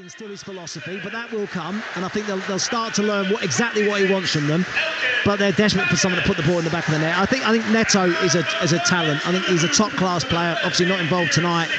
to instill his philosophy, but that will come, and I think they'll start to learn exactly what he wants from them. But they're desperate for someone to put the ball in the back of the net. I think Neto is a talent. I think he's a top-class player. Obviously not involved tonight,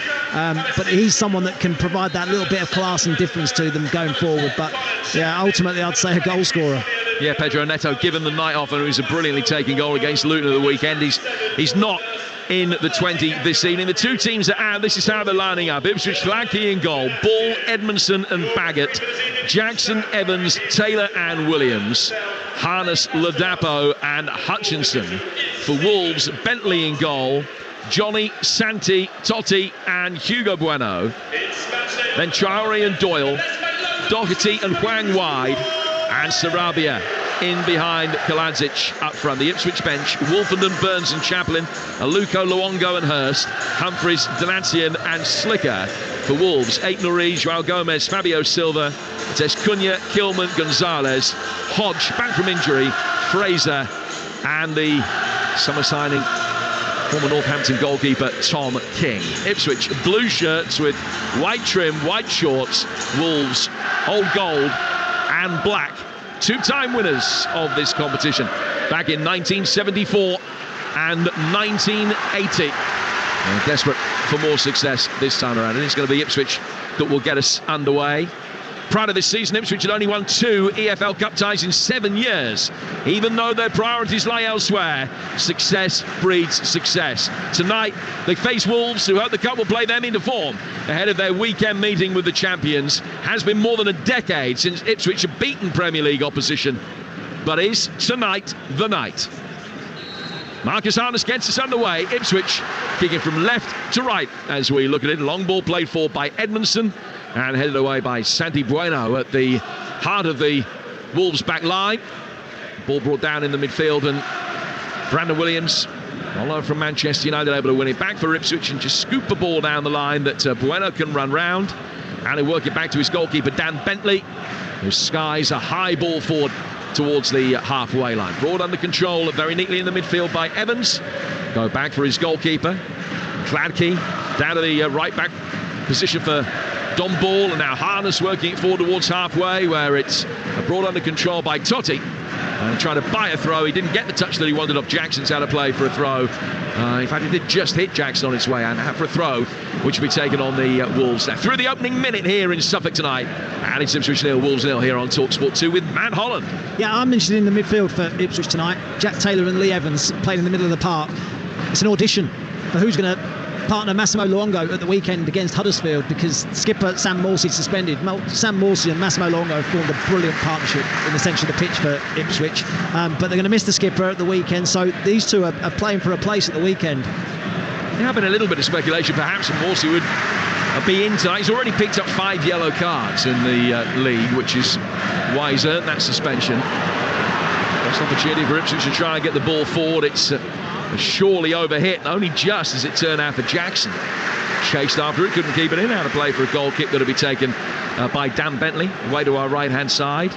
but he's someone that can provide that little bit of class and difference to them going forward. But yeah, ultimately I'd say a goal scorer. Yeah, Pedro Neto given the night off, and it was a brilliantly taken goal against Luton at the weekend. He's not in the 20 this evening. The two teams are out. This is how they're lining up. Ipswich, Gladkey in goal. Ball, Edmondson and Baggott. Jackson, Evans, Taylor and Williams. Harness, Ladapo and Hutchinson. For Wolves, Bentley in goal. Johnny, Santi, Totti and Hugo Bueno. Then Traore and Doyle. Doherty and Hwang wide. And Sarabia in behind Kaladzic up front. The Ipswich bench, Wolfenden, Burns and Chaplin, Aluko, Luongo and Hurst, Humphreys, Donatian and Slicker. For Wolves, Aitnuri, Joao Gomez, Fabio Silva, Cunha, Kilman, Gonzalez, Hodge back from injury, Fraser and the summer signing former Northampton goalkeeper Tom King. Ipswich blue shirts with white trim, white shorts. Wolves old gold and black, two-time winners of this competition back in 1974 and 1980. They're desperate for more success this time around, and it's going to be Ipswich that will get us underway. Prior to this season, Ipswich had only won 2 EFL Cup ties in 7 years. Even though their priorities lie elsewhere, success breeds success. Tonight, they face Wolves, who hope the Cup will play them into form ahead of their weekend meeting with the champions. Has been more than a decade since Ipswich have beaten Premier League opposition, but is tonight the night. Marcus Harness gets us underway. Ipswich kicking from left to right as we look at it. Long ball played for by Edmondson and headed away by Santi Bueno at the heart of the Wolves back line. Ball brought down in the midfield, and Brandon Williams, although from Manchester United, able to win it back for Ipswich and just scoop the ball down the line that Bueno can run round, and he'll work it back to his goalkeeper Dan Bentley, who skies a high ball forward towards the halfway line. Brought under control very neatly in the midfield by Evans. Go back for his goalkeeper. Gladkey down to the right back position for Don Ball, and now Harness working it forward towards halfway, where it's brought under control by Totti. And trying to buy a throw. He didn't get the touch that he wanted off Jackson's out of play for a throw. In fact, he did just hit Jackson on its way and for a throw, which will be taken on the Wolves. Now, through the opening minute here in Suffolk tonight, and it's Ipswich 0, Wolves 0 here on Talksport 2 with Matt Holland. Yeah, I'm interested in the midfield for Ipswich tonight. Jack Taylor and Lee Evans playing in the middle of the park. It's an audition for who's going to partner Massimo Luongo at the weekend against Huddersfield, because skipper Sam Morsey suspended. Sam Morsey and Massimo Luongo formed a brilliant partnership in the centre of the pitch for Ipswich, but they're going to miss the skipper at the weekend, so these two are playing for a place at the weekend. There have been a little bit of speculation perhaps Morsey would be in tonight. He's already picked up 5 yellow cards in the league, which is why he's earned that suspension. First opportunity for Ipswich to try and get the ball forward. It's surely overhit, only just as it turned out for Jackson. Chased after it, couldn't keep it in. Out of play for a goal kick that'll be taken by Dan Bentley, away to our right hand side.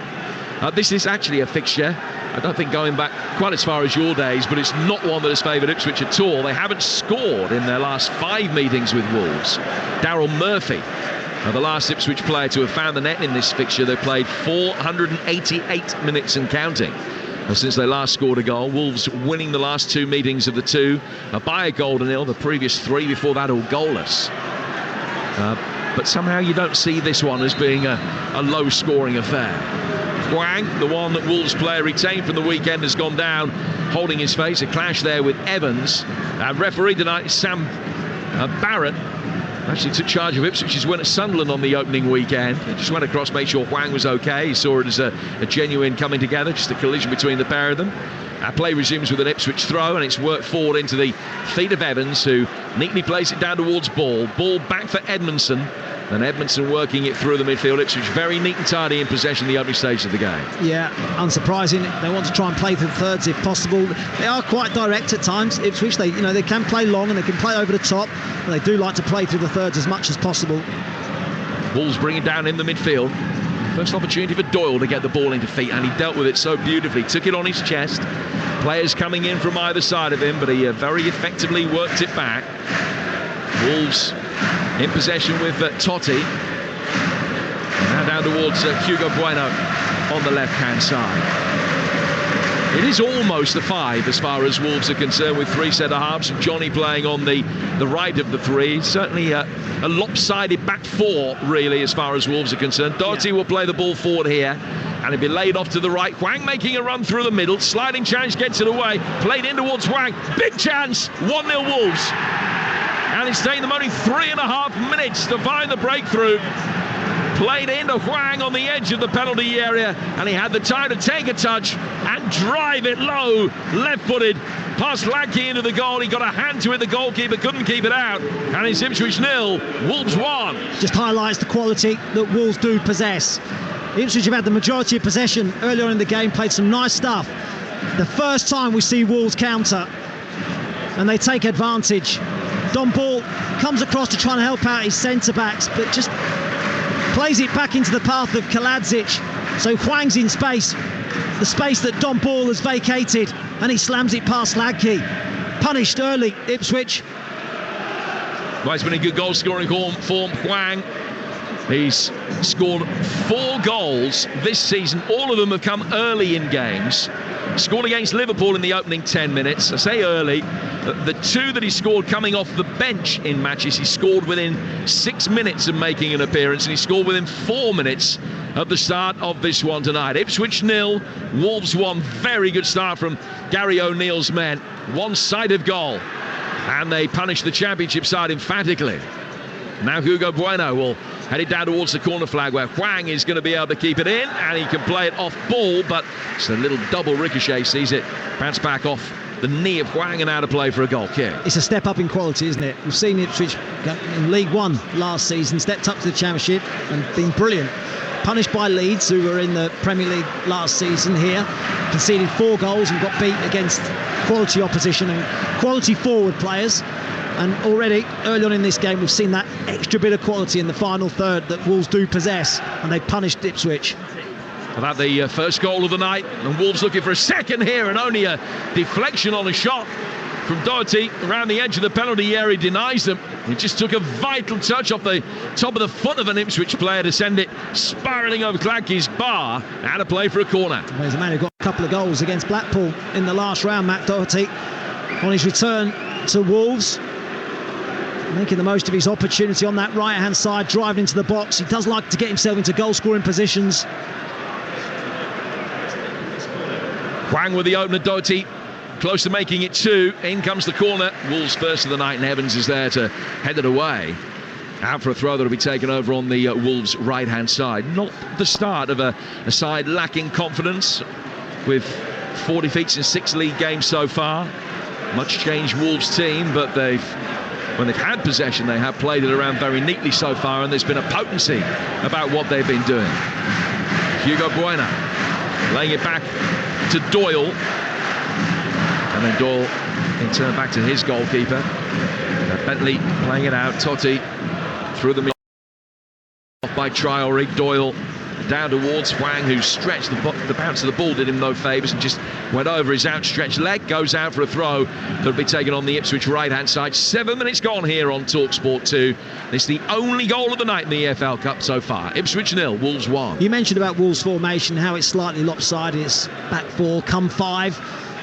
This is actually a fixture, I don't think going back quite as far as your days, but it's not one that has favoured Ipswich at all. They haven't scored in their last 5 meetings with Wolves. Daryl Murphy, the last Ipswich player to have found the net in this fixture. They played 488 minutes and counting since they last scored a goal. Wolves winning the last 2 meetings of the 2 by a goal to nil. The previous 3 before that all goalless. But somehow you don't see this one as being a low-scoring affair. Hwang, the one that Wolves player retained from the weekend, has gone down holding his face. A clash there with Evans. Referee tonight is Sam Barrett. Actually took charge of Ipswich's win at Sunderland on the opening weekend. He just went across, made sure Hwang was okay. He saw it as a genuine coming together, just a collision between the pair of them. Play resumes with an Ipswich throw, and it's worked forward into the feet of Evans, who neatly plays it down towards Ball. Ball back for Edmondson, and Edmondson working it through the midfield. Ipswich very neat and tidy in possession in the opening stage of the game. Yeah, unsurprising. They want to try and play through the thirds if possible. They are quite direct at times. Ipswich, they can play long and they can play over the top, but they do like to play through the thirds as much as possible. Wolves bring it down in the midfield. First opportunity for Doyle to get the ball into feet, and he dealt with it so beautifully. Took it on his chest. Players coming in from either side of him, but he very effectively worked it back. Wolves in possession with Totti. down towards Hugo Bueno on the left-hand side. It is almost a 5 as far as Wolves are concerned, with 3 centre-halves, Johnny playing on the right of the 3. Certainly a lopsided back 4, really, as far as Wolves are concerned. Doherty will play the ball forward here, and it'll be laid off to the right. Hwang making a run through the middle. Sliding chance gets it away. Played in towards Hwang. Big chance. 1-0 Wolves. And it's taken them only 3.5 minutes to find the breakthrough. Played into Hwang on the edge of the penalty area, and he had the time to take a touch and drive it low, left-footed, past Lackey into the goal. He got a hand to it, the goalkeeper couldn't keep it out, and it's Ipswich 0, Wolves 1. Just highlights the quality that Wolves do possess. Ipswich have had the majority of possession earlier on in the game, played some nice stuff. The first time we see Wolves counter, and they take advantage. Don Ball comes across to try and help out his centre-backs, but just plays it back into the path of Kaladzic. So Hwang's in space, the space that Don Ball has vacated, and he slams it past Lackey. Punished early, Ipswich. Well, he's been in good goal-scoring form, Hwang. He's scored 4 goals this season. All of them have come early in games. Scored against Liverpool in the opening 10 minutes. I say early. The 2 that he scored coming off the bench in matches, he scored within 6 minutes of making an appearance, and he scored within 4 minutes of the start of this one tonight. Ipswich 0, Wolves 1. Very good start from Gary O'Neill's men. One-sided goal, and they punished the Championship side emphatically. Now Hugo Bueno will head it down towards the corner flag, where Hwang is going to be able to keep it in, and he can play it off ball, but it's a little double ricochet, sees it bounce back off the knee of Hwang and out of play for a goal kick. It's a step up in quality, isn't it? We've seen Ipswich in League One last season, stepped up to the Championship and been brilliant. Punished by Leeds, who were in the Premier League last season here, conceded 4 goals and got beat against quality opposition and quality forward players. And already, early on in this game, we've seen that extra bit of quality in the final third that Wolves do possess, and they punished Ipswich. About the first goal of the night, and Wolves looking for a second here, and only a deflection on a shot from Doherty around the edge of the penalty area, denies them. He just took a vital touch off the top of the foot of an Ipswich player to send it spiralling over Clanky's bar, out of play for a corner. There's a man who got a couple of goals against Blackpool in the last round, Matt Doherty, on his return to Wolves, making the most of his opportunity on that right-hand side, driving into the box. He does like to get himself into goal-scoring positions. Hwang with the opener, Doherty close to making it 2. In comes the corner. Wolves first of the night, and Evans is there to head it away. Out for a throw that'll be taken over on the Wolves' right-hand side. Not the start of a side lacking confidence, with 4 defeats in 6 league games so far. Much changed Wolves' team, but when they've had possession, they have played it around very neatly so far, and there's been a potency about what they've been doing. Hugo Bueno laying it back to Doyle, and then Doyle in turn back to his goalkeeper. Bentley playing it out. Totti through the middle, off by Traore. Doyle down towards Hwang, who stretched the bounce of the ball, did him no favours, and just went over his outstretched leg. Goes out for a throw that'll be taken on the Ipswich right-hand side. 7 minutes gone here on Talksport 2. It's the only goal of the night in the EFL Cup so far. Ipswich 0, Wolves 1. You mentioned about Wolves' formation, how it's slightly lopsided. It's back 4, come 5.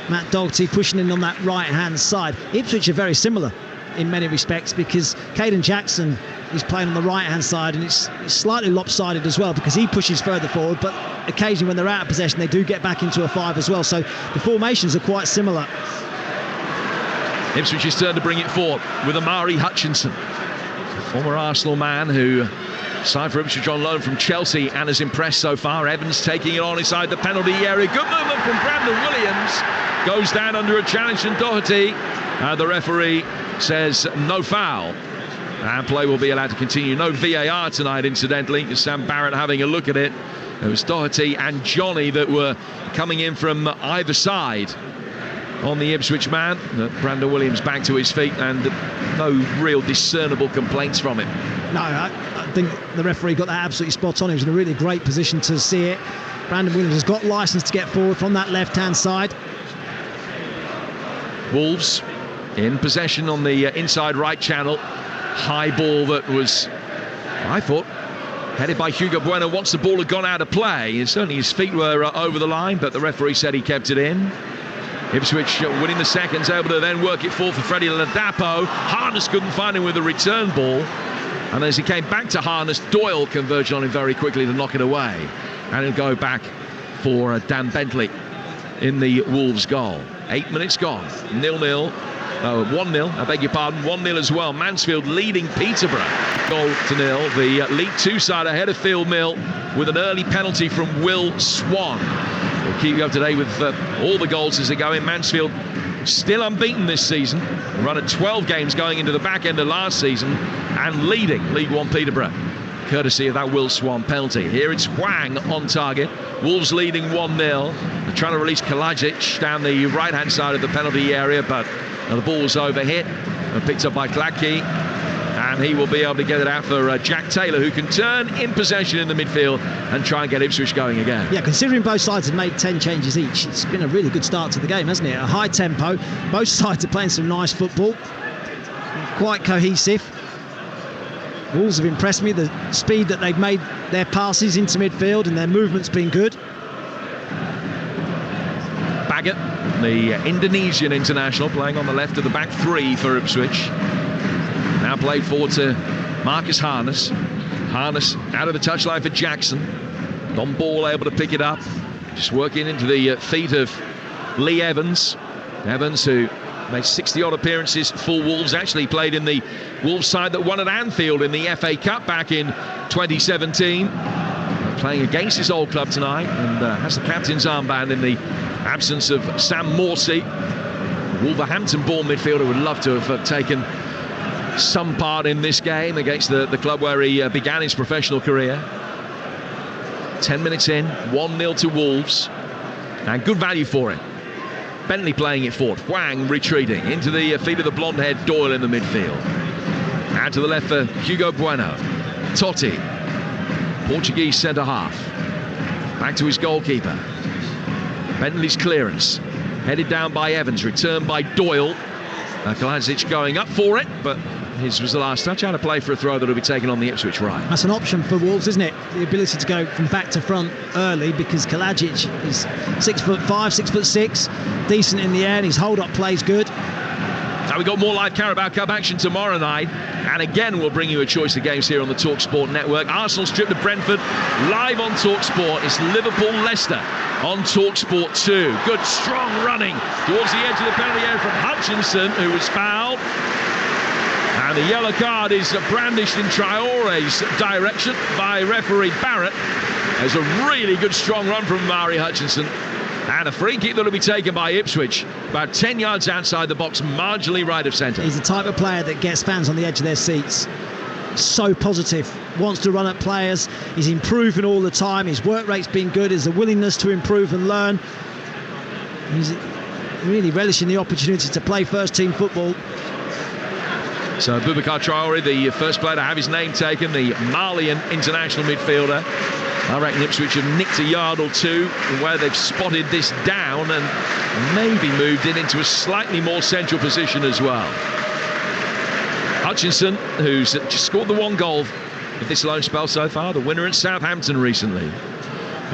Matt Doherty pushing in on that right-hand side. Ipswich are very similar in many respects, because Caden Jackson is playing on the right-hand side, and it's slightly lopsided as well, because he pushes further forward, but occasionally when they're out of possession they do get back into a 5 as well, so the formations are quite similar. Ipswich's turn to bring it forward with Amari Hutchinson, former Arsenal man who signed for Ipswich on loan from Chelsea and has impressed so far. Evans taking it on inside the penalty area. Good movement from Brandon Williams. Goes down under a challenge from Doherty. The referee says no foul. And play will be allowed to continue. No VAR tonight, incidentally. Sam Barrett having a look at it. It was Doherty and Johnny that were coming in from either side on the Ipswich man. Brandon Williams back to his feet, and no real discernible complaints from him. No, I think the referee got that absolutely spot on. He was in a really great position to see it. Brandon Williams has got licence to get forward from that left-hand side. Wolves in possession on the inside right channel. High ball that was, I thought, headed by Hugo Bueno. Once the ball had gone out of play, and certainly his feet were over the line, but the referee said he kept it in. Ipswich winning the seconds, able to then work it forward for Freddie Ladapo. Harness couldn't find him with a return ball, and as he came back to Harness, Doyle converged on him very quickly to knock it away, and he'll go back for Dan Bentley in the Wolves goal. 8 minutes gone, 0-0. 1-0, I beg your pardon, 1-0 as well. Mansfield leading Peterborough, goal to nil. The League Two side ahead of Field Mill with an early penalty from Will Swan. We'll keep you up to date with all the goals as they go in. Mansfield still unbeaten this season, run at 12 games going into the back end of last season, and leading League One Peterborough, courtesy of that Will Swan penalty. Here it's Hwang on target. Wolves leading 1-0. They're trying to release Kalajic down the right-hand side of the penalty area, but the ball was overhit and picked up by Gladkey, and he will be able to get it out for Jack Taylor, who can turn in possession in the midfield and try and get Ipswich going again. Yeah, considering both sides have made 10 changes each, it's been a really good start to the game, hasn't it? A high tempo, both sides are playing some nice football, quite cohesive. Wolves have impressed me, the speed that they've made their passes into midfield, and their movement's been good. Baggett, the Indonesian international, playing on the left of the back three for Ipswich. Now played forward to Marcus Harness. Harness out of the touchline for Jackson. Don Ball able to pick it up. Just working into the feet of Lee Evans. Evans, who made 60-odd appearances for Wolves, actually played in the Wolves side that won at Anfield in the FA Cup back in 2017. Playing against his old club tonight, and has the captain's armband in the absence of Sam Morsey. Wolverhampton-born midfielder would love to have taken some part in this game against the club where he began his professional career. 10 minutes in, 1-0 to Wolves, and good value for it. Bentley playing it forward, Hwang retreating into the feet of the blonde-haired Doyle in the midfield. Out to the left for Hugo Bueno. Totti, Portuguese centre-half. Back to his goalkeeper. Bentley's clearance, headed down by Evans, returned by Doyle. Kalajic going up for it, but his was the last touch. Out of play for a throw that will be taken on the Ipswich right. That's an option for Wolves, isn't it? The ability to go from back to front early, because Kalajic is 6'5", 6'6", decent in the air, and his hold-up play's good. Now we've got more live Carabao Cup action tomorrow night, and again we'll bring you a choice of games here on the Talksport network. Arsenal's trip to Brentford, live on Talksport. It's Liverpool-Leicester on Talksport 2. Good strong running towards the edge of the penalty area from Hutchinson, who was fouled. And the yellow card is brandished in Traore's direction by referee Barrett. There's a really good strong run from Mari Hutchinson. And a free kick that will be taken by Ipswich, about 10 yards outside the box, marginally right of centre. He's the type of player that gets fans on the edge of their seats. So positive, wants to run at players, he's improving all the time, his work rate's been good, there's a willingness to improve and learn. He's really relishing the opportunity to play first team football. So Boubacar Traore, the first player to have his name taken, the Malian international midfielder. I reckon Ipswich have nicked a yard or two where they've spotted this down and maybe moved it into a slightly more central position as well. Hutchinson, who's just scored the one goal of this loan spell so far, the winner at Southampton recently.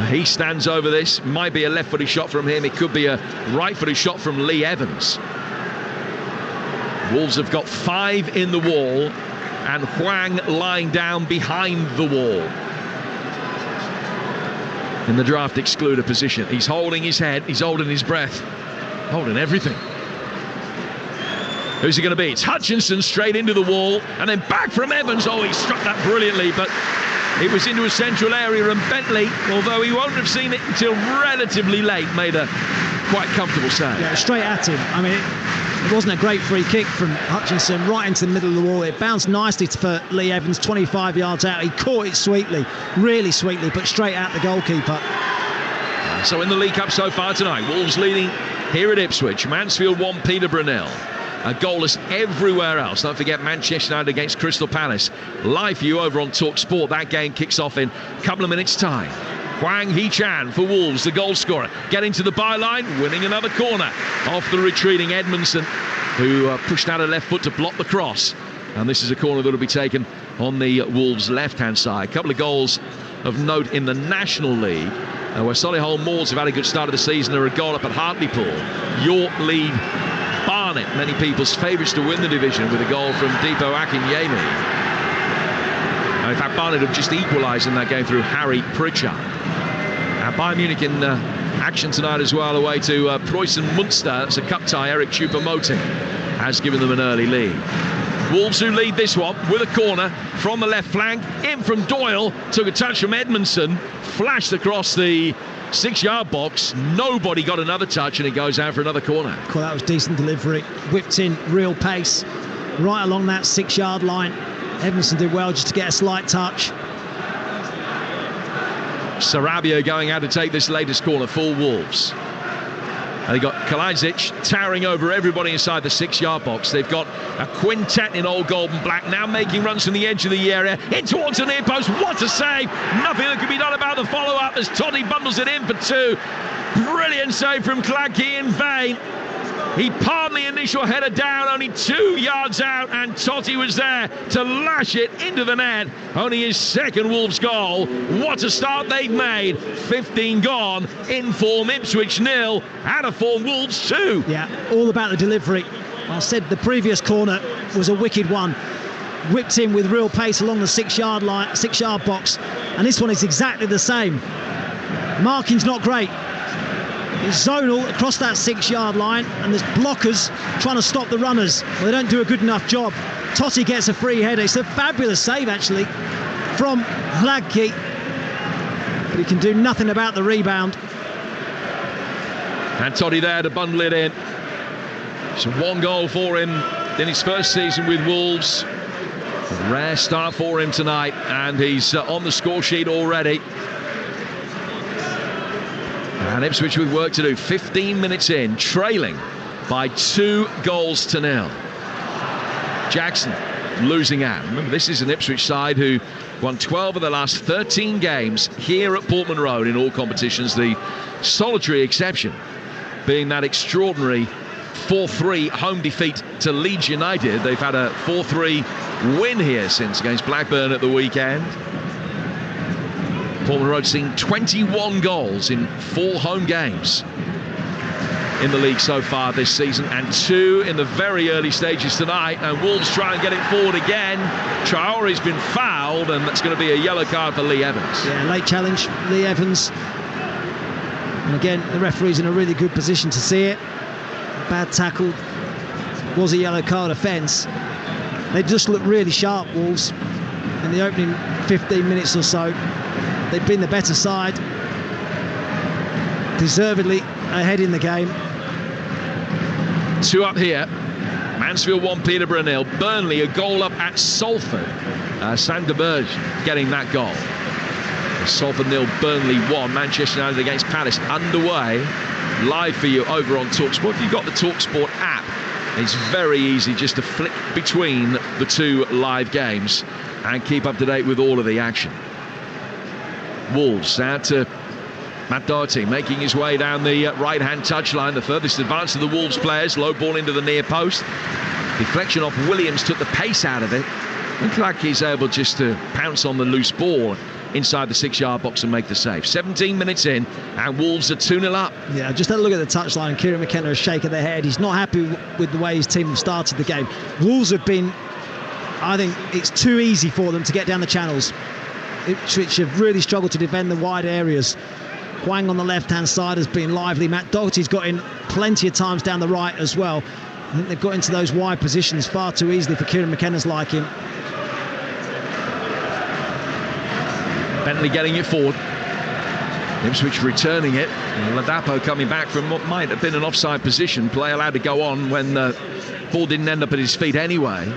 He stands over this, might be a left-footed shot from him, it could be a right-footed shot from Lee Evans. Wolves have got 5 in the wall, and Hwang lying down behind the wall in the draft excluder position. He's holding his head, he's holding his breath, holding everything. Who's it going to be? It's Hutchinson straight into the wall, and then back from Evans. Oh, he struck that brilliantly, but it was into a central area, and Bentley, although he won't have seen it until relatively late, made a quite comfortable save. Yeah, straight at him. I mean, it wasn't a great free kick from Hutchinson, right into the middle of the wall. It bounced nicely for Lee Evans, 25 yards out. He caught it sweetly, really sweetly, but straight at the goalkeeper. So in the League Cup so far tonight, Wolves leading here at Ipswich. Mansfield 1, Peterborough 0. Goalless everywhere else. Don't forget Manchester United against Crystal Palace. Live for you over on Talksport. That game kicks off in a couple of minutes' time. Hwang Hee-chan for Wolves, the goal scorer, getting to the byline, winning another corner off the retreating Edmondson, who pushed out a left foot to block the cross. And this is a corner that will be taken on the Wolves' left-hand side. A couple of goals of note in the National League, where Solihull Moors have had a good start of the season. They're a goal up at Hartlepool. York lead Barnet, many people's favourites to win the division, with a goal from Deepo Akinyemi. In fact, Barnet have just equalised in that game through Harry Pritchard. And Bayern Munich in action tonight as well, away to Preußen Munster. It's a cup tie. Eric Choupo-Moting has given them an early lead. Wolves who lead this one with a corner from the left flank. In from Doyle, took a touch from Edmondson, flashed across the 6-yard box. Nobody got another touch, and it goes out for another corner. Well, that was decent delivery. Whipped in real pace right along that 6-yard line. Edmondson did well just to get a slight touch. Sarabia going out to take this latest corner for Wolves. And they've got Kalajdzic towering over everybody inside the 6-yard box. They've got a quintet in old gold and black, now making runs from the edge of the area in towards the near post. What a save! Nothing that can be done about the follow-up as Toddy bundles it in for 2. Brilliant save from Cladky in vain. He palmed the initial header down, only 2 yards out, and Totti was there to lash it into the net. Only his second Wolves goal. What a start they've made. 15 gone. In form Ipswich 0, out of form Wolves 2. Yeah, all about the delivery. I said the previous corner was a wicked one. Whipped in with real pace along the 6-yard line, 6-yard box, and this one is exactly the same. Marking's not great. It's zonal across that 6-yard line, and there's blockers trying to stop the runners. Well, they don't do a good enough job. Totti gets a free header. It's a fabulous save, actually, from Hladky, but he can do nothing about the rebound. And Totti there to bundle it in. It's 1 goal for him in his first season with Wolves. A rare start for him tonight, and he's on the score sheet already. And Ipswich with work to do. 15 minutes in, trailing by 2-0. Jackson losing out. Remember, this is an Ipswich side who won 12 of the last 13 games here at Portman Road in all competitions. The solitary exception being that extraordinary 4-3 home defeat to Leeds United. They've had a 4-3 win here since against Blackburn at the weekend. Portman Road seen 21 goals in 4 home games in the league so far this season, and 2 in the very early stages tonight. And Wolves try and get it forward again. Traore's been fouled, and that's going to be a yellow card for Lee Evans. Yeah, late challenge, Lee Evans. And again, the referee's in a really good position to see it. Bad tackle, was a yellow card offence. They just look really sharp, Wolves, in the opening 15 minutes or so. They've been the better side, deservedly ahead in the game. 2 up here. Mansfield 1, Peterborough 0. Burnley a goal up at Salford. Sander Berge getting that goal. Salford 0, Burnley 1. Manchester United against Palace underway. Live for you over on Talksport. If you've got the Talksport app, it's very easy just to flick between the 2 live games and keep up to date with all of the action. Wolves out to Matt Doherty, making his way down the right-hand touchline, the furthest advance of the Wolves players. Low ball into the near post. Deflection off Williams took the pace out of it. Looks like he's able just to pounce on the loose ball inside the 6-yard box and make the save. 17 minutes in, and Wolves are 2-0 up. Yeah, just have a look at the touchline, and Kieran McKenna is shaking their head. He's not happy with the way his team have started the game. Wolves have been, I think it's too easy for them to get down the channels, which have really struggled to defend the wide areas. Hwang on the left-hand side has been lively. Matt Doherty's got in plenty of times down the right as well. I think they've got into those wide positions far too easily for Kieran McKenna's liking. Bentley getting it forward. Ipswich returning it. And Ladapo coming back from what might have been an offside position. Play allowed to go on when the ball didn't end up at his feet anyway.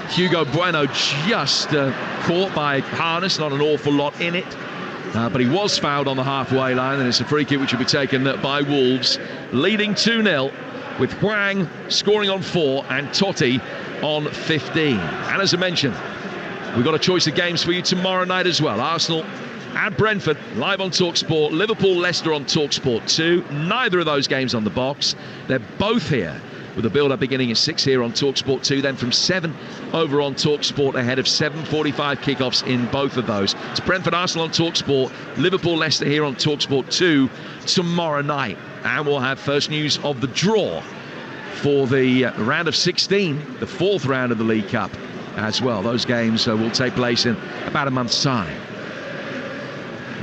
Hugo Bueno just caught by Harness, not an awful lot in it. But he was fouled on the halfway line, and it's a free kick which will be taken by Wolves, leading 2-0 with Hwang scoring on 4 and Totti on 15. And as I mentioned, we've got a choice of games for you tomorrow night as well. Arsenal at Brentford, live on Talksport. Liverpool, Leicester on Talksport 2. Neither of those games on the box. They're both here with the build-up beginning at 6 here on Talksport 2, then from 7 over on Talksport ahead of 7:45 kickoffs in both of those. It's Brentford-Arsenal on Talksport, Liverpool-Leicester here on Talksport 2 tomorrow night. And we'll have first news of the draw for the round of 16, the 4th round of the League Cup as well. Those games will take place in about a month's time.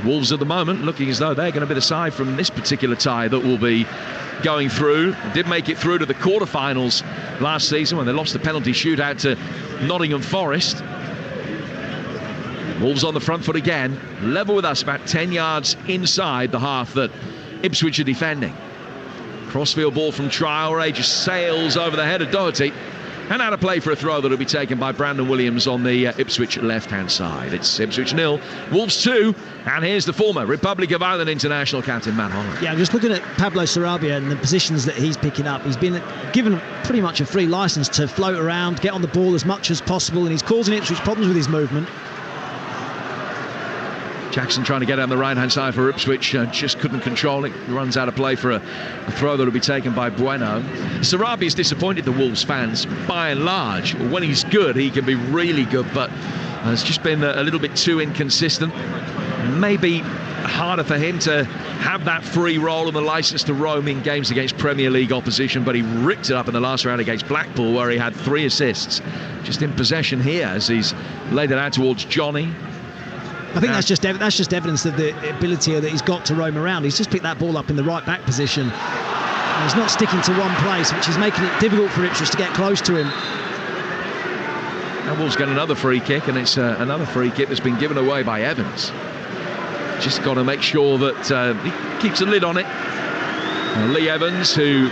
Wolves at the moment looking as though they're going to be the side from this particular tie that will be going through. Did make it through to the quarterfinals last season when they lost the penalty shootout to Nottingham Forest. Wolves on the front foot again, level with us, about 10 yards inside the half that Ipswich are defending. Crossfield ball from Traore, just sails over the head of Doherty, and out of play for a throw that will be taken by Brandon Williams on the Ipswich left-hand side. It's Ipswich 0, Wolves 2, and here's the former Republic of Ireland international captain Matt Holland. Yeah, I'm just looking at Pablo Sarabia and the positions that he's picking up. He's been given pretty much a free license to float around, get on the ball as much as possible, and he's causing Ipswich problems with his movement. Jackson trying to get on the right-hand side for Ipswich, just couldn't control it. Runs out of play for a throw that will be taken by Bueno. Sarabia's disappointed the Wolves fans by and large. When he's good, he can be really good, but has just been a little bit too inconsistent. Maybe harder for him to have that free role and the license to roam in games against Premier League opposition, but he ripped it up in the last round against Blackpool, where he had 3 assists. Just in possession here as he's laid it out towards Johnny. I think that's just evidence of the ability that he's got to roam around. He's just picked that ball up in the right back position. And he's not sticking to one place, which is making it difficult for Ipswich to get close to him. And Wolves get another free kick, and it's another free kick that's been given away by Evans. Just got to make sure that he keeps a lid on it. Lee Evans, who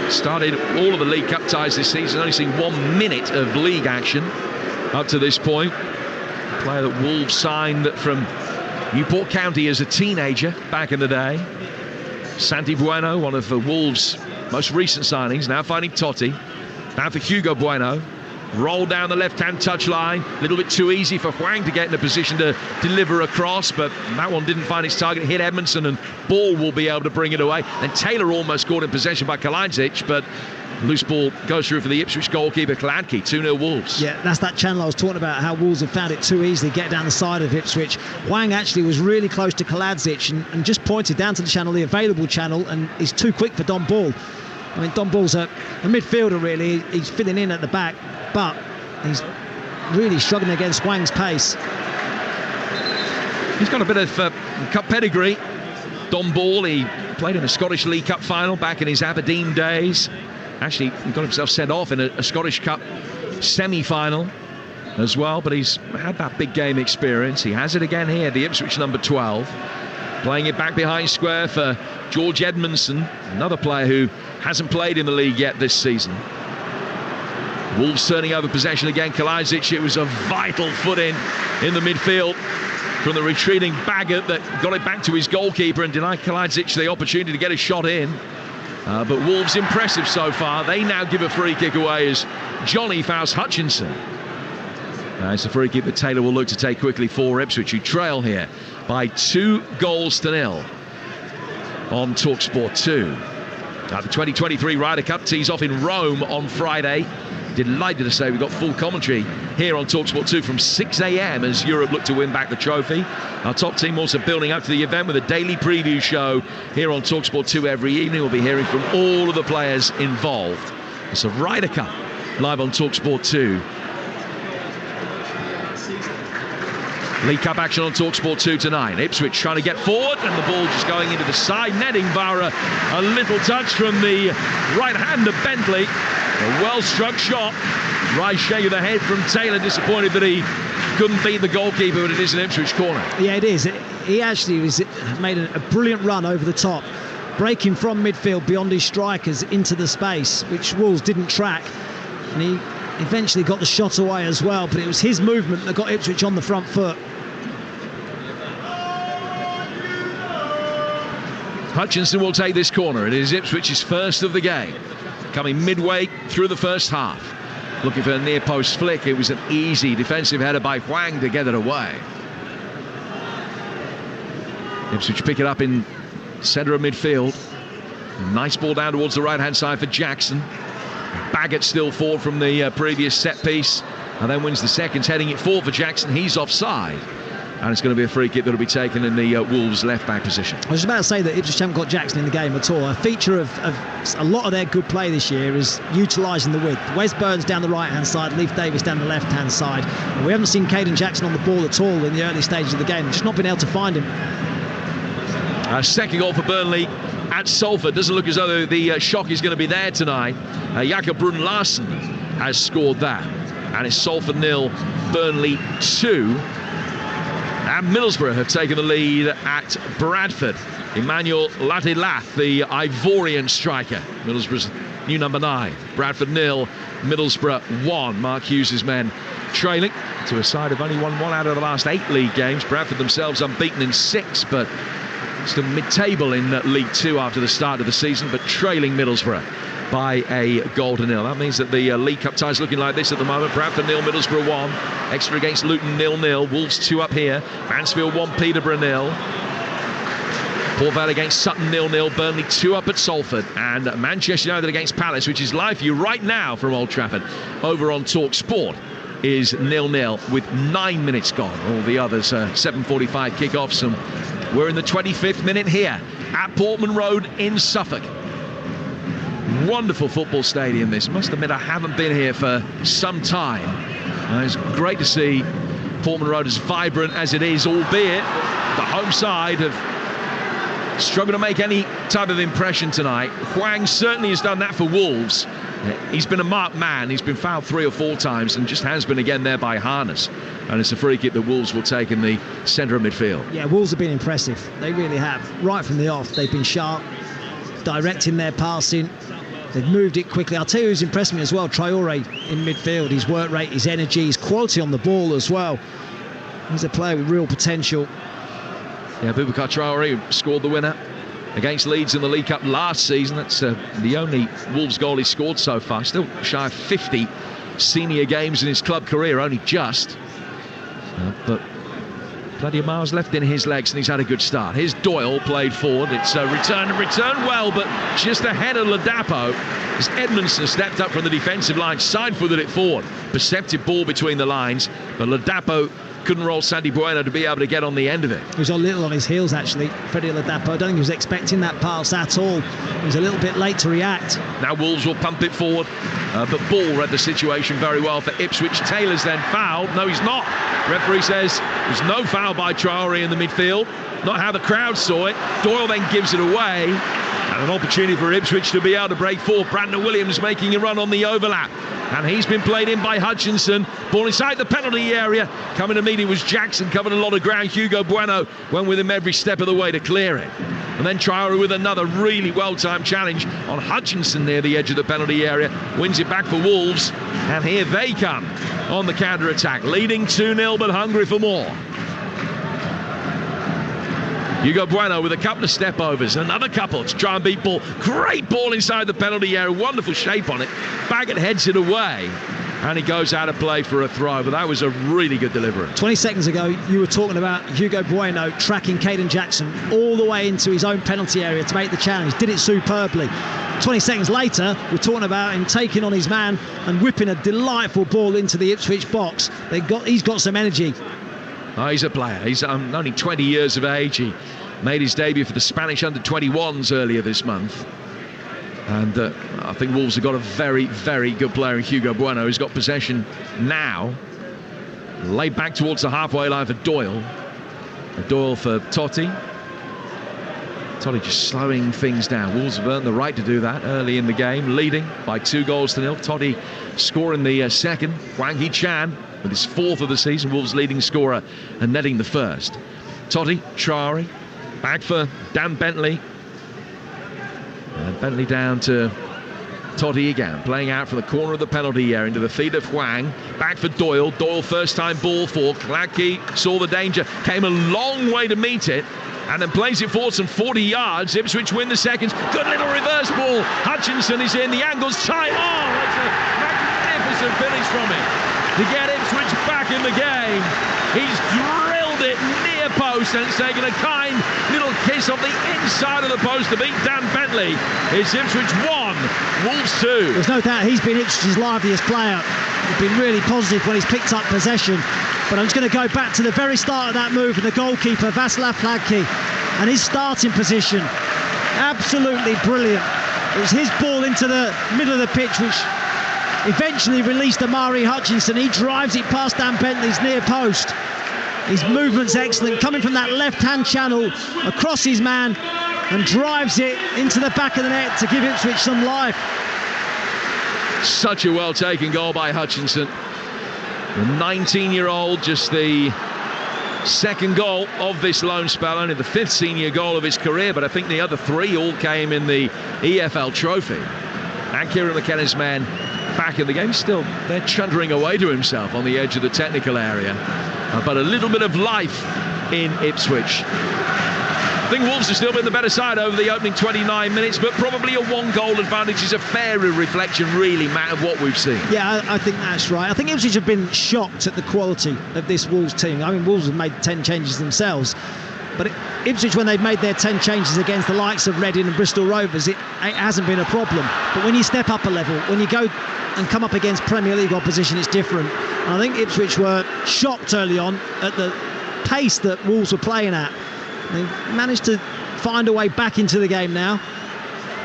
started all of the League Cup ties this season, only seen 1 minute of league action up to this point. Player that Wolves signed from Newport County as a teenager back in the day. Santi Bueno, one of the Wolves' most recent signings, now finding Totti. Now for Hugo Bueno. Rolled down the left-hand touchline. A little bit too easy for Hwang to get in a position to deliver a cross, but that one didn't find its target. Hit Edmondson, and Ball will be able to bring it away. And Taylor almost caught in possession by Kalajdzic, but loose ball goes through for the Ipswich goalkeeper Kladke. 2-0 Wolves. Yeah, that's that channel I was talking about, how Wolves have found it too easily get down the side of Ipswich. Hwang actually was really close to Kalajdzic and just pointed down to the channel, the available channel, and he's too quick for Don Ball. I mean, Don Ball's a midfielder, really. He's filling in at the back, but he's really struggling against Hwang's pace. He's got a bit of cup pedigree. Don Ball, he played in a Scottish League Cup final back in his Aberdeen days. Actually, he got himself sent off in a Scottish Cup semi-final as well, but he's had that big game experience. He has it again here, the Ipswich number 12. Playing it back behind square for George Edmondson, another player who hasn't played in the league yet this season. Wolves turning over possession again. Kalajdzic, it was a vital foot in the midfield from the retreating Baggott that got it back to his goalkeeper and denied Kalajdzic the opportunity to get a shot in. But Wolves impressive so far. They now give a free kick away as Johnny fouls Hutchinson. It's a free kick that Taylor will look to take quickly for Ipswich, who trail here by 2-0 on Talksport 2. The 2023 Ryder Cup tees off in Rome on Friday. Delighted to say we've got full commentary here on Talksport 2 from 6 a.m. as Europe look to win back the trophy. Our top team also building up to the event with a daily preview show here on Talksport 2 every evening. We'll be hearing from all of the players involved. It's a Ryder Cup live on Talksport 2. League Cup action on Talksport 2 tonight. Ipswich trying to get forward, and the ball just going into the side netting via a little touch from the right hand of Bentley. A well-struck shot. Right shake of the head from Taylor. Disappointed that he couldn't beat the goalkeeper, but it is an Ipswich corner. Yeah, it is. He actually made a brilliant run over the top, breaking from midfield beyond his strikers into the space, which Wolves didn't track. And he eventually got the shot away as well, but it was his movement that got Ipswich on the front foot. Hutchinson will take this corner. It is Ipswich's first of the game, coming midway through the first half. Looking for a near post flick. It was an easy defensive header by Hwang to get it away. Ipswich pick it up in centre of midfield. Nice ball down towards the right hand side for Jackson. Baggett still forward from the previous set piece, and then wins the seconds, heading it forward for Jackson. He's offside. And it's going to be a free kick that will be taken in the Wolves left-back position. I was about to say that Ipswich haven't got Jackson in the game at all. A feature of a lot of their good play this year is utilising the width. Wes Burns down the right-hand side, Leif Davis down the left-hand side. And we haven't seen Caden Jackson on the ball at all in the early stages of the game. Just not been able to find him. Second goal for Burnley at Salford. Doesn't look as though the shock is going to be there tonight. Jakob Brun Larsen has scored that. And it's Salford 0, Burnley 2. And Middlesbrough have taken the lead at Bradford. Emmanuel Latilath, the Ivorian striker. Middlesbrough's new number 9. Bradford 0, Middlesbrough 1. Mark Hughes' men trailing to a side of only won 1 out of the last 8 league games. Bradford themselves unbeaten in 6, but still mid-table in League 2 after the start of the season, but trailing Middlesbrough by a goal to 0. That means that the League Cup tie is looking like this at the moment. Bradford 0, Middlesbrough 1. Exeter against Luton 0-0. Wolves 2 up here. Mansfield 1, Peterborough 0. Port Vale against Sutton 0-0. Burnley 2 up at Salford. And Manchester United against Palace, which is live for you right now from Old Trafford over on Talksport, is 0-0 with 9 minutes gone. All the others 7:45 kickoffs, and we're in the 25th minute here at Portman Road in Suffolk. Wonderful football stadium this. Must admit I haven't been here for some time. It's great to see Portman Road as vibrant as it is, albeit the home side have struggled to make any type of impression tonight. Hwang certainly has done that for Wolves. He's been a marked man. He's been fouled 3 or 4 times and just has been again there by Harness. And it's a free kick that Wolves will take in the centre of midfield. Yeah, Wolves have been impressive. They really have. Right from the off, they've been sharp, directing their passing. They've moved it quickly. I'll tell you who's impressed me as well, Traore in midfield. His work rate, his energy, his quality on the ball as well. He's a player with real potential. Yeah, Boubacar Traore scored the winner against Leeds in the League Cup last season. That's the only Wolves goal he's scored so far. Still shy of 50 senior games in his club career, only just. But plenty of miles left in his legs, and he's had a good start. Here's Doyle, played forward. It's returned well, but just ahead of Ladapo as Edmondson stepped up from the defensive line, side-footed it forward. Perceptive ball between the lines, but Ladapo couldn't roll Sandy Bueno to be able to get on the end of it. He was a little on his heels, actually, Freddie Ladapo. I don't think he was expecting that pass at all. He was a little bit late to react. Now Wolves will pump it forward, but Ball read the situation very well for Ipswich. Taylor's then fouled. No, he's not. Referee says there's no foul by Traore in the midfield. Not how the crowd saw it. Doyle then gives it away. And an opportunity for Ipswich to be able to break forward. Brandon Williams making a run on the overlap. And he's been played in by Hutchinson. Ball inside the penalty area. Coming to meet it was Jackson, covered a lot of ground. Hugo Bueno went with him every step of the way to clear it. And then Traore with another really well-timed challenge on Hutchinson near the edge of the penalty area. Wins it back for Wolves. And here they come on the counter-attack. Leading 2-0, but hungry for more. Hugo Bueno with a couple of step-overs, another couple to try and beat Ball. Great ball inside the penalty area, wonderful shape on it. Baggett heads it away, and he goes out of play for a throw, but that was a really good delivery. 20 seconds ago, you were talking about Hugo Bueno tracking Caden Jackson all the way into his own penalty area to make the challenge. Did it superbly. 20 seconds later, we're talking about him taking on his man and whipping a delightful ball into the Ipswich box. He's got some energy. Oh, he's a player. He's only 20 years of age. He made his debut for the Spanish under-21s earlier this month. And I think Wolves have got a very, very good player in Hugo Bueno. He's got possession now. Laid back towards the halfway line for Doyle. Doyle for Totti. Totti just slowing things down. Wolves have earned the right to do that early in the game, leading by 2-0. Totti scoring the second. Hwang Hee-chan with his 4th of the season, Wolves' leading scorer and netting the first. Totti, Traore, back for Dan Bentley. And Bentley down to Totti again, playing out from the corner of the penalty area into the feet of Hwang. Back for Doyle. Doyle first time ball for Gladkey, saw the danger, came a long way to meet it, and then plays it forward some 40 yards. Ipswich win the seconds. Good little reverse ball. Hutchinson is in. The angle's tight. Oh, it's a magnificent finish from him to get Ipswich back in the game. He's drilled it near post, and it's taken a kind little kick miss on the inside of the post to beat Dan Bentley. It's Ipswich 1, Wolves 2. There's no doubt he's been Ipswich's liveliest player. He's been really positive when he's picked up possession. But I'm just going to go back to the very start of that move and the goalkeeper, Václav Hladký, and his starting position. Absolutely brilliant. It was his ball into the middle of the pitch, which eventually released Amari Hutchinson. He drives it past Dan Bentley's near post. His movement's excellent, coming from that left-hand channel across his man and drives it into the back of the net to give Ipswich some life. Such a well-taken goal by Hutchinson. The 19-year-old, just the second goal of this loan spell, only the 5th senior goal of his career, but I think the other 3 all came in the EFL trophy. And Kieran McKenna's man back in the game, still they're chuntering away to himself on the edge of the technical area. But a little bit of life in Ipswich. I think Wolves have still been the better side over the opening 29 minutes, but probably a 1-goal advantage is a fairer reflection, really, Matt, of what we've seen. Yeah, I think that's right. I think Ipswich have been shocked at the quality of this Wolves team. I mean, Wolves have made 10 changes themselves, but Ipswich, when they've made their 10 changes against the likes of Reading and Bristol Rovers, it hasn't been a problem. But when you step up a level, when you go and come up against Premier League opposition, it's different. And I think Ipswich were shocked early on at the pace that Wolves were playing at. They managed to find a way back into the game now.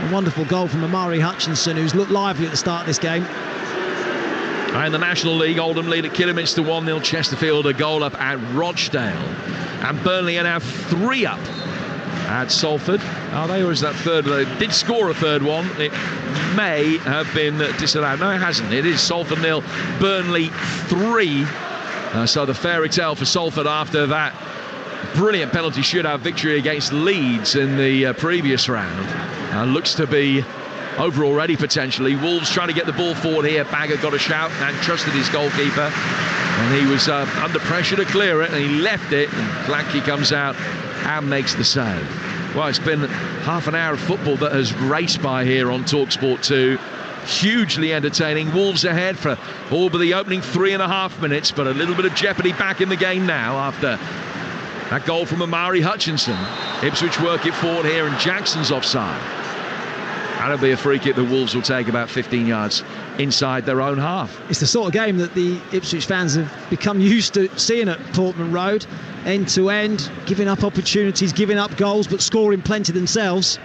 A wonderful goal from Amari Hutchinson, who's looked lively at the start of this game. And the National League, Oldham lead at Kidderminster 1-0. Chesterfield a goal up at Rochdale. And Burnley are now 3 up at Salford. Are they, or is that third? They did score a third one. It may have been disallowed. No, it hasn't. It is Salford 0, Burnley 3. So the fairy tale for Salford after that brilliant penalty shootout victory against Leeds in the previous round. Looks to be over already potentially. Wolves trying to get the ball forward here. Bagger got a shout and trusted his goalkeeper, and he was under pressure to clear it, and he left it, and Hladký comes out and makes the save. Well, it's been half an hour of football that has raced by here on Talksport 2. Hugely entertaining. Wolves ahead for all but the opening 3.5 minutes, but a little bit of jeopardy back in the game now after that goal from Amari Hutchinson. Ipswich work it forward here, and Jackson's offside. That'll be a free kick that Wolves will take about 15 yards inside their own half. It's the sort of game that the Ipswich fans have become used to seeing at Portman Road. End to end, giving up opportunities, giving up goals, but scoring plenty themselves.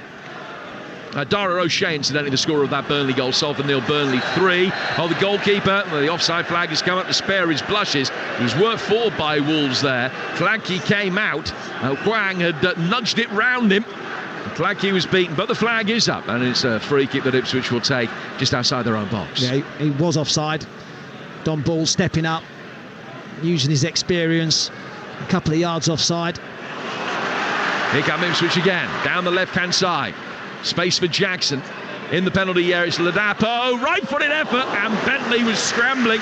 Dara O'Shea, incidentally, the scorer of that Burnley goal. Salford 0, Burnley 3. Oh, the goalkeeper, the offside flag has come up to spare his blushes. He's worked forward by Wolves there. Hladký came out. Hwang had nudged it round him. Hladký was beaten, but the flag is up, and it's a free kick that Ipswich will take just outside their own box. Yeah, he was offside. Don Ball stepping up, using his experience. A couple of yards offside. Here come Ipswich again, down the left-hand side. Space for Jackson. In the penalty area, it's Ladapo. Right-footed effort, and Bentley was scrambling.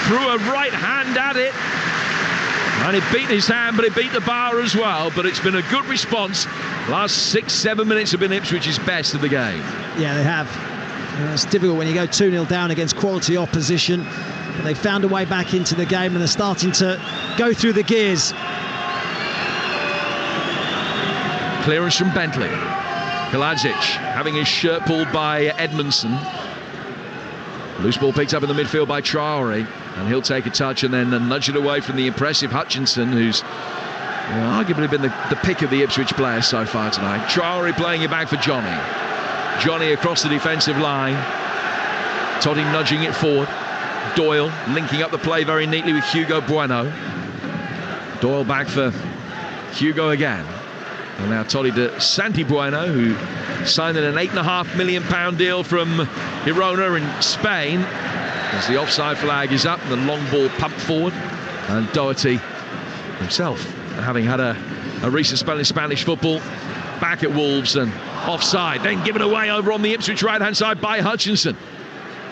Threw a right hand at it. And it beat his hand, but it beat the bar as well. But it's been a good response. Last 6-7 minutes have been Ipswich's best of the game. Yeah, they have. It's difficult when you go 2-0 down against quality opposition. But they found a way back into the game, and they're starting to go through the gears. Clearance from Bentley. Kaladzic having his shirt pulled by Edmondson. Loose ball picked up in the midfield by Traore, and he'll take a touch and then nudge it away from the impressive Hutchinson, who's arguably been the pick of the Ipswich players so far tonight. Traore playing it back for Johnny. Johnny across the defensive line. Toddy nudging it forward. Doyle linking up the play very neatly with Hugo Bueno. Doyle back for Hugo again. And now Toddy to Santi Bueno, who signed an £8.5 million deal from Girona in Spain. As the offside flag is up, the long ball pumped forward. And Doherty himself, having had a recent spell in Spanish football, back at Wolves and offside. Then given away over on the Ipswich right-hand side by Hutchinson.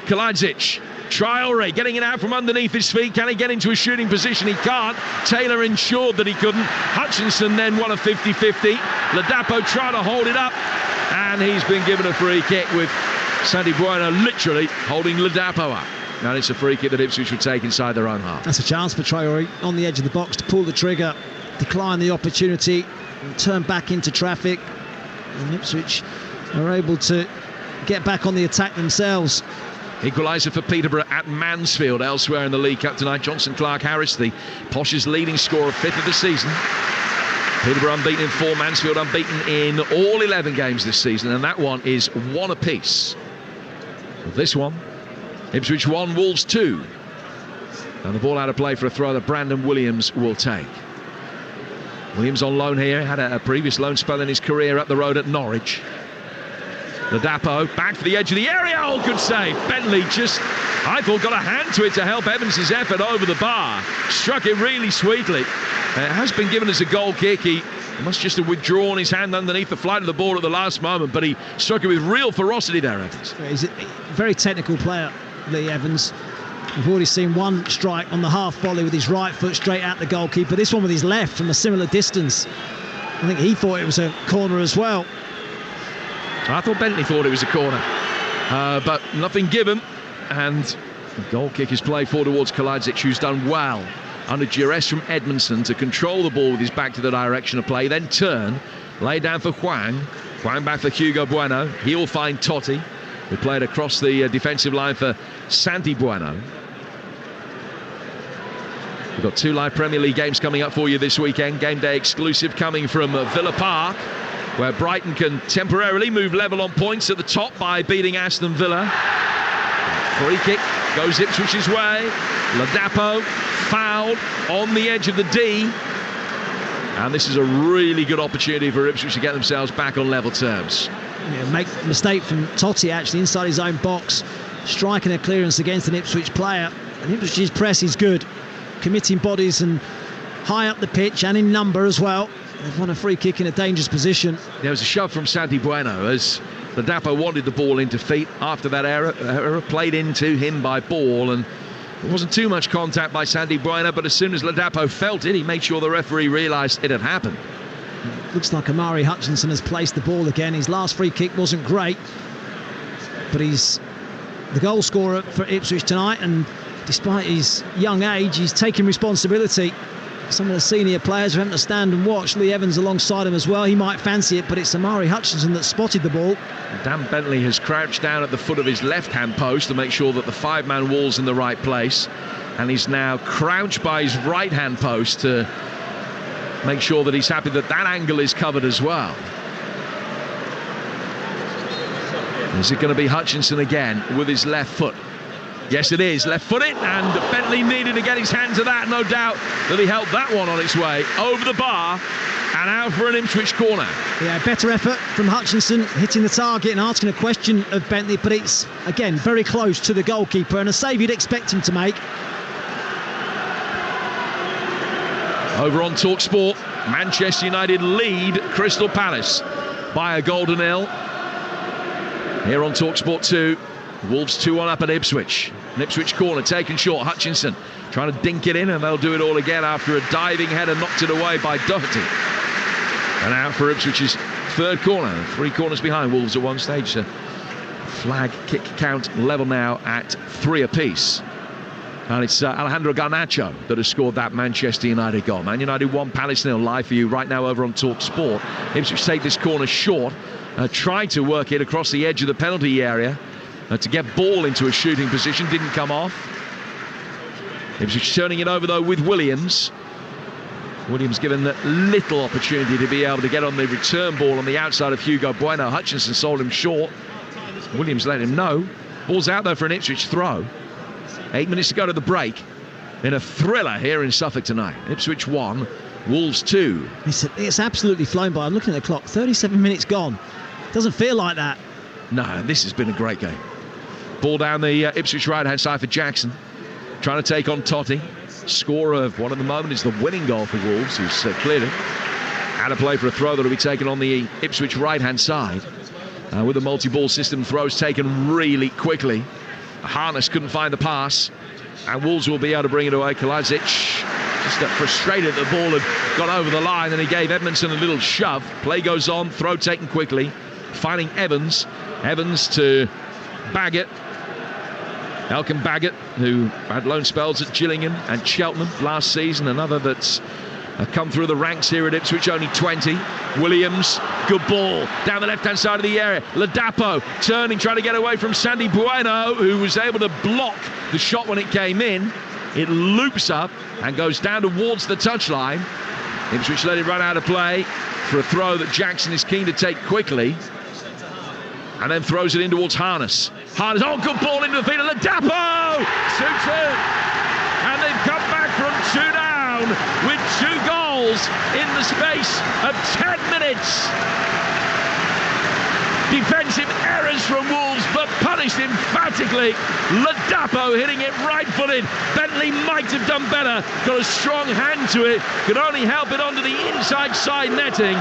Kaladzic. Traore getting it out from underneath his feet. Can he get into a shooting position? He can't. Taylor ensured that he couldn't. Hutchinson then won a 50-50. Ladapo trying to hold it up, and he's been given a free kick with Santi Bueno literally holding Ladapo up. And it's a free kick that Ipswich would take inside their own half. That's a chance for Traore on the edge of the box to pull the trigger decline the opportunity and turn back into traffic, and Ipswich are able to get back on the attack themselves. Equaliser for Peterborough at Mansfield. Elsewhere in the League Cup tonight, Johnson Clark-Harris, the Posh's leading scorer, 5th of the season. Peterborough unbeaten in 4, Mansfield unbeaten in all 11 games this season, and that one is 1 apiece. With this one, Ipswich 1, Wolves 2. And the ball out of play for a throw that Brandon Williams will take. Williams on loan here, had a previous loan spell in his career up the road at Norwich. Ladapo back for the edge of the area. Oh, good save. Bentley just, I thought, got a hand to it to help Evans' effort over the bar. Struck it really sweetly. It has been given as a goal kick. He must just have withdrawn his hand underneath the flight of the ball at the last moment, but he struck it with real ferocity there, Evans. He's a very technical player, Lee Evans. We've already seen one strike on the half volley with his right foot straight at the goalkeeper. This one with his left from a similar distance. I think he thought it was a corner as well. I thought Bentley thought it was a corner, but nothing given, and the goal kick is played forward towards Kaladzic, who's done well under duress from Edmondson to control the ball with his back to the direction of play, then turn, lay down for Hwang back for Hugo Bueno. He'll find Totti, who played across the defensive line for Santi Bueno. We've got 2 live Premier League games coming up for you this weekend. Game day exclusive coming from Villa Park, where Brighton can temporarily move level on points at the top by beating Aston Villa. Free kick goes Ipswich's way. Ladapo fouled on the edge of the D. And this is a really good opportunity for Ipswich to get themselves back on level terms. Yeah, make a mistake from Totti actually inside his own box, striking a clearance against an Ipswich player. And Ipswich's press is good, committing bodies and high up the pitch and in number as well. They've won a free kick in a dangerous position. There was a shove from Santi Bueno as Ladapo wanted the ball into feet after that error played into him by Ball, and it wasn't too much contact by Santi Bueno, but as soon as Ladapo felt it, he made sure the referee realised it had happened. Looks like Amari Hutchinson has placed the ball again. His last free kick wasn't great, but he's the goal scorer for Ipswich tonight, and despite his young age, he's taking responsibility. Some of the senior players are having to stand and watch. Lee Evans alongside him as well. He might fancy it, but it's Amari Hutchinson that spotted the ball. Dan Bentley has crouched down at the foot of his left-hand post to make sure that the 5-man wall's in the right place, and he's now crouched by his right-hand post to make sure that he's happy that that angle is covered as well. Is it going to be Hutchinson again with his left foot? Yes, it is. Left-footed, and Bentley needed to get his hand to that. No doubt that he helped that one on its way over the bar and out for an Ipswich corner. Yeah, better effort from Hutchinson, hitting the target and asking a question of Bentley, but it's, again, very close to the goalkeeper and a save you'd expect him to make. Over on Talksport, Manchester United lead Crystal Palace by a goal to nil. Here on Talksport 2. Wolves 2-1 up at Ipswich. An Ipswich corner taken short. Hutchinson trying to dink it in, and they'll do it all again after a diving header knocked it away by Doherty. And out for Ipswich's 3rd corner. 3 corners behind Wolves at one stage. Flag kick count level now at 3 apiece. And it's Alejandro Garnacho that has scored that Manchester United goal. Man United 1, Palace 0, live for you right now over on Talksport. Ipswich take this corner short. Tried to work it across the edge of the penalty area. To get Ball into a shooting position, didn't come off. Ipswich turning it over though with Williams. Williams given little opportunity to be able to get on the return ball on the outside of Hugo Bueno. Hutchinson sold him short. Williams let him know. Ball's out there for an Ipswich throw. 8 minutes to go to the break in a thriller here in Suffolk tonight. Ipswich 1, Wolves 2. It's absolutely flown by. I'm looking at the clock, 37 minutes gone. Doesn't feel like that. No, this has been a great game. Ball down the Ipswich right-hand side for Jackson. Trying to take on Totti. Scorer of one at the moment is the winning goal for Wolves, who's cleared it. Out of play for a throw that will be taken on the Ipswich right-hand side. With the multi-ball system, throws taken really quickly. Harness couldn't find the pass, and Wolves will be able to bring it away. Kaladzic just frustrated that the ball had got over the line, and he gave Edmondson a little shove. Play goes on, throw taken quickly. Finding Evans to Baggett. Elkin Baggett, who had loan spells at Gillingham and Cheltenham last season, another that's have come through the ranks here at Ipswich, only 20. Williams, good ball down the left-hand side of the area. Ladapo turning, trying to get away from Sandy Bueno, who was able to block the shot when it came in. It loops up and goes down towards the touchline. Ipswich let it run out of play for a throw that Jackson is keen to take quickly. And then throws it in towards Harness. Harness, oh, good ball into the feet of Ladapo! 2-2. And they've come back from 2 down with 2 goals in the space of 10 minutes. Defensive errors from Wolves, but punished emphatically. Ladapo hitting it right-footed. Bentley might have done better. Got a strong hand to it. Could only help it onto the inside netting.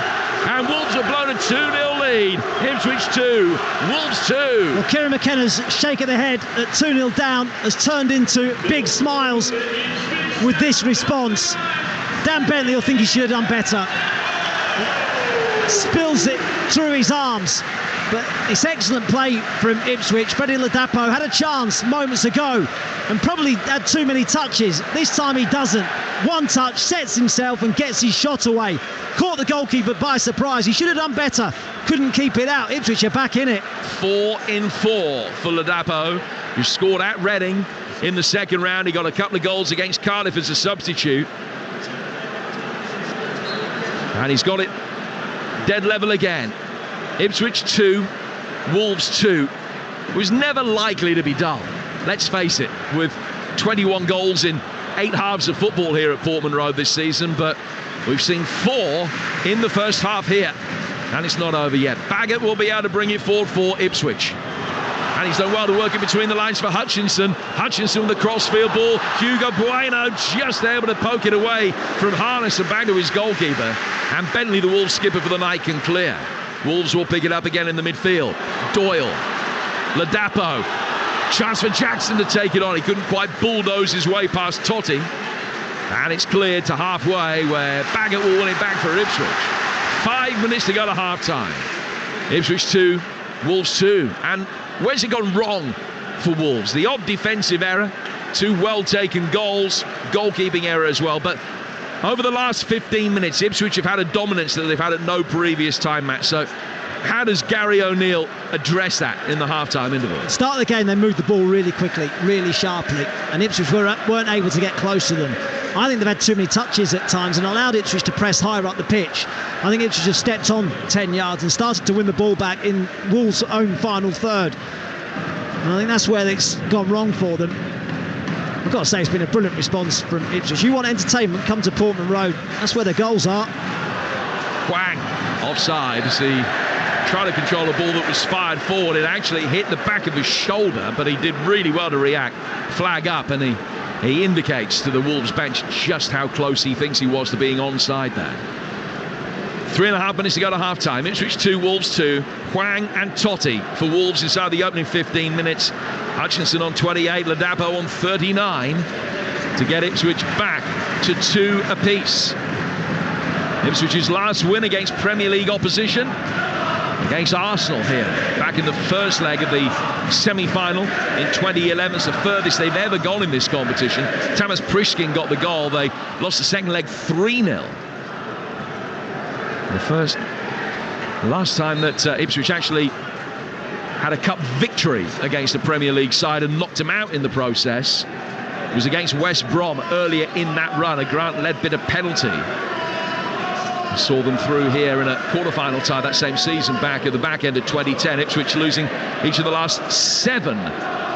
And Wolves have blown a 2-0 lead. Ipswich 2, Wolves 2. Well, Kieran McKenna's shake of the head at 2-0 down has turned into big smiles with this response. Dan Bentley will think he should have done better. Spills it through his arms. But it's excellent play from Ipswich. Freddie Ladapo had a chance moments ago and probably had too many touches. This time he doesn't. One touch, sets himself and gets his shot away. Caught the goalkeeper by surprise. He should have done better. Couldn't keep it out. Ipswich are back in it. 4 in 4 for Ladapo, who scored at Reading in the second round. He got a couple of goals against Cardiff as a substitute. And he's got it dead level again. Ipswich 2, Wolves 2. It was never likely to be dull. Let's face it, with 21 goals in 8 halves of football here at Portman Road this season, but we've seen 4 in the first half here, and it's not over yet. Baggett will be able to bring it forward for Ipswich. And he's done well to work in between the lines for Hutchinson. Hutchinson with the crossfield ball. Hugo Bueno just able to poke it away from Harness and back to his goalkeeper. And Bentley, the Wolves skipper for the night, can clear. Wolves will pick it up again in the midfield. Doyle, Ladapo, chance for Jackson to take it on. He couldn't quite bulldoze his way past Totti. And it's cleared to halfway where Baggett will win it back for Ipswich. 5 minutes to go to half-time. Ipswich 2, Wolves 2. And where's it gone wrong for Wolves? The odd defensive error, 2 well-taken goals, goalkeeping error as well. But over the last 15 minutes, Ipswich have had a dominance that they've had at no previous time, Matt. So how does Gary O'Neill address that in the half-time interval? Start of the game, they moved the ball really quickly, really sharply, and Ipswich weren't able to get close to them. I think they've had too many touches at times and allowed Ipswich to press higher up the pitch. I think Ipswich have stepped on 10 yards and started to win the ball back in Wolves' own final third. And I think that's where it's gone wrong for them. I've got to say, it's been a brilliant response from Ipswich. You want entertainment, come to Portman Road. That's where the goals are. Wang, offside as he tried to control a ball that was fired forward. It actually hit the back of his shoulder, but he did really well to react. Flag up, and he indicates to the Wolves bench just how close he thinks he was to being onside there. 3.5 minutes to go to half-time. Ipswich 2, Wolves 2. Hwang and Totti for Wolves inside the opening 15 minutes. Hutchinson on 28, Ladapo on 39 to get Ipswich back to 2 apiece. Ipswich's last win against Premier League opposition against Arsenal here, back in the first leg of the semi-final in 2011. It's the furthest they've ever gone in this competition. Tamas Prishkin got the goal. They lost the second leg 3-0. The last time that Ipswich actually had a cup victory against a Premier League side and knocked him out in the process was against West Brom earlier in that run, a Grant Leadbitter penalty. Saw them through here in a quarter-final tie that same season back at the back end of 2010. Ipswich losing each of the last 7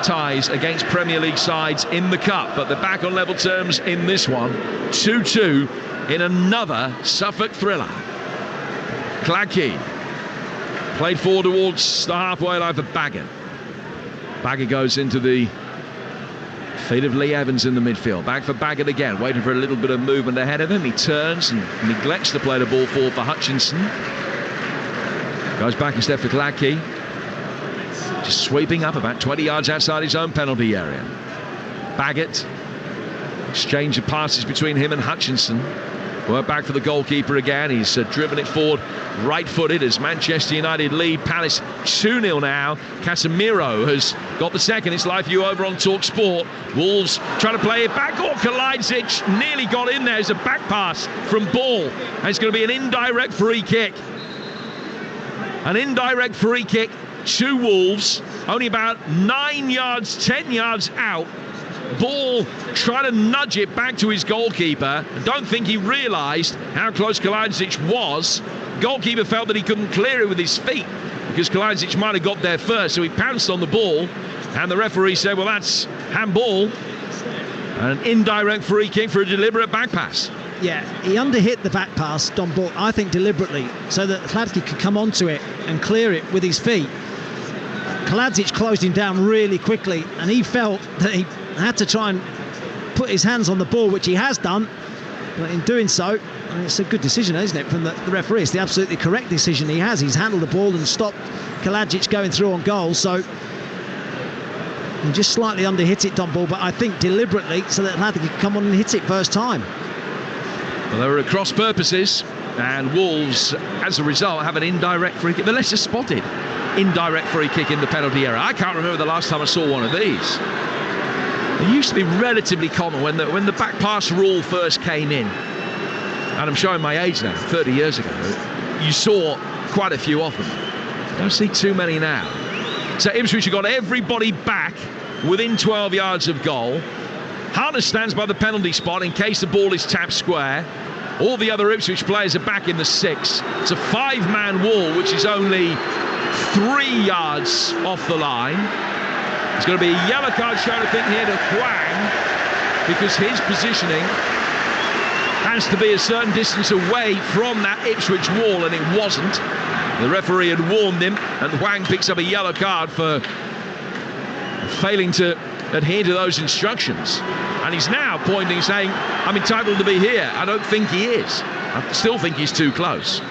ties against Premier League sides in the cup, but they're back on level terms in this one. 2-2 in another Suffolk thriller. Gladkey played forward towards the halfway line for Baggett. Baggett goes into the feet of Lee Evans in the midfield. Back for Baggett again, waiting for a little bit of movement ahead of him. He turns and neglects to play the ball forward for Hutchinson. Goes back instead for Gladkey. Just sweeping up about 20 yards outside his own penalty area. Baggett. Exchange of passes between him and Hutchinson. Work back for the goalkeeper again. He's driven it forward right-footed as Manchester United lead Palace 2-0 now. Casemiro has got the second. It's live view over on Talksport. Wolves trying to play it back. Oh, Kalajdzic nearly got in there. It's a back pass from Ball. And it's going to be an indirect free kick. An indirect free kick to Wolves. Only about 9 yards, 10 yards out. Ball trying to nudge it back to his goalkeeper. I don't think he realised how close Kalajdzic was. Goalkeeper felt that he couldn't clear it with his feet because Kalajdzic might have got there first, so he pounced on the ball, and the referee said, well, that's handball. An indirect free kick for a deliberate back pass. Yeah, he underhit the back pass, Don Ball, I think deliberately, so that Kalajdzic could come onto it and clear it with his feet. Kalajdzic closed him down really quickly, and he felt that he had to try and put his hands on the ball, which he has done, but in doing so, and it's a good decision, isn't it, from the referee? It's the absolutely correct decision he has. He's handled the ball and stopped Kalajdzic going through on goal, so he just slightly underhit it, Don Ball, but I think deliberately, so that Kalajdzic could come on and hit it first time. Well, they were at cross purposes, and Wolves, as a result, have an indirect free kick. The lesser spotted indirect free kick in the penalty area. I can't remember the last time I saw one of these. It used to be relatively common when the back pass rule first came in, and I'm showing my age now, 30 years ago, you saw quite a few of them. Don't see too many now. So Ipswich have got everybody back within 12 yards of goal. Harness stands by the penalty spot in case the ball is tapped square. All the other Ipswich players are back in the 6. It's a 5-man wall, which is only 3 yards off the line. There's going to be a yellow card shown, I think, here to Hwang, because his positioning has to be a certain distance away from that Ipswich wall, and it wasn't. The referee had warned him, and Hwang picks up a yellow card for failing to adhere to those instructions. And he's now pointing, saying, I'm entitled to be here. I don't think he is. I still think he's too close.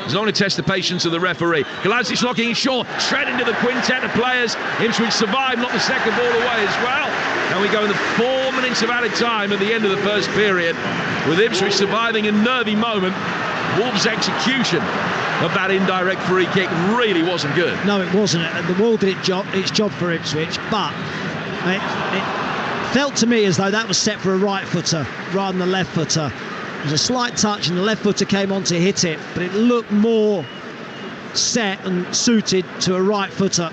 He's not going to test the patience of the referee. Kalajdzic knocking it short, straight into the quintet of players. Ipswich survive, not the second ball away as well. And we go in the 4 minutes of added time at the end of the first period, with Ipswich surviving a nervy moment. Wolves' execution of that indirect free kick really wasn't good. No, it wasn't. The wall did its job for Ipswich, but it felt to me as though that was set for a right footer rather than the left footer. There was a slight touch and the left footer came on to hit it, but it looked more set and suited to a right footer.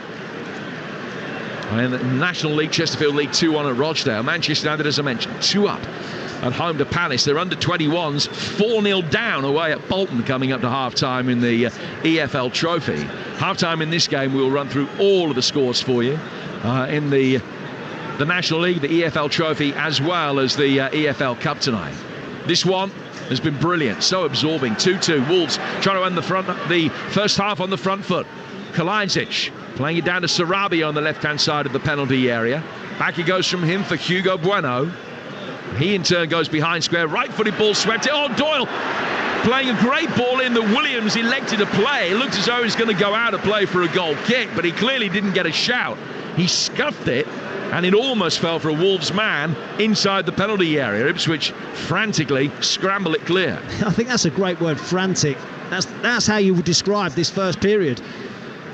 In the National League, Chesterfield League 2-1 at Rochdale. Manchester United, as I mentioned, 2 up at home to Palace. They're under 21s, 4-0 down away at Bolton coming up to half-time in the EFL Trophy. Half-time in this game, we'll run through all of the scores for you in the National League, the EFL Trophy, as well as the EFL Cup tonight. This one has been brilliant, so absorbing. 2-2. Wolves trying to end the first half on the front foot. Kalajdzic playing it down to Sarabia on the left-hand side of the penalty area. Back it goes from him for Hugo Bueno. He in turn goes behind square. Right-footed ball swept it. Oh, Doyle playing a great ball in that Williams elected to play. It looked as though he was going to go out of play for a goal kick, but he clearly didn't get a shout. He scuffed it, and it almost fell for a Wolves man inside the penalty area. Ipswich frantically scramble it clear. I think that's a great word, frantic. That's how you would describe this first period.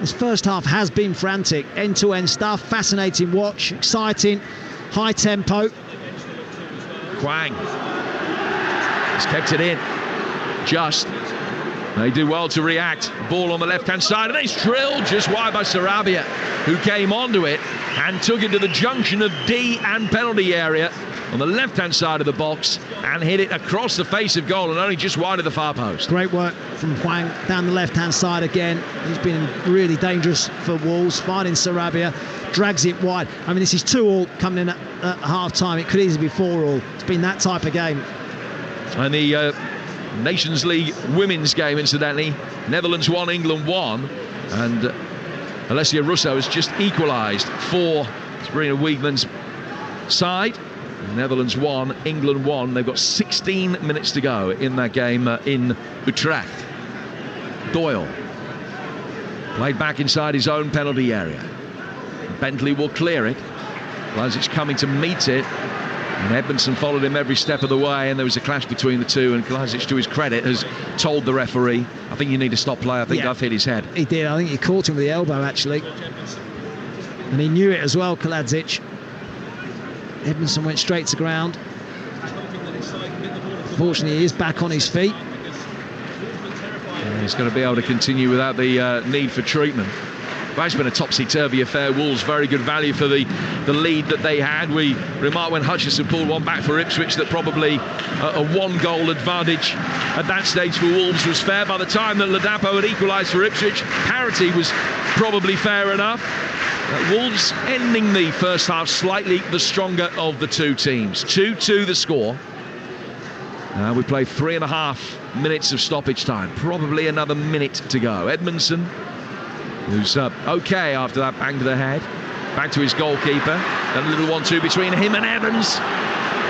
This first half has been frantic, end-to-end stuff, fascinating watch, exciting, high tempo. Hwang has kept it in. Just. They do well to react. Ball on the left-hand side, and it's drilled just wide by Sarabia, who came onto it and took it to the junction of D and penalty area on the left-hand side of the box and hit it across the face of goal and only just wide of the far post. Great work from Hwang down the left-hand side again. He's been really dangerous for Wolves, finding Sarabia, drags it wide. I mean, this is 2-2 coming in at half-time. It could easily be 4-4. It's been that type of game. And the Nations League women's game, incidentally, Netherlands 1, England 1, and Alessia Russo has just equalised for Sabrina Wiegman's side. Netherlands 1, England 1. They've got 16 minutes to go in that game in Utrecht. Doyle played back inside his own penalty area. Bentley will clear it. Kalajdzic coming to meet it. And Edmondson followed him every step of the way, and there was a clash between the two, and Kalajdzic, to his credit, has told the referee, I think you need to stop play, I think I've hit his head. He did, I think he caught him with the elbow, actually. And he knew it as well, Kalajdzic. Edmondson went straight to ground. Fortunately, he is back on his feet. And he's going to be able to continue without the need for treatment. But it's been a topsy-turvy affair. Wolves very good value for the lead that they had. We remarked when Hutchinson pulled one back for Ipswich that probably a one-goal advantage at that stage for Wolves was fair. By the time that Ladapo had equalised for Ipswich, parity was probably fair enough. Wolves ending the first half slightly the stronger of the two teams. 2-2 the score. We play 3.5 minutes of stoppage time. Probably another minute to go. Edmondson, who's okay after that bang to the head. Back to his goalkeeper. Then a little 1-2 between him and Evans.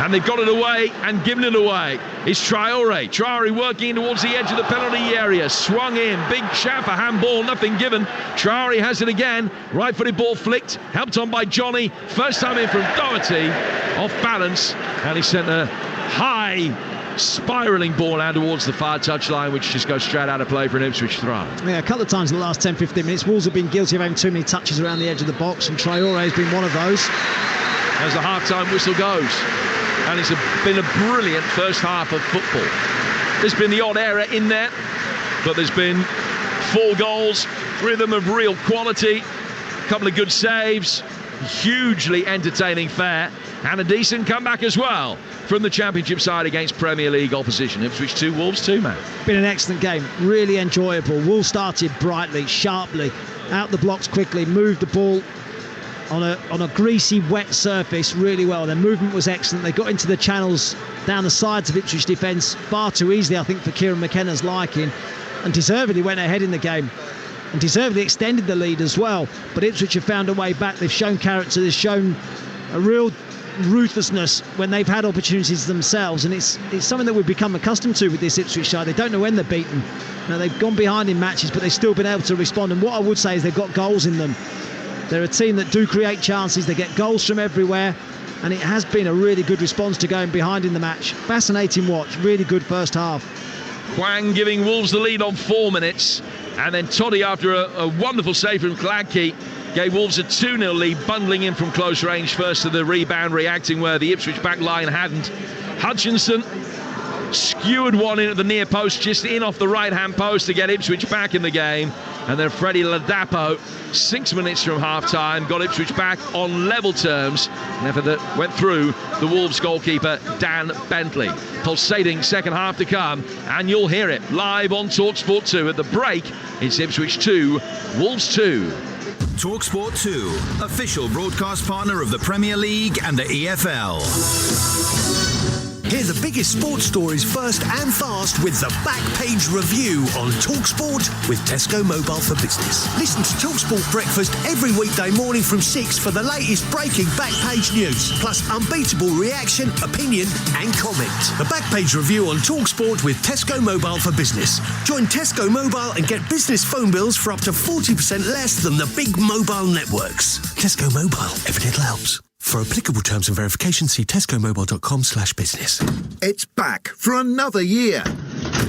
And they've got it away and given it away. It's Traore. Traore working towards the edge of the penalty area. Swung in. Big shout for handball. Nothing given. Traore has it again. Right-footed ball flicked. Helped on by Johnny. First time in from Doherty. Off balance. And he sent a high spiralling ball out towards the far touchline, which just goes straight out of play for an Ipswich throw. Yeah, a couple of times in the last 10-15 minutes, Wolves have been guilty of having too many touches around the edge of the box, and Traore has been one of those. As the half-time whistle goes. And it's been a brilliant first half of football. There's been the odd error in there, but there's been 4 goals, 3 of them of real quality, a couple of good saves, hugely entertaining fare, and a decent comeback as well from the Championship side against Premier League opposition. Ipswich 2, Wolves 2, man. Been an excellent game, really enjoyable. Wolves started brightly, sharply, out the blocks quickly, moved the ball on a greasy, wet surface really well. Their movement was excellent. They got into the channels down the sides of Ipswich defence far too easily, I think, for Kieran McKenna's liking, and deservedly went ahead in the game and deservedly extended the lead as well. But Ipswich have found a way back. They've shown character, they've shown a real ruthlessness when they've had opportunities themselves, and it's something that we've become accustomed to with this Ipswich side. They don't know when they're beaten. Now, they've gone behind in matches, but they've still been able to respond, and what I would say is they've got goals in them. They're a team that do create chances, they get goals from everywhere, and it has been a really good response to going behind in the match. Fascinating watch, really good first half. Hwang giving Wolves the lead on 4 minutes, and then Toddy, after a wonderful save from Gladkey, gave Wolves a 2-0 lead, bundling in from close range first to the rebound, reacting where the Ipswich back line hadn't. Hutchinson skewered one in at the near post, just in off the right-hand post to get Ipswich back in the game. And then Freddie Ladapo, 6 minutes from half-time, got Ipswich back on level terms. An effort that went through the Wolves goalkeeper, Dan Bentley. Pulsating second half to come, and you'll hear it live on Talksport 2. At the break, it's Ipswich 2, Wolves 2. Talksport 2, official broadcast partner of the Premier League and the EFL. Hear the biggest sports stories first and fast with the Back Page Review on Talksport with Tesco Mobile for Business. Listen to Talksport Breakfast every weekday morning from 6 for the latest breaking Back Page news, plus unbeatable reaction, opinion and comment. The Back Page Review on Talksport with Tesco Mobile for Business. Join Tesco Mobile and get business phone bills for up to 40% less than the big mobile networks. Tesco Mobile, every little helps. For applicable terms and verification, see tescomobile.com/business. It's back for another year.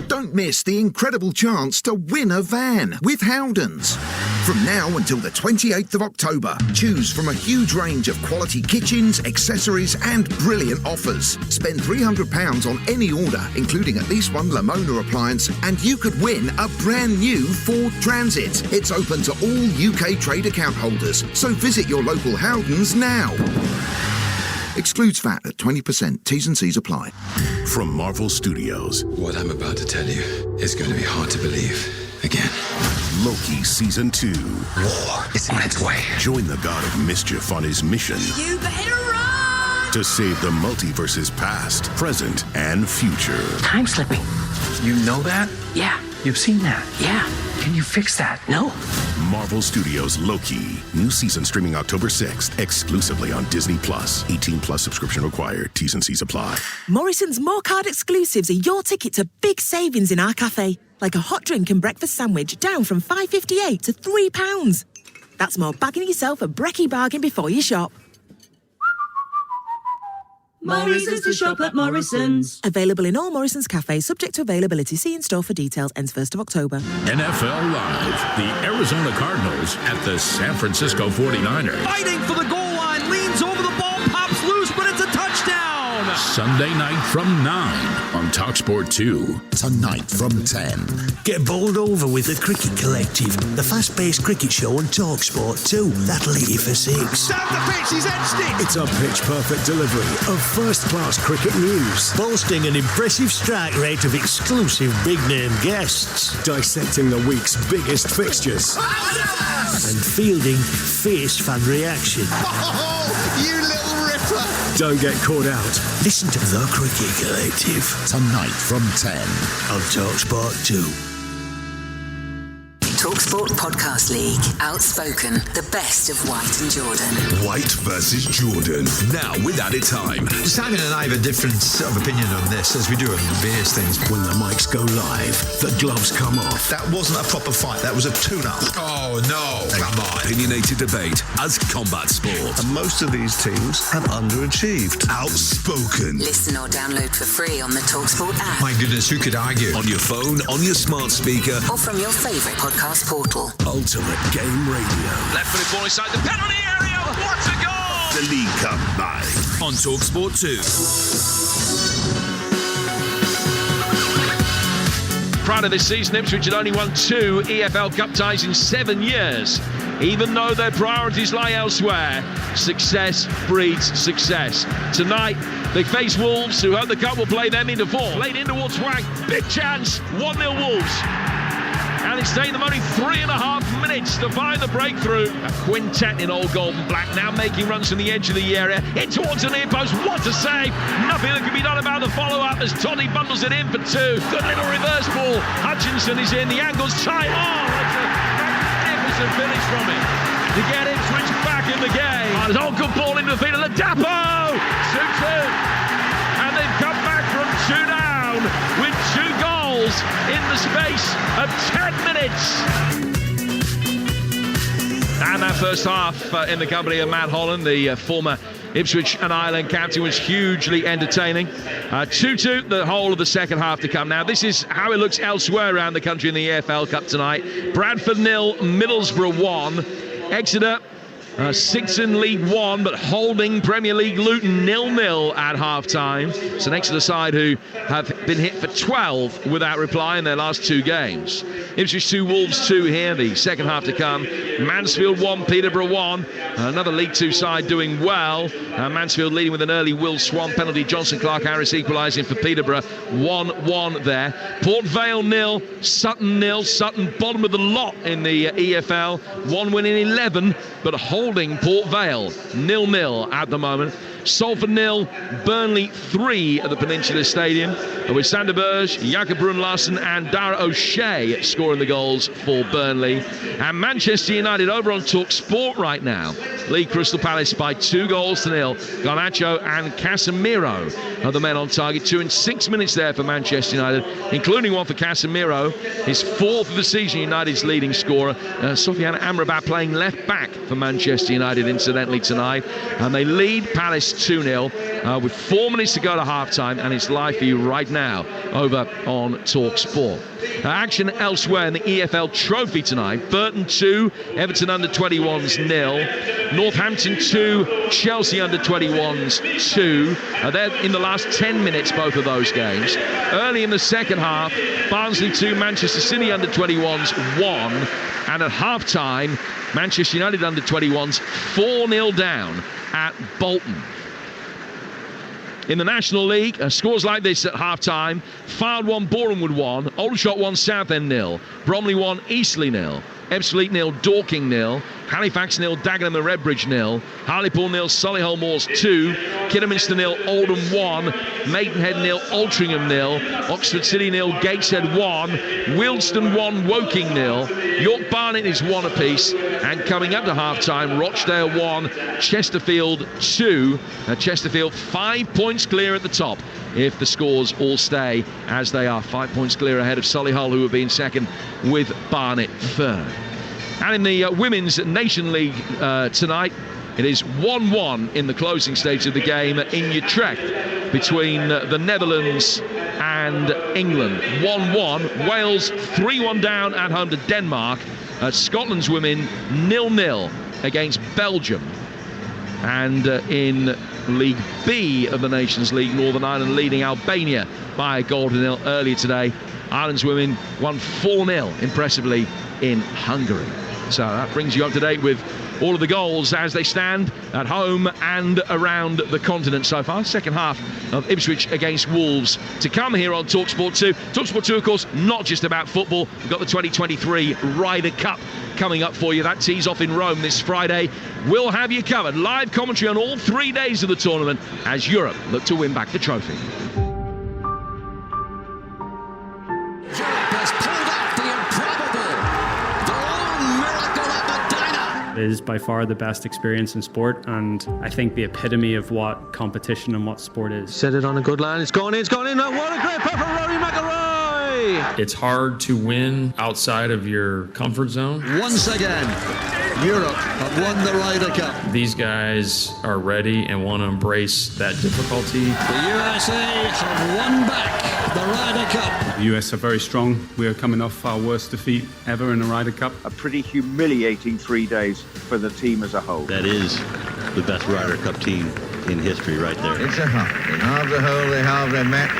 Don't miss the incredible chance to win a van with Howdens. From now until the 28th of October, choose from a huge range of quality kitchens, accessories and brilliant offers. Spend £300 on any order, including at least one Lamona appliance, and you could win a brand new Ford Transit. It's open to all UK trade account holders, so visit your local Howdens now. Excludes VAT at 20%. T's and C's apply. From Marvel Studios. What I'm about to tell you is going to be hard to believe. Again. Loki Season 2. War is on its way. Join the god of mischief on his mission. You better run! To save the multiverse's past, present, and future. Time slipping. You know that? Yeah. You've seen that? Yeah. Can you fix that? No. Marvel Studios Loki. New season streaming October 6th. Exclusively on Disney+. 18+ subscription required. T's and C's apply. Morrison's More Card exclusives are your ticket to big savings in our cafe. Like a hot drink and breakfast sandwich down from $5.58 to £3. That's more bagging yourself a brekkie bargain before you shop. More reasons to shop at Morrison's. Available in all Morrison's cafes, subject to availability. See in store for details. Ends 1st of October. NFL Live. The Arizona Cardinals at the San Francisco 49ers. Fighting for the goal line, leans over the ball, pops loose, but it's a touchdown. Sunday night from 9 on Talksport 2. Tonight from 10. Get bowled over with the Cricket Collective, the fast-paced cricket show on Talksport 2. That'll hit you for 6. Down the pitch, he's edged it. It's a pitch-perfect delivery of first-class cricket news, boasting an impressive strike rate of exclusive big-name guests, dissecting the week's biggest fixtures, and fielding fierce fan reaction. Oh, you little ripper. Don't get caught out. Listen to the Cricket Collective Tonight from 10 on Talksport 2. Talksport Podcast League. Outspoken. The best of White and Jordan. White versus Jordan. Now with added time. Simon and I have a different sort of opinion on this, as we do on various things. When the mics go live, the gloves come off. That wasn't a proper fight. That was a tune-up. Oh no! Come on. Opinionated debate as combat sport. And most of these teams have underachieved. Outspoken. Listen or download for free on the Talksport app. My goodness, who could argue? On your phone, on your smart speaker, or from your favourite podcast portal. Ultimate Game Radio. Left-footed ball inside the penalty area. What a goal! The League Cup live on Talksport 2. Prior to this season, Ipswich had only won 2 EFL Cup ties in 7 years. Even though their priorities lie elsewhere, success breeds success. Tonight, they face Wolves, who hope the cup will play them into form. Played in towards Swank. Big chance. 1-0 Wolves. And it's taken them only 3.5 minutes to find the breakthrough. A quintet in old gold and black, now making runs from the edge of the area. In towards the near post. What a save. Nothing that can be done about the follow-up as Toddy bundles it in for 2. Good little reverse ball. Hutchinson is in. The angle's tight. Oh, that's a magnificent finish from him to get Ipswich back in the game. Oh, there's all good ball into the feet of Ladapo. 2-2. And they've come back from 2 down with 2 goals in the space of 10 minutes. And that first half in the company of Matt Holland, the former Ipswich and Ireland captain, was hugely entertaining. 2-2 the whole of the second half to come. Now, this is how it looks elsewhere around the country in the EFL Cup tonight. Bradford 0, Middlesbrough 1. Exeter 6 in League 1, but holding Premier League Luton 0-0 at half-time. It's an Exeter side who have been hit for 12 without reply in their last 2 games. Ipswich 2, Wolves 2 here, the second half to come. Mansfield 1, Peterborough 1. Another League 2 side doing well. Mansfield leading with an early Will Swan penalty. Johnson Clark-Harris equalising for Peterborough. 1-1 there. Port Vale 0, Sutton 0. Sutton bottom of the lot in the EFL. 1 win in 11, but holding Port Vale 0-0 at the moment. Salford 0, Burnley 3 at the Peninsula Stadium, with Sander Berge, Jakob Brun-Larsen and Dara O'Shea scoring the goals for Burnley. And Manchester United over on Talksport right now lead Crystal Palace by 2-0. Garnacho and Casemiro are the men on target. 2 in 6 minutes there for Manchester United, including one for Casemiro, his 4th of the season, United's leading scorer. Sofiane Amrabat playing left back for Manchester United, incidentally, tonight. And they lead Palace 2-0 with 4 minutes to go to half-time, and it's live for you right now over on Talksport. Action elsewhere in the EFL Trophy tonight. Burton 2, Everton under-21s 0. Northampton 2, Chelsea under-21s 2. They're in the last 10 minutes, both of those games. Early in the second half, Barnsley 2, Manchester City under-21s 1. And at half-time, Manchester United under-21s 4-0 down at Bolton. In the National League, scores like this at half-time. Fylde 1, Borehamwood 1. Aldershot 1, Southend 0. Bromley 1, Eastleigh 0. Ebbsfleet 0, Dorking 0. Halifax 0, Dagenham and Redbridge 0. Hartlepool 0, Solihull Moors 2. Kidderminster 0, Oldham 1. Maidenhead 0, Altrincham 0. Oxford City 0, Gateshead 1. Wealdstone 1, Woking 0. York Barnet is 1 apiece. And coming up to half-time, Rochdale 1, Chesterfield 2. Chesterfield 5 points clear at the top if the scores all stay as they are. 5 points clear ahead of Solihull, who have been second, with Barnet third. And in the Women's Nation League tonight, It is 1-1 in the closing stage of the game in Utrecht between the Netherlands and England. 1-1. Wales 3-1 down at home to Denmark. Scotland's women 0-0 against Belgium. And in League B of the Nations League, Northern Ireland leading Albania by a goal to nil earlier today. Ireland's women won 4-0 impressively in Hungary. So that brings you up to date with all of the goals as they stand at home and around the continent so far. Second half of Ipswich against Wolves to come here on Talksport 2. Talksport 2, of course, not just about football. We've got the 2023 Ryder Cup coming up for you. That tees off in Rome this Friday. We'll have you covered. Live commentary on all 3 days of the tournament as Europe look to win back the trophy. Is by far the best experience in sport, and I think the epitome of what competition and what sport is. Set it on a good line. It's gone in. Oh, what a great putt from Rory McIlroy! It's hard to win outside of your comfort zone. Once again, Europe have won the Ryder Cup. These guys are ready and want to embrace that difficulty. The USA have won back the Ryder Cup. The US are very strong. We are coming off our worst defeat ever in the Ryder Cup. A pretty humiliating 3 days for the team as a whole. That is the best Ryder Cup team in history right there. It's a half. In half the whole, they have their match,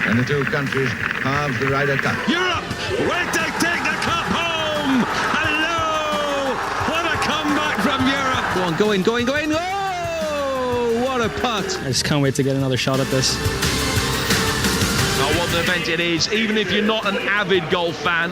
and the two countries have the Ryder Cup. Europe, wait to take the cup home! Hello! What a comeback from Europe! Go in. Oh, what a putt! I just can't wait to get another shot at this. Oh, what an event it is. Even if you're not an avid golf fan,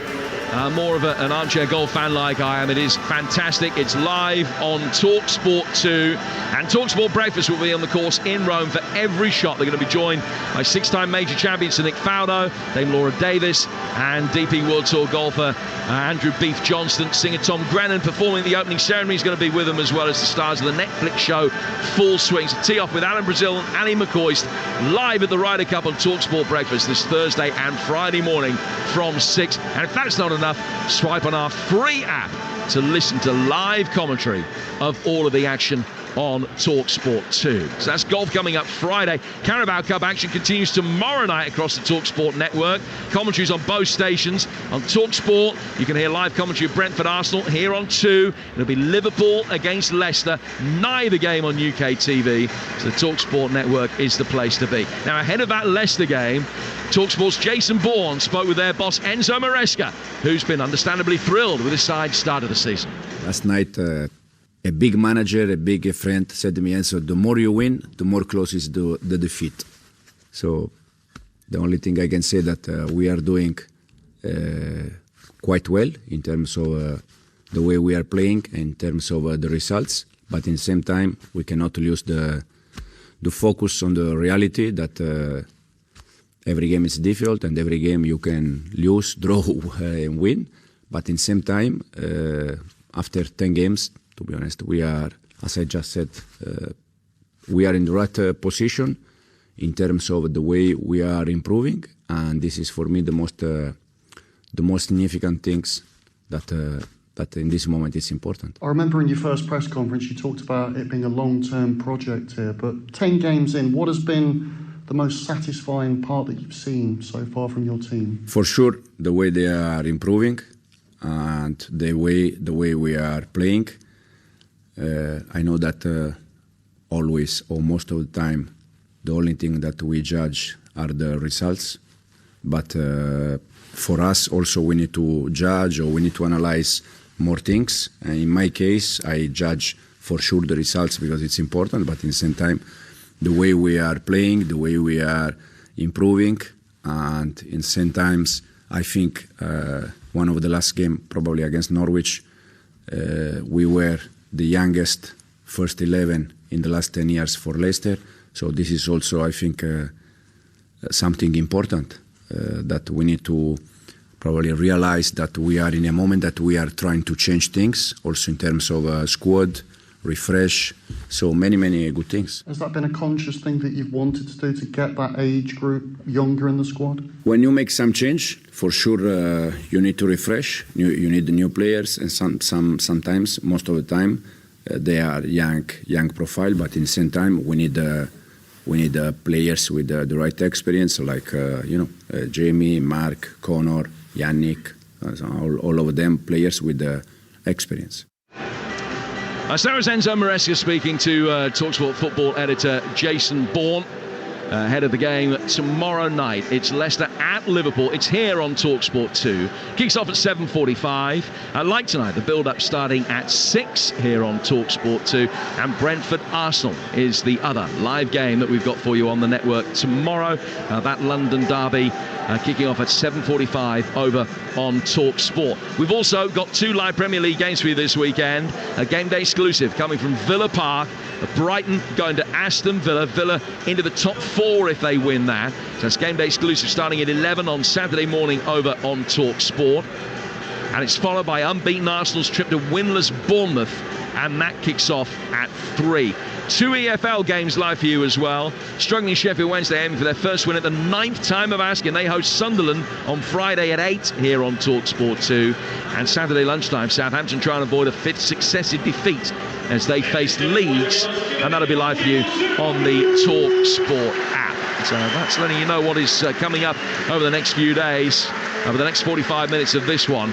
more of an armchair golf fan like I am, it is fantastic. It's live on Talksport 2, and Talksport Breakfast will be on the course in Rome for every shot. They're going to be joined by 6-time major champion Sir Nick Faldo, Dame Laura Davis, and DP World Tour golfer Andrew Beef Johnston. Singer Tom Grennan performing the opening ceremony is going to be with them, as well as the stars of the Netflix show Full Swing. So tee off with Alan Brazil and Annie McCoist live at the Ryder Cup on Talksport Breakfast this Thursday and Friday morning from 6. And if that's not enough, swipe on our free app to listen to live commentary of all of the action on Talksport 2. So that's golf coming up Friday. Carabao Cup action continues tomorrow night across the Talksport network. Commentaries on both stations. On Talksport, you can hear live commentary of Brentford Arsenal. Here on 2, it'll be Liverpool against Leicester. Neither game on UK TV. So the Talksport network is the place to be. Now, ahead of that Leicester game, Talksport's Jason Bourne spoke with their boss Enzo Maresca, who's been understandably thrilled with his side's start of the season. Last night, a big manager, a big friend said to me, Enzo, the more you win, the more close is the defeat. So the only thing I can say that we are doing quite well in terms of the way we are playing, in terms of the results. But in the same time, we cannot lose the focus on the reality that every game is difficult, and every game you can lose, draw, and win. But in the same time, after 10 games, to be honest, we are, as I just said, we are in the right position in terms of the way we are improving, and this is for me the most significant things that in this moment is important. I remember in your first press conference you talked about it being a long-term project here, but 10 games in, what has been the most satisfying part that you've seen so far from your team? For sure, the way they are improving and the way we are playing. I know that always or most of the time the only thing that we judge are the results, but for us also we need to judge, or we need to analyze more things. And in my case, I judge for sure the results because it's important, but at the same time the way we are playing, the way we are improving, and in the same times I think one of the last game probably against Norwich, we were the youngest first 11 in the last 10 years for Leicester. So this is also, I think, something important that we need to probably realize that we are in a moment that we are trying to change things, also in terms of squad, refresh, so many good things. Has that been a conscious thing that you've wanted to do to get that age group younger in the squad? When you make some change, for sure you need to refresh, you need the new players, and sometimes, most of the time, they are young profile, but in the same time we need players with the right experience, like Jamie, Mark, Connor, Yannick, all of them players with the experience. Sarah's Enzo Maresca speaking to Talksport football editor Jason Bourne. Ahead of the game tomorrow night. It's Leicester at Liverpool. It's here on Talksport 2. Kicks off at 7:45. Like tonight, the build-up starting at 6 here on Talksport 2. And Brentford Arsenal is the other live game that we've got for you on the network tomorrow. That London derby kicking off at 7:45 over on Talksport. We've also got 2 live Premier League games for you this weekend. A game day exclusive coming from Villa Park. Brighton going to Aston Villa. Villa into the top 4 if they win that. So it's game day exclusive starting at 11 on Saturday morning over on Talksport. And it's followed by unbeaten Arsenal's trip to winless Bournemouth. And that kicks off at 3. 2 EFL games live for you as well. Struggling Sheffield Wednesday aiming for their first win at the 9th time of asking. They host Sunderland on Friday at 8 here on Talksport 2. And Saturday lunchtime, Southampton trying to avoid a 5th successive defeat as they face Leeds. And that'll be live for you on the Talksport app. So that's letting you know what is coming up over the next few days. Over the next 45 minutes of this one.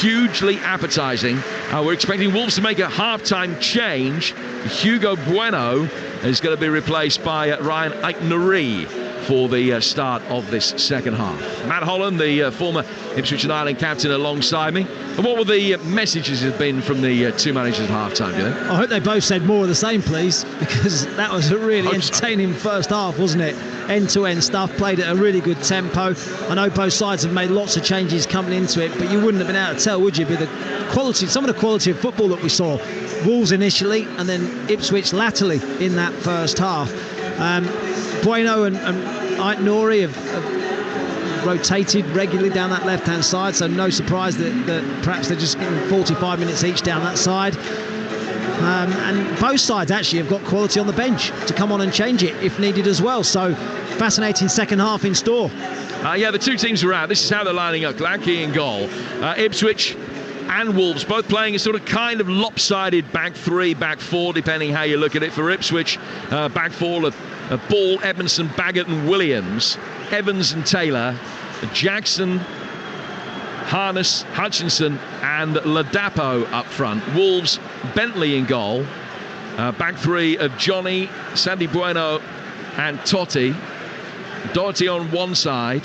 Hugely appetising. We're expecting Wolves to make a half-time change. Hugo Bueno is going to be replaced by Ryan Aït-Nouri for the start of this second half. Matt Holland, the former Ipswich and Ireland captain, alongside me. And what would the messages have been from the 2 managers at half-time, do you think? I hope they both said more of the same, please, because that was a really entertaining first half, wasn't it? End-to-end stuff, played at a really good tempo. I know both sides have made lots of changes coming into it, but you wouldn't have been able to tell, would you, with the quality, some of the quality of football that we saw. Wolves initially, and then Ipswich latterly in that first half. Bueno and Aït-Nouri have rotated regularly down that left-hand side, so no surprise that perhaps they're just getting 45 minutes each down that side. And both sides actually have got quality on the bench to come on and change it if needed as well. So fascinating second half in store. The 2 teams are out. This is how they're lining up. Gladkey in goal. Ipswich and Wolves both playing a sort of kind of lopsided back 3, back 4, depending how you look at it. For Ipswich, back 4 of Ball, Edmondson, Baggott and Williams, Evans and Taylor, Jackson, Harness, Hutchinson and Ladapo up front. Wolves, Bentley in goal. Back 3 of Johnny, Sandy Bueno and Totti. Doherty on one side.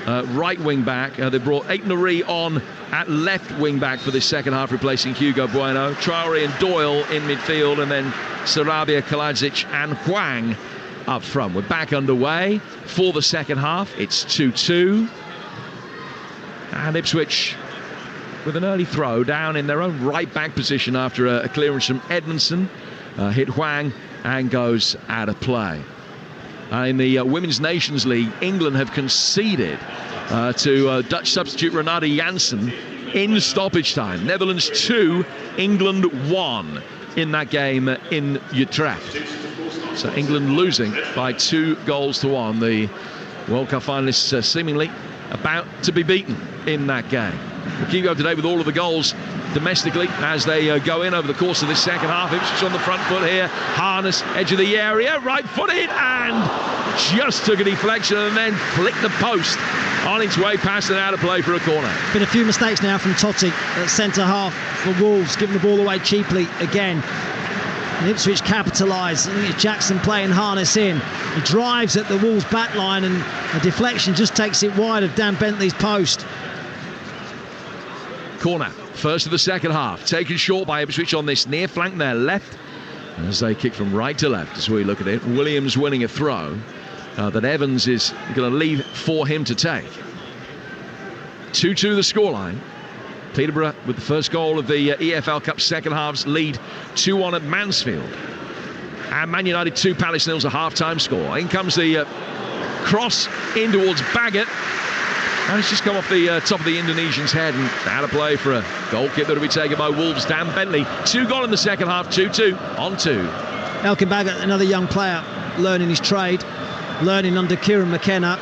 Right wing back. They brought Aït-Nouri on at left wing back for this second half, replacing Hugo Bueno. Traore and Doyle in midfield, and then Sarabia, Kalajic and Hwang up front. We're back underway for the second half. It's 2-2. And Ipswich with an early throw down in their own right back position after a clearance from Edmondson. Hit Hwang and goes out of play. In the Women's Nations League, England have conceded to Dutch substitute Renate Janssen in stoppage time. Netherlands 2, England 1 in that game in Utrecht. So England losing by 2-1. The World Cup finalists seemingly about to be beaten in that game. We'll keep you up to date with all of the goals domestically as they go in over the course of this second half. Ipswich on the front foot here. Harness, edge of the area, right footed, and just took a deflection and then flicked the post on its way past and out of play for a corner. Been a few mistakes now from Totti at centre half for Wolves, giving the ball away cheaply again. And Ipswich capitalise. Jackson playing Harness in. He drives at the Wolves back line and a deflection just takes it wide of Dan Bentley's post. Corner, first of the second half, taken short by Ipswich on this near flank there left. As they kick from right to left as we look at it. Williams winning a throw that Evans is going to leave for him to take. 2-2 the scoreline. Peterborough with the first goal of the EFL Cup second half's lead 2-1 at Mansfield. And Man United 2, Palace 0's a half-time score. In comes the cross in towards Baggott. And it's just come off the top of the Indonesian's head and out of play for a goal kick that will be taken by Wolves' Dan Bentley. 2 goal in the second half, 2-2 on 2. Elkin Baggott, another young player, learning his trade, learning under Kieran McKenna.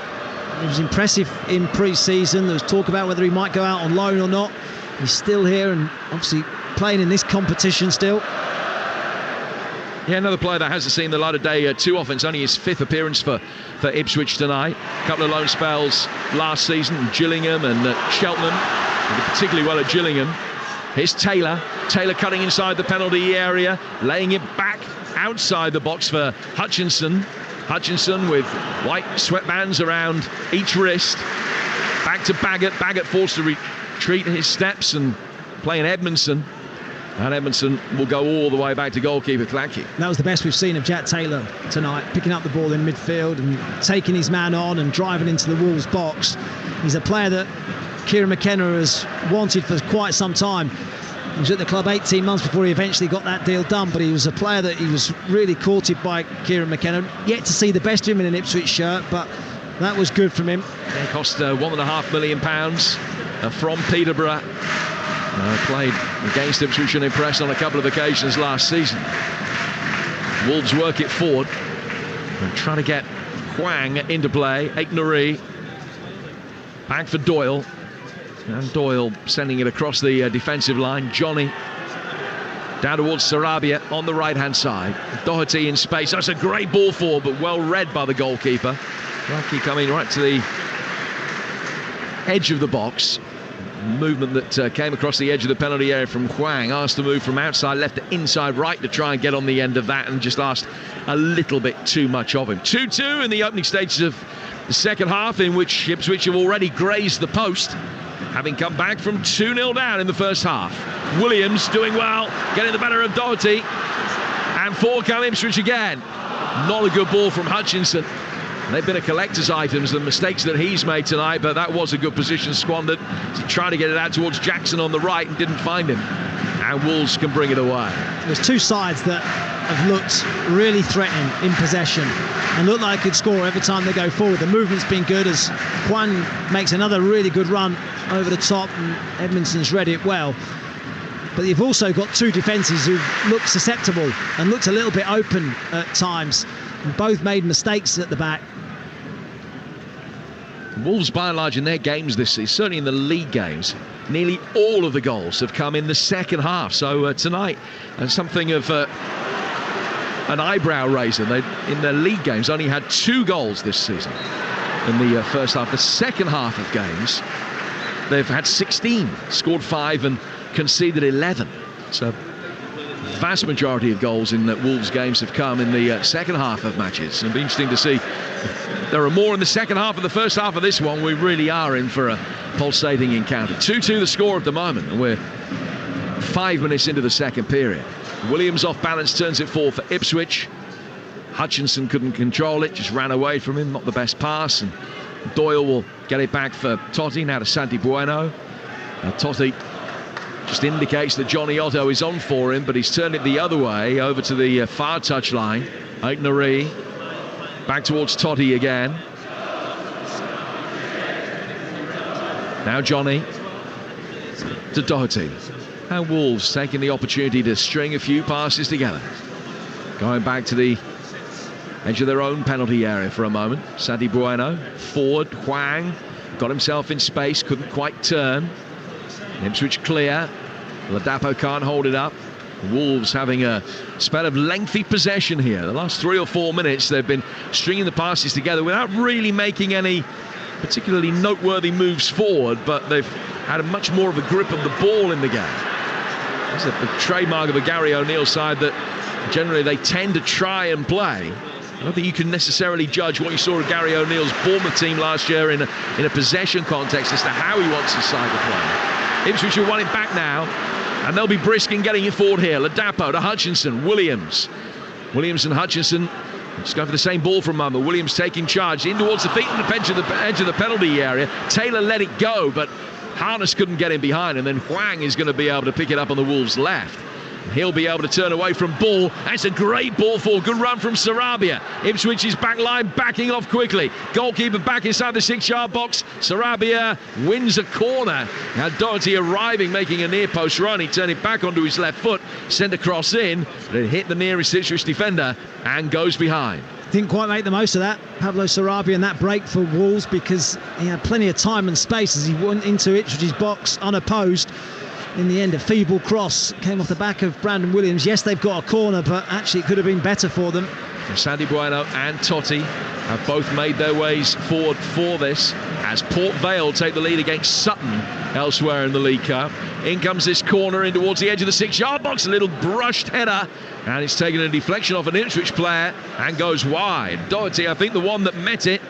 It was impressive in pre-season. There was talk about whether he might go out on loan or not. He's still here and obviously playing in this competition still. Yeah, another player that hasn't seen the light of day too often. It's only his 5th appearance for Ipswich tonight. A couple of loan spells last season, Gillingham and Cheltenham. He did particularly well at Gillingham. Here's Taylor. Taylor cutting inside the penalty area, laying it back outside the box for Hutchinson. Hutchinson with white sweatbands around each wrist. Back to Baggott. Baggott forced to retreat his steps and playing Edmondson. And Edmondson will go all the way back to goalkeeper Clackey. That was the best we've seen of Jack Taylor tonight, picking up the ball in midfield and taking his man on and driving into the Wolves box. He's a player that Kieran McKenna has wanted for quite some time. He was at the club 18 months before he eventually got that deal done, but he was a player that he was really courted by Kieran McKenna. Yet to see the best of him in an Ipswich shirt, but that was good from him. It cost £1.5 million from Peterborough. Played against Ipswich and impressed on a couple of occasions last season. Wolves work it forward and try to get Hwang into play. Aitnuri back for Doyle, and Doyle sending it across the defensive line. Johnny down towards Sarabia on the right hand side. Doherty in space. That's a great ball forward, but well read by the goalkeeper. Lucky coming right to the edge of the box. Movement that came across the edge of the penalty area from Hwang. Asked to move from outside left to inside right to try and get on the end of that, and just asked a little bit too much of him. 2-2 in the opening stages of the second half, in which Ipswich have already grazed the post, having come back from 2-0 down in the first half. Williams doing well, getting the better of Doherty, and forward come Ipswich again. Not a good ball from Hutchinson. They've been a collector's items, the mistakes that he's made tonight, but that was a good position squandered. He tried to get it out towards Jackson on the right and didn't find him. And Wolves can bring it away. There's two sides that have looked really threatening in possession and look like they could score every time they go forward. The movement's been good as Kwan makes another really good run over the top and Edmondson's read it well. But you've also got two defences who look susceptible and looked a little bit open at times. And both made mistakes at the back. Wolves, by and large, in their games this season, certainly in the league games, nearly all of the goals have come in the second half. So tonight, something of an eyebrow raiser. They, in their league games, only had 2 goals this season in the first half. The second half of games, they've had 16, scored 5 and conceded 11. So vast majority of goals in Wolves games have come in the second half of matches. It'll be interesting to see if there are more in the second half of the first half of this one. We really are in for a pulsating encounter. 2-2 the score at the moment, and we're 5 minutes into the second period. Williams off balance turns it forward for Ipswich. Hutchinson couldn't control it, just ran away from him, not the best pass, and Doyle will get it back for Totti, now to Santi Bueno. Totti just indicates that Johnny Otto is on for him, but he's turned it the other way, over to the far touchline. Aitnuri back towards Totti again. Now Johnny to Doherty. And Wolves taking the opportunity to string a few passes together. Going back to the edge of their own penalty area for a moment. Santi Bueno forward. Hwang got himself in space, couldn't quite turn. Ipswich clear. Ladapo can't hold it up. Wolves having a spell of lengthy possession here. The last 3 or 4 minutes they've been stringing the passes together without really making any particularly noteworthy moves forward, but they've had much more of a grip of the ball in the game. It's a trademark of a Gary O'Neill side that generally they tend to try and play. I don't think you can necessarily judge what you saw of Gary O'Neill's Bournemouth team last year in a possession context as to how he wants his side to play. Ipswich will want it back now, and they'll be brisk in getting it forward here. Ladapo to Hutchinson. Williams and Hutchinson just go for the same ball for a moment. Williams taking charge in towards the feet on the edge of the penalty area. Taylor let it go, but Harness couldn't get him behind, and then Hwang is going to be able to pick it up on the Wolves' left. He'll be able to turn away from ball. That's a great ball for good run from Sarabia. Ipswich's back line backing off quickly. Goalkeeper back inside the 6-yard box. Sarabia wins a corner. Now Doherty arriving, making a near post run. He turned it back onto his left foot, sent a cross in, but it hit the nearest Ipswich defender and goes behind. Didn't quite make the most of that, Pablo Sarabia, in that break for Wolves, because he had plenty of time and space as he went into Ipswich's box unopposed. in the end. A feeble cross came off the back of Brandon Williams. Yes, they've got a corner, but actually it could have been better for them. Sandy Bueno and Totti have both made their ways forward for this, as Port Vale take the lead against Sutton elsewhere in the League Cup. In comes this corner in towards the edge of the 6-yard box, a little brushed header, and it's taken a deflection off an Ipswich player and goes wide. Doherty, I think, the one that met it,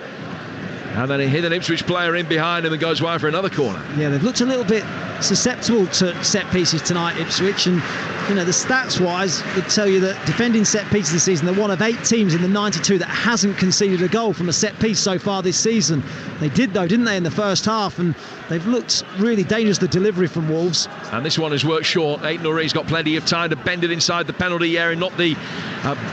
and then it hit an Ipswich player in behind him and goes wide for another corner. Yeah, they've looked a little bit susceptible to set pieces tonight, Ipswich, and you know, the stats-wise would tell you that defending set pieces this season, they're one of 8 teams in the 92 that hasn't conceded a goal from a set piece so far this season. They did, though, didn't they, in the first half, and they've looked really dangerous, the delivery from Wolves. And this one has worked short. Aït-Nouri's got plenty of time to bend it inside the penalty area. Not the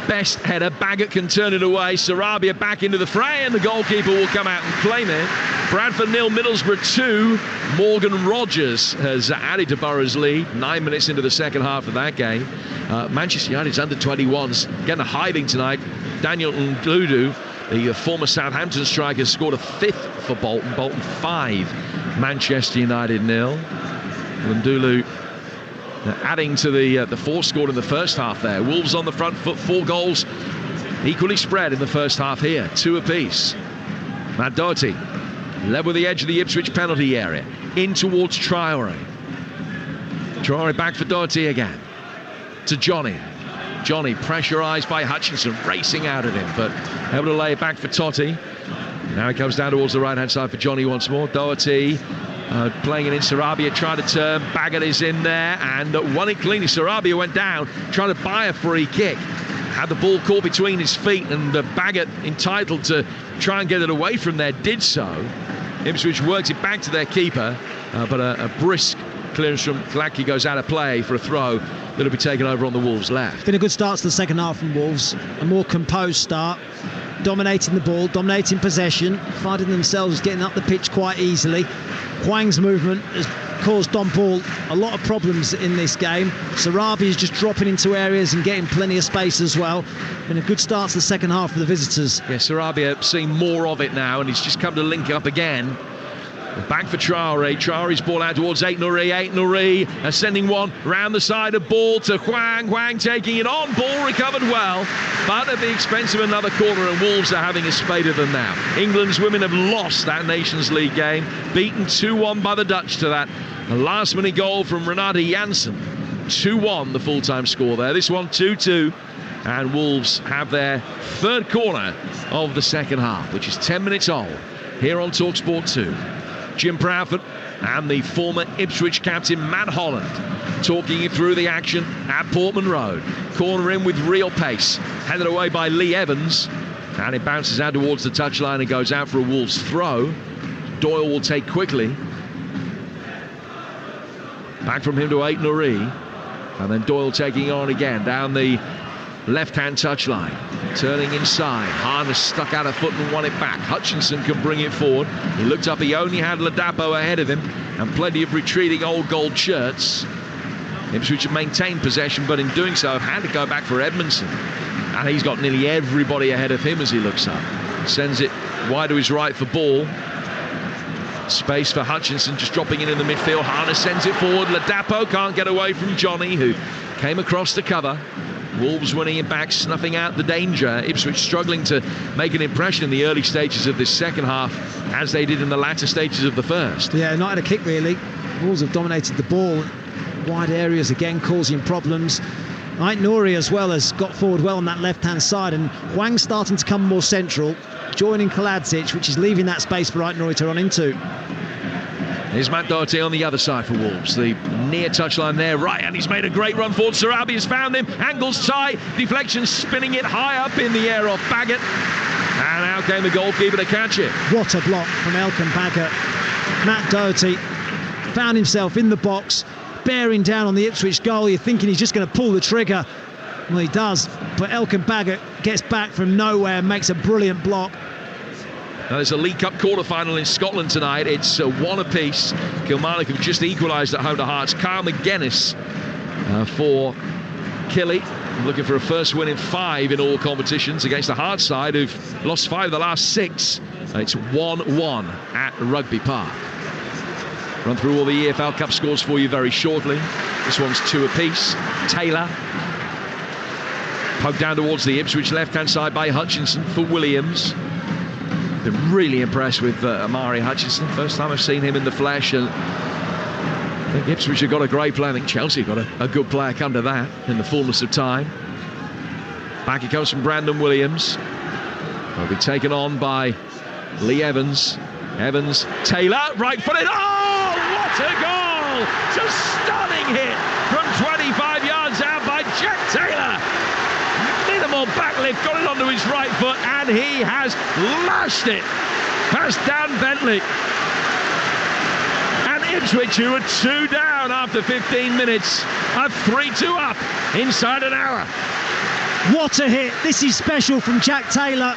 best header. Baggott can turn it away. Sarabia back into the fray, and the goalkeeper will come out and claim it. Bradford 0, Middlesbrough 2. Morgan Rogers has added to Borough's lead 9 minutes into the second half of that game. Manchester United's under-21s getting a hiding tonight. Daniel Ndulu, the former Southampton striker, scored a 5th for Bolton. Bolton 5, Manchester United 0. Ndulu adding to the 4 scored in the first half there. Wolves on the front foot, 4 goals equally spread in the first half here, 2 apiece. Matt Doherty level with the edge of the Ipswich penalty area, in towards Traore. Traore back for Doherty again, to Johnny. Johnny pressurised by Hutchinson, racing out at him, but able to lay it back for Totti. Now he comes down towards the right-hand side for Johnny once more. Doherty playing it in. Sarabia trying to turn. Baggott is in there and won it cleanly. Sarabia went down trying to buy a free kick. Had the ball caught between his feet, and Baggott, entitled to try and get it away from there, did so. Ipswich works it back to their keeper, but a brisk clearance from Gladkey goes out of play for a throw that'll be taken over on the Wolves' left. Been a good start to the second half from Wolves. A more composed start, dominating the ball, dominating possession, finding themselves getting up the pitch quite easily. Hwang's movement has caused Don Paul a lot of problems in this game. Sarabia is just dropping into areas and getting plenty of space as well. Been a good start to the second half for the visitors. Yeah, Sarabia seeing more of it now, and he's just come to link up again. Back for Traore. Traore's ball out towards Aït-Nouri. Aït-Nouri sending one round the side of ball to Hwang. Hwang taking it on. Ball recovered well, but at the expense of another corner, and Wolves are having a spade of them now. England's women have lost that Nations League game, beaten 2-1 by the Dutch to that last-minute goal from Renate Janssen. 2-1 the full-time score there. This one 2-2. And Wolves have their third corner of the second half, which is 10 minutes old, here on Talksport 2. Jim Proudfoot and the former Ipswich captain Matt Holland talking you through the action at Portman Road. Corner in with real pace, headed away by Lee Evans, and it bounces out towards the touchline and goes out for a Wolves throw. Doyle will take quickly. Back from him to Aït-Nouri, and then Doyle taking on again down the left-hand touchline, turning inside. Harness stuck out a foot and won it back. Hutchinson can bring it forward. He looked up, he only had Ladapo ahead of him, and plenty of retreating old gold shirts. Ipswich have maintained possession, but in doing so have had to go back for Edmondson, and he's got nearly everybody ahead of him as he looks up. Sends it wide to his right for Ball. Space for Hutchinson, just dropping it in the midfield. Harness sends it forward. Ladapo can't get away from Johnny, who came across the cover. Wolves winning it back, snuffing out the danger. Ipswich struggling to make an impression in the early stages of this second half, as they did in the latter stages of the first. Yeah, not had a kick really. Wolves have dominated the ball. Wide areas again, causing problems. Aït-Nouri as well has got forward well on that left-hand side, and Hwang's starting to come more central, joining Kaladzic, which is leaving that space for Aït-Nouri to run into. Here's Matt Doherty on the other side for Wolves. The near touchline there, right, and he's made a great run forward. Sarabia's found him, angles tight, deflection, spinning it high up in the air off Baggott. And out came the goalkeeper to catch it. What a block from Elkan Baggott. Matt Doherty found himself in the box, bearing down on the Ipswich goal. You're thinking he's just going to pull the trigger. Well, he does, but Elkan Baggott gets back from nowhere and makes a brilliant block. Now, there's a League Cup quarter-final in Scotland tonight. It's 1 apiece. Kilmarnock have just equalised at home to Hearts. Kyle McGuinness for Killy, looking for a first win in 5 in all competitions against the Hearts side, who've lost 5 of the last 6. It's 1-1 at Rugby Park. Run through all the EFL Cup scores for you very shortly. This one's 2 apiece. Taylor. Poked down towards the Ipswich left-hand side by Hutchinson for Williams. Been really impressed with Amari Hutchinson. First time I've seen him in the flesh, and I think Ipswich have got a great player. I think Chelsea got a good player come to that in the fullness of time. Back it comes from Brandon Williams. Will be taken on by Lee Evans. Evans, Taylor, right-footed. Oh, what a goal! It's a stunning hit from 25 yards out by Jack Taylor. Minimal backlift, got it onto his right foot, and he has lashed it past Dan Bentley. And Ipswich, who are 2 down after 15 minutes, are 3-2 up inside an hour. What a hit. This is special from Jack Taylor.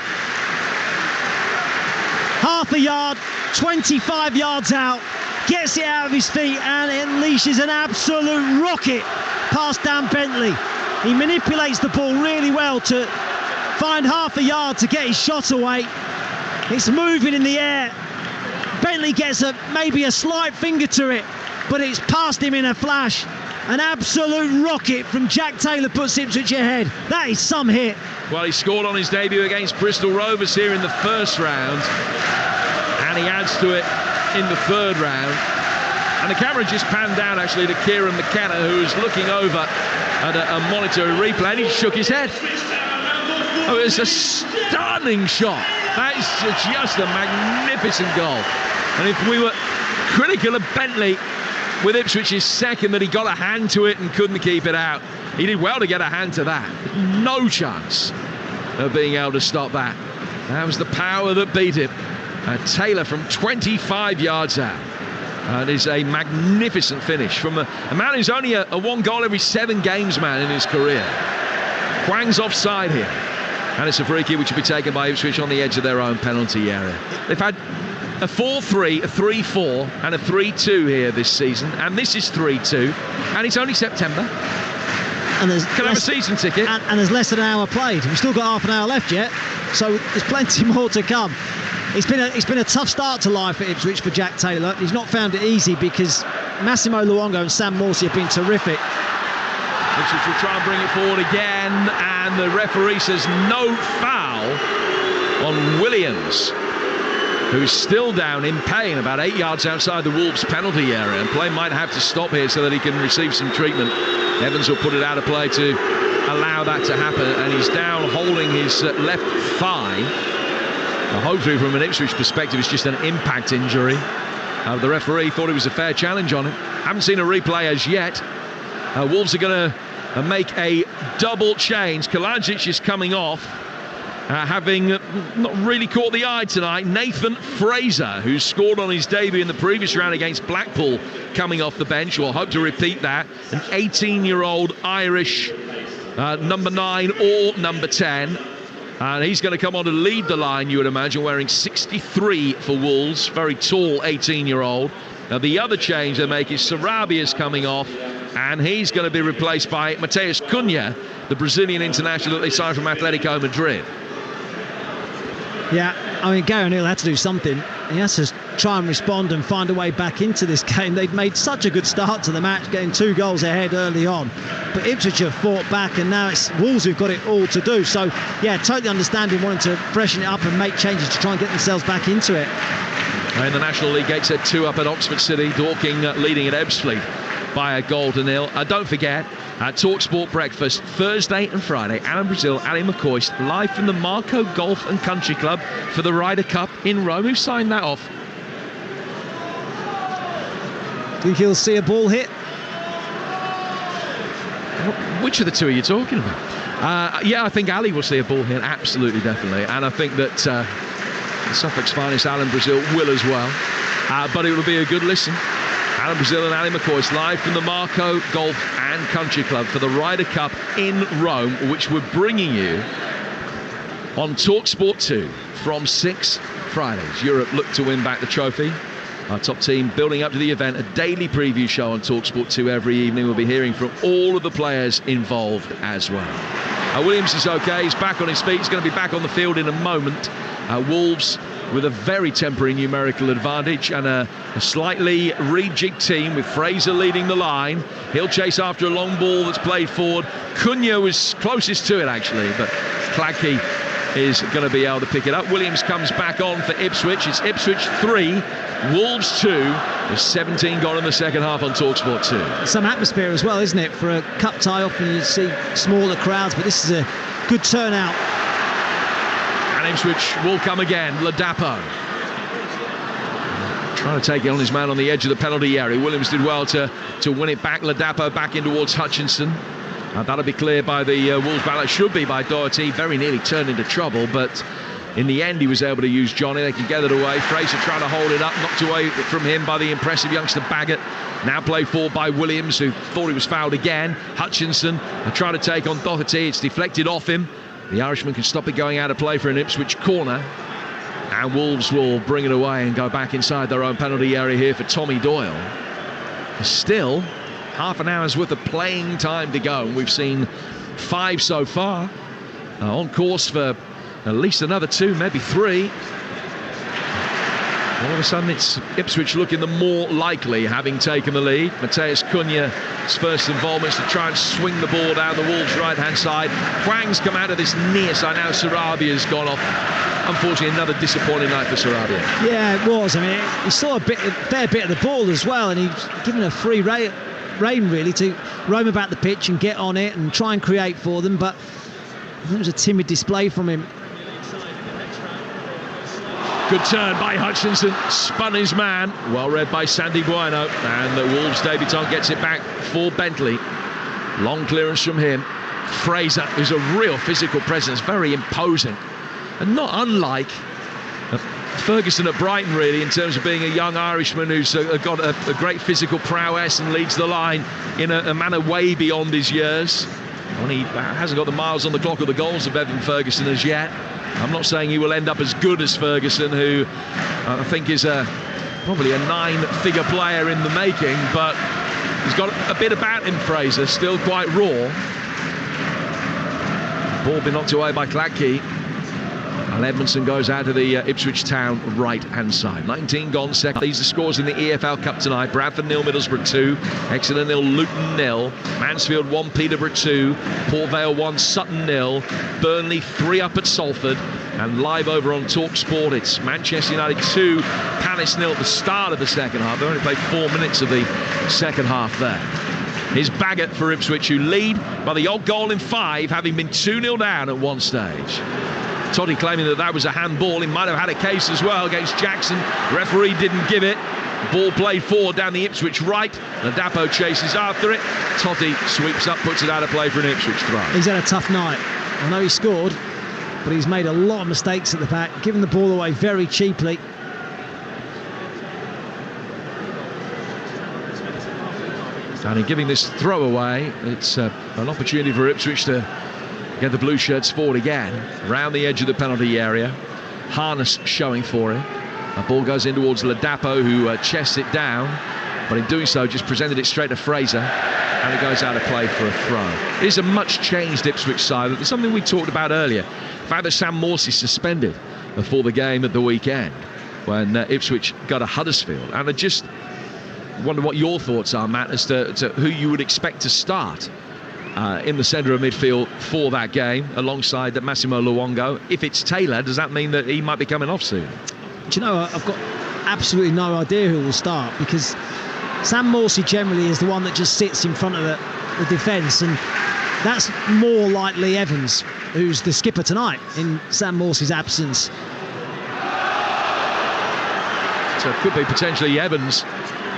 Half a yard, 25 yards out, gets it out of his feet, and it unleashes an absolute rocket past Dan Bentley. He manipulates the ball really well to find half a yard to get his shot away. It's moving in the air. Bentley gets maybe a slight finger to it, but it's past him in a flash. An absolute rocket from Jack Taylor puts Ipswich ahead. That is some hit. Well, he scored on his debut against Bristol Rovers here in the first round, and he adds to it in the third round. And the camera just panned down actually to Kieran McKenna, who was looking over at a monitor replay, and he shook his head. Oh, it's a stunning shot. That is just a magnificent goal. And if we were critical of Bentley with Ipswich's second, that he got a hand to it and couldn't keep it out, he did well to get a hand to that. No chance of being able to stop that. That was the power that beat him. Taylor from 25 yards out. And is a magnificent finish from a man who's only a 1 goal every 7 games man in his career. Kwang's offside here. And it's a free kick which will be taken by Ipswich on the edge of their own penalty area. They've had a 4-3, a 3-4 and a 3-2 here this season. And this is 3-2. And it's only September. And there's can have a season ticket. And there's less than an hour played. We've still got half an hour left yet. So there's plenty more to come. It's been a tough start to life at Ipswich for Jack Taylor. He's not found it easy because Massimo Luongo and Sam Morsey have been terrific. Ipswich will try and bring it forward again, and the referee says no foul on Williams, who's still down in pain about 8 yards outside the Wolves penalty area, and play might have to stop here so that he can receive some treatment. Evans will put it out of play to allow that to happen, and he's down holding his left thigh. Hopefully from an Ipswich perspective it's just an impact injury. The referee thought it was a fair challenge on him. Haven't seen a replay as yet. Wolves are going to make a double change. Kalajic is coming off, having not really caught the eye tonight. Nathan Fraser, who scored on his debut in the previous round against Blackpool, coming off the bench. We'll hope to repeat that. An 18-year-old Irish number 9 or number 10. And he's going to come on to lead the line, you would imagine, wearing 63 for Wolves. Very tall 18-year-old. Now, the other change they make is Sarabia's coming off, and he's going to be replaced by Mateus Cunha, the Brazilian international that they signed from Atletico Madrid. Yeah, I mean, Gary O'Neill had to do something. He has to try and respond and find a way back into this game. They'd made such a good start to the match, getting 2 goals ahead early on. But Ipswich have fought back, and now it's Wolves who've got it all to do. So, yeah, totally understanding wanting to freshen it up and make changes to try and get themselves back into it. In the National League, Gateshead 2 up at Oxford City. Dorking leading at Ebbsfleet by 1-0. Don't forget, Talksport Breakfast, Thursday and Friday. Alan Brazil, Ali McCoist, live from the Marco Golf and Country Club for the Ryder Cup in Rome. Who signed that off? Think he'll see a ball hit? Which of the two are you talking about? Yeah, I think Ali will see a ball hit, absolutely, definitely. And I think that Suffolk's finest, Alan Brazil, will as well. But it will be a good listen. Alan Brazil and Ali McCoist live from the Marco Golf and Country Club for the Ryder Cup in Rome, which we're bringing you on Talksport 2 from 6 Fridays. Europe look to win back the trophy. Our top team building up to the event, a daily preview show on Talksport 2 every evening. We'll be hearing from all of the players involved as well. Williams is okay, he's back on his feet, he's going to be back on the field in a moment. Wolves with a very temporary numerical advantage and a slightly rejigged team with Fraser leading the line. He'll chase after a long ball that's played forward. Cunha was closest to it, actually, but Cladke is going to be able to pick it up. Williams comes back on for Ipswich. It's Ipswich 3, Wolves 2. There's 17 gone in the second half on Talksport 2. Some atmosphere as well, isn't it? For a cup tie, often you see smaller crowds, but this is a good turnout. And Ipswich will come again. Ladapo trying to take it on his man on the edge of the penalty area. Williams did well to win it back. Ladapo back in towards Hutchinson. That'll be cleared by the Wolves ballot. Should be by Doherty. Very nearly turned into trouble, but in the end he was able to use Johnny. They can get it away. Fraser trying to hold it up, knocked away from him by the impressive youngster Baggett. Now played forward by Williams, who thought he was fouled again. Hutchinson trying to take on Doherty. It's deflected off him. The Irishman can stop it going out of play for an Ipswich corner. And Wolves will bring it away and go back inside their own penalty area here for Tommy Doyle. Still half an hour's worth of playing time to go, and we've seen 5 so far. On course for at least another 2, maybe 3. All of a sudden it's Ipswich looking the more likely, having taken the lead. Mateus Cunha's first involvement is to try and swing the ball down the Wolves' right-hand side. Hwang's come out of this near side. Now Sarabia's gone off. Unfortunately, another disappointing night for Sarabia. Yeah, it was. I mean, he saw a fair bit of the ball as well, and he's given a free rein really to roam about the pitch and get on it and try and create for them, but it was a timid display from him. Good turn by Hutchinson, spun his man, well read by Sandy Bueno, and the Wolves debutant gets it back for Bentley. Long clearance from him. Fraser is a real physical presence, very imposing, and not unlike Ferguson at Brighton, really, in terms of being a young Irishman who's got a great physical prowess and leads the line in a manner way beyond his years. Well, he hasn't got the miles on the clock or the goals of Evan Ferguson as yet. I'm not saying he will end up as good as Ferguson, who I think is probably a 9-figure player in the making, but he's got a bit about him, Fraser, still quite raw. Ball been knocked away by Cladke. And Edmondson goes out to the Ipswich Town right-hand side. 19 gone second. These are scores in the EFL Cup tonight. Bradford 0, Middlesbrough 2. Exeter 0, Luton 0. Mansfield 1, Peterborough 2. Port Vale 1, Sutton 0. Burnley 3 up at Salford. And live over on Talksport, it's Manchester United 2, Palace 0 at the start of the second half. They only played 4 minutes of the second half there. Here's Baggett for Ipswich, who lead by the odd goal in 5, having been 2-0 down at one stage. Toddy claiming that was a handball. He might have had a case as well against Jackson. Referee didn't give it. Ball played forward down the Ipswich right. Ladapo chases after it. Toddy sweeps up, puts it out of play for an Ipswich throw. He's had a tough night. I know he scored, but he's made a lot of mistakes at the back, giving the ball away very cheaply. And in giving this throw away, it's an opportunity for Ipswich to get the blue shirts forward again, round the edge of the penalty area. Harness showing for him. A ball goes in towards Ladapo, who chests it down, but in doing so just presented it straight to Fraser, and it goes out of play for a throw. It is a much changed Ipswich side. It's something we talked about earlier. The fact that Sam Morsey suspended before the game at the weekend when Ipswich got to Huddersfield, and I just wonder what your thoughts are, Matt, as to who you would expect to start in the centre of midfield for that game alongside Massimo Luongo. If it's Taylor, does that mean that he might be coming off soon? Do you know, I've got absolutely no idea who will start, because Sam Morsey generally is the one that just sits in front of the defence, and that's more like Lee Evans, who's the skipper tonight in Sam Morsey's absence. So it could be potentially Evans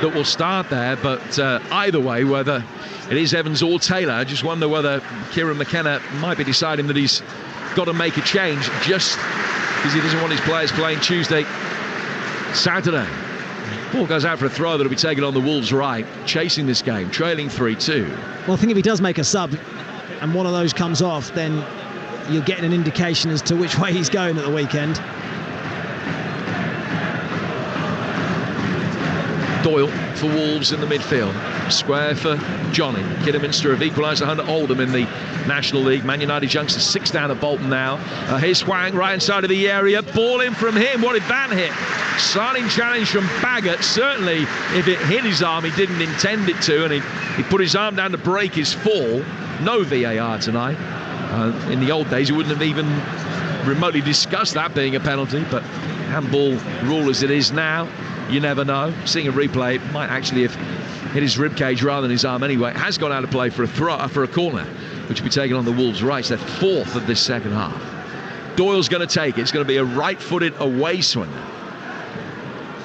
that will start there, but either way, whether it is Evans or Taylor, I just wonder whether Kieran McKenna might be deciding that he's got to make a change just because he doesn't want his players playing Tuesday, Saturday. Ball goes out for a throw that'll be taken on the Wolves' right, chasing this game, trailing 3-2. Well, I think if he does make a sub and one of those comes off, then you're getting an indication as to which way he's going at the weekend. Doyle for Wolves in the midfield. Square for Johnny. Kidderminster have equalised 100 Oldham in the National League. Man United youngsters 6 down at Bolton now. Here's Hwang, right hand side of the area. Ball in from him. What did that hit? Starting challenge from Baggott. Certainly, if it hit his arm, he didn't intend it to, and he put his arm down to break his fall. No VAR tonight. In the old days, he wouldn't have even remotely discussed that being a penalty, but handball rule as it is now, you never know. Seeing a replay, it might actually have hit his ribcage rather than his arm anyway. It has gone out of play for a corner, which will be taken on the Wolves' right. It's their 4th of this second half. Doyle's going to take it. It's going to be a right-footed away swing.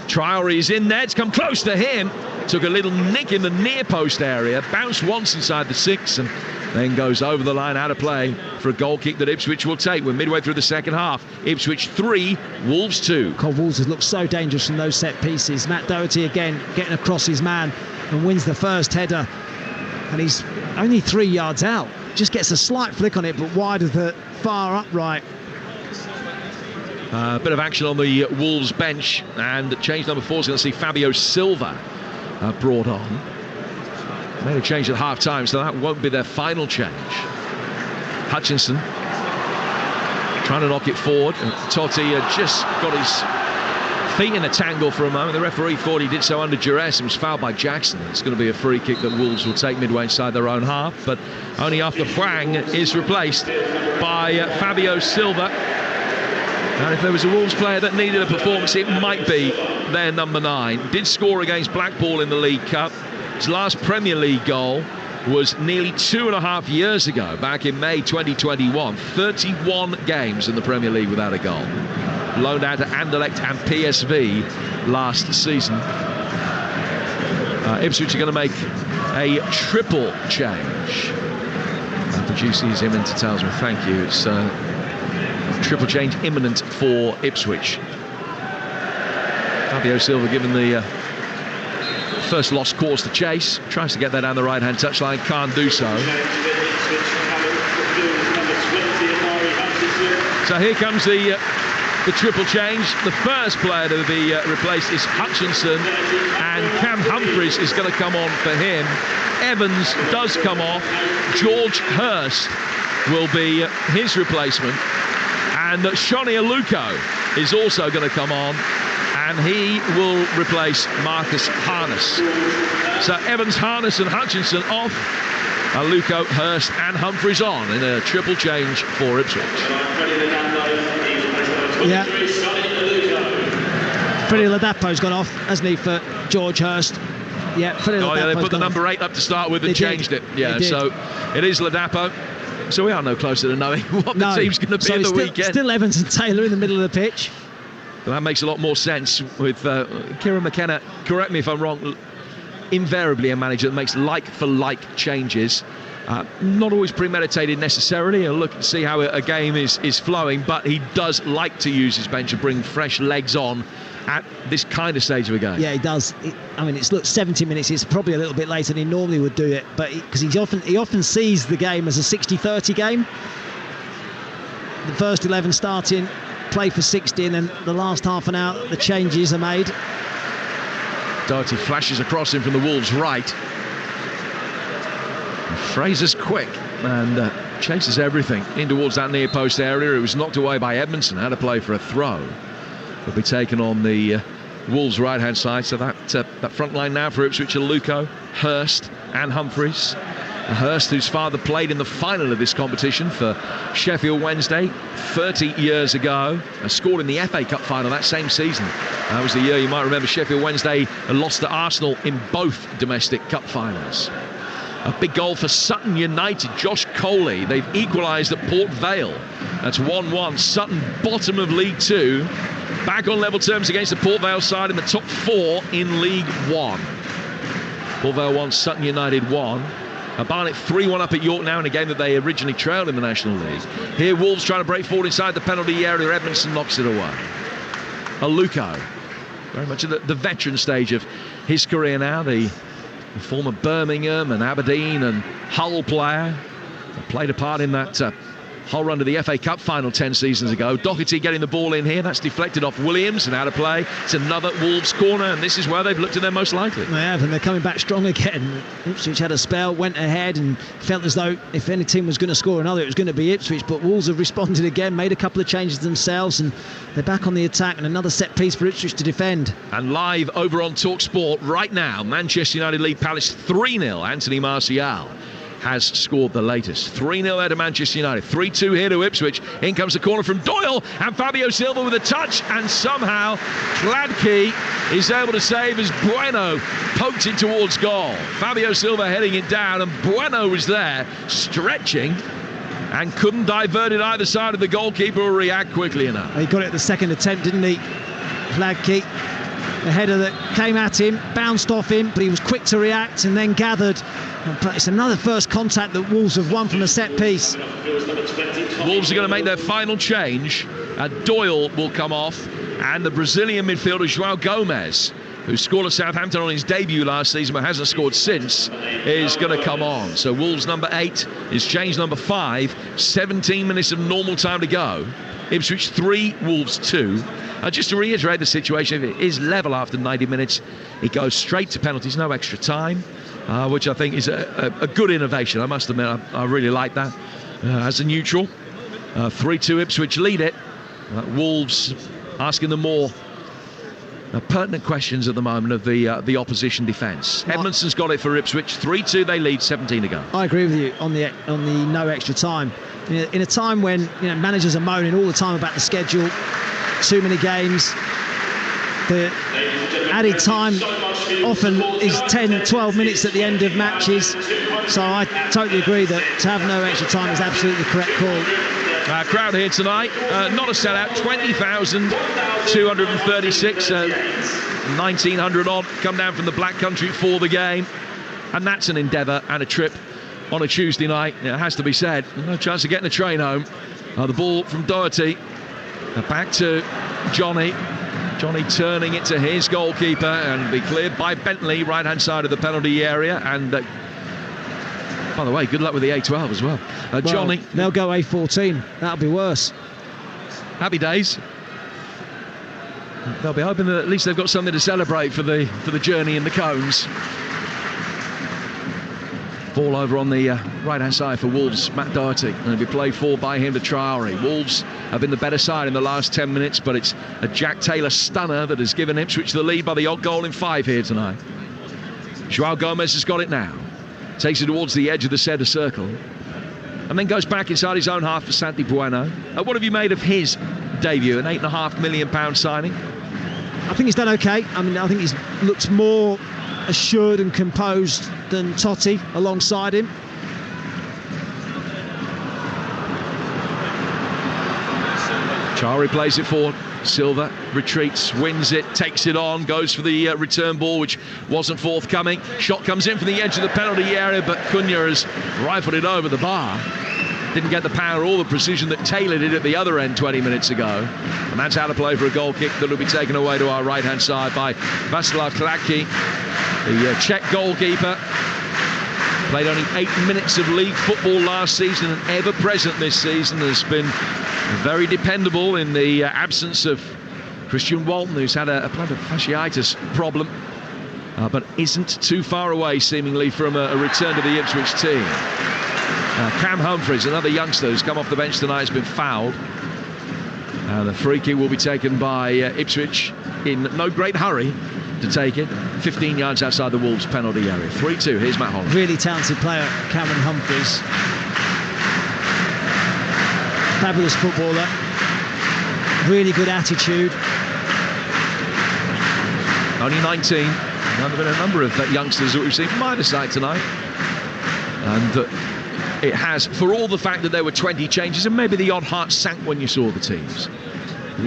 Traore is in there. It's come close to him. Took a little nick in the near post area. Bounced once inside the 6 and then goes over the line, out of play for a goal kick that Ipswich will take. We're midway through the second half. Ipswich 3, Wolves 2. Wolves has looked so dangerous from those set pieces. Matt Doherty again getting across his man and wins the first header. And he's only 3 yards out. Just gets a slight flick on it, but wide of the far upright. A bit of action on the Wolves bench, and change number 4 is going to see Fabio Silva brought on. Made a change at half-time, so that won't be their final change. Hutchinson trying to knock it forward. And Totti just got his feet in a tangle for a moment. The referee thought he did so under duress and was fouled by Jackson. It's going to be a free kick that Wolves will take midway inside their own half, but only after Hwang is replaced by Fabio Silva. And if there was a Wolves player that needed a performance, it might be their number 9. Did score against Blackpool in the League Cup. His last Premier League goal was nearly 2.5 years ago, back in May 2021. 31 games in the Premier League without a goal. Loaned out to Anderlecht and PSV last season. Ipswich are going to make a triple change. The producer is imminent, tells me. Thank you. It's triple change imminent for Ipswich. Fabio Silva given the first lost course to chase, tries to get that down the right hand touchline, can't do so. So here comes the triple change. The first player to be replaced is Hutchinson, and Cam Humphreys is going to come on for him. Evans does come off. George Hurst will be his replacement, and Shoni Aluko is also going to come on, and he will replace Marcus Harness. So Evans, Harness and Hutchinson off. Aluko, Hurst and Humphreys on in a triple change for Ipswich. Yeah. Freddie Ladapo's gone off, hasn't he, for George Hurst. Yeah, Freddie Ladapo's they put the gone number off. 8 up to start with and changed it. Yeah, so it is Ladapo. So we are no closer to knowing what the team's going to be at the weekend. Still Evans and Taylor in the middle of the pitch. Well, that makes a lot more sense with Kieran McKenna. Correct me if I'm wrong. Invariably a manager that makes like-for-like changes. Not always premeditated necessarily. He'll look and see how a game is flowing, but he does like to use his bench to bring fresh legs on at this kind of stage of a game. Yeah, he does. It's 70 minutes. It's probably a little bit later than he normally would do it, but because he often sees the game as a 60-30 game. The first 11 starting, play for 60, and then the last half an hour, the changes are made. Doherty flashes across him from the Wolves' right. Fraser's quick and chases everything in towards that near post area. It was knocked away by Edmondson. Had to play for a throw. Will be taken on the Wolves' right-hand side. So that front line now for Ipswich are Luco, Hurst and Humphreys. Hurst, whose father played in the final of this competition for Sheffield Wednesday 30 years ago, scored in the FA Cup final that same season. That was the year, you might remember, Sheffield Wednesday lost to Arsenal in both domestic cup finals. A big goal for Sutton United, Josh Coley. They've equalised at Port Vale. That's 1-1. Sutton, bottom of League Two, back on level terms against the Port Vale side in the top 4 in League One. Port Vale 1, Sutton United 1. Barnet 3-1 up at York now in a game that they originally trailed in the National League. Here Wolves trying to break forward inside the penalty area. Edmondson knocks it away. Aluko, very much at the veteran stage of his career now. The former Birmingham and Aberdeen and Hull player. Played a part in that whole run to the FA Cup final 10 seasons ago. Doherty getting the ball in here. That's deflected off Williams and out of play. It's another Wolves corner, and this is where they've looked at their most likely. They have, and they're coming back strong again. Ipswich had a spell, went ahead, and felt as though if any team was going to score another, it was going to be Ipswich. But Wolves have responded again, made a couple of changes themselves, and they're back on the attack, and another set piece for Ipswich to defend. And live over on Talksport right now, Manchester United lead Palace 3-0. Anthony Martial has scored the latest. 3-0 there to Manchester United. 3-2 here to Ipswich. In comes the corner from Doyle, and Fabio Silva with a touch, and somehow Gladkey is able to save as Bueno poked it towards goal. Fabio Silva heading it down, and Bueno was there stretching and couldn't divert it either side of the goalkeeper or react quickly enough. He got it at the second attempt, didn't he? Gladkey. The header that came at him, bounced off him, but he was quick to react and then gathered. But it's another first contact that Wolves have won from a set piece. Wolves are going to make their final change. Doyle will come off, and the Brazilian midfielder João Gomes, who scored at Southampton on his debut last season but hasn't scored since, is going to come on. So Wolves number 8 is changed number 5. 17 minutes of normal time to go. Ipswich 3, Wolves 2. Just to reiterate the situation, if it is level after 90 minutes, it goes straight to penalties, no extra time, which I think is a good innovation. I must admit, I really like that. As a neutral, 3-2 Ipswich lead it. Wolves asking the more pertinent questions at the moment of the opposition defence. Edmondson's got it for Ipswich. 3-2 they lead, 17 to go. I agree with you on the no extra time. In a time when managers are moaning all the time about the schedule, too many games, the added time often is 10, 12 minutes at the end of matches. So I totally agree that to have no extra time is absolutely the correct call. Crowd here tonight, not a sellout, 20,236, 1,900 odd come down from the Black Country for the game, and that's an endeavour and a trip on a Tuesday night. It has to be said. No chance of getting a train home. The ball from Doherty, back to Johnny turning it to his goalkeeper, and be cleared by Bentley, right hand side of the penalty area. And by the way, good luck with the A12 as well. Johnny, they'll go A14. That'll be worse. Happy days. They'll be hoping that at least they've got something to celebrate for the journey in the cones. Ball over on the right hand side for Wolves, Matt Doherty, and it'll be played forward by him to Traore. Wolves have been the better side in the last 10 minutes, but it's a Jack Taylor stunner that has given Ipswich the lead by the odd goal in 5 here tonight. João Gomes has got it now. Takes it towards the edge of the centre circle, and then goes back inside his own half for Santi Bueno. What have you made of his debut, an £8.5 million signing? I think he's done okay. I mean, I think he's looked more assured and composed than Totti alongside him. Traore plays it forward. Silva retreats, wins it, takes it on, goes for the return ball, which wasn't forthcoming. Shot comes in from the edge of the penalty area, but Cunha has rifled it over the bar. Didn't get the power or the precision that Taylor did at the other end 20 minutes ago. And that's out of play for a goal kick that will be taken away to our right-hand side by Václav Gladký, the Czech goalkeeper. Played only 8 minutes of league football last season, and ever present this season, has been very dependable in the absence of Christian Walton, who's had a plantar fasciitis problem, but isn't too far away seemingly from a return to the Ipswich team. Cam Humphreys, another youngster who's come off the bench tonight, has been fouled. The free kick will be taken by Ipswich in no great hurry to take it. 15 yards outside the Wolves penalty area. 3-2. Here's Matt Holland. Really talented player, Cameron Humphreys. Fabulous footballer. Really good attitude. Only 19. There have been a number of youngsters that we've seen from either side tonight. And it has, for all the fact that there were 20 changes, and maybe the odd heart sank when you saw the teams,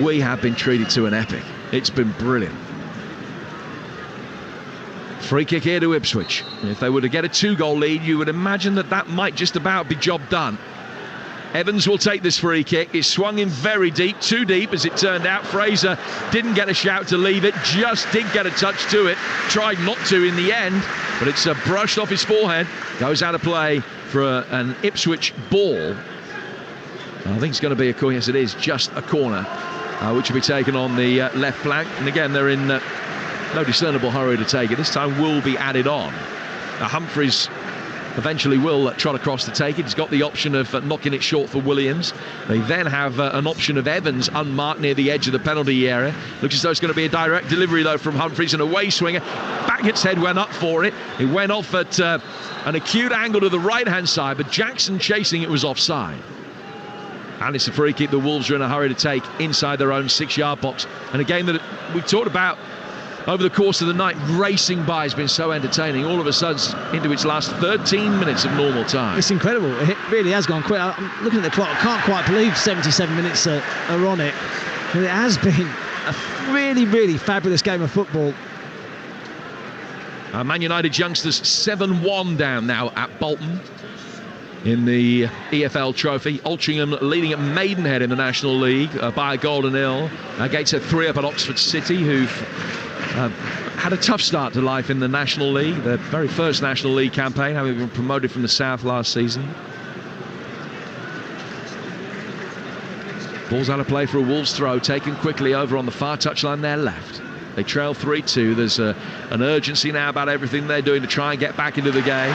we have been treated to an epic. It's been brilliant. Free kick here to Ipswich. If they were to get a 2-goal lead, you would imagine that might just about be job done. Evans will take this free kick. It's swung in very deep, too deep as it turned out. Fraser didn't get a shout to leave it, just did get a touch to it. Tried not to in the end, but it's brushed off his forehead. Goes out of play for an Ipswich ball. I think it's going to be a corner. Yes, it is just a corner, which will be taken on the left flank. And again, they're in no discernible hurry to take it. This time will be added on. Humphreys eventually will trot across to take it. He's got the option of knocking it short for Williams. They then have an option of Evans unmarked near the edge of the penalty area. Looks as though it's going to be a direct delivery though from Humphreys, and away swinger. Baggett's head went up for it. It went off at an acute angle to the right hand side, but Jackson chasing it was offside. And it's a free kick the Wolves are in a hurry to take inside their own 6-yard box. And a game that we talked about over the course of the night, racing by, has been so entertaining. All of a sudden, into its last 13 minutes of normal time. It's incredible. It really has gone quick. I'm looking at the clock. I can't quite believe 77 minutes are on it. And it has been a really, really fabulous game of football. Man United youngsters 7-1 down now at Bolton in the EFL trophy. Altrincham leading at Maidenhead in the National League by a goal to nil. Gateshead 3 up at Oxford City, who've had a tough start to life in the National League, their very first National League campaign, having been promoted from the South last season. Ball's out of play for a Wolves throw, taken quickly over on the far touchline there left. They trail 3-2. There's an urgency now about everything they're doing to try and get back into the game.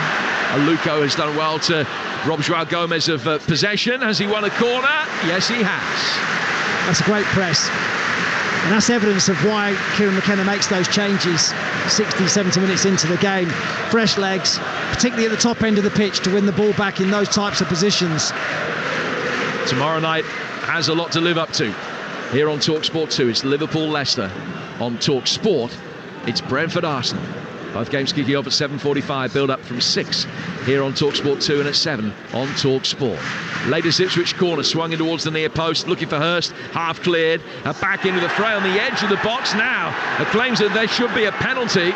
Aluko has done well to rob Joao Gomez of possession. Has he won a corner? Yes, he has. That's a great press. And that's evidence of why Kieran McKenna makes those changes 60, 70 minutes into the game. Fresh legs, particularly at the top end of the pitch, to win the ball back in those types of positions. Tomorrow night has a lot to live up to. Here on Talksport 2, it's Liverpool-Leicester. On Talksport, it's Brentford-Arsenal. Both games kicking off at 7:45, build up from 6 here on Talksport 2 and at 7 on Talksport. Latest Ipswich corner, swung in towards the near post, looking for Hurst, half cleared, back into the fray on the edge of the box now. Claims that there should be a penalty.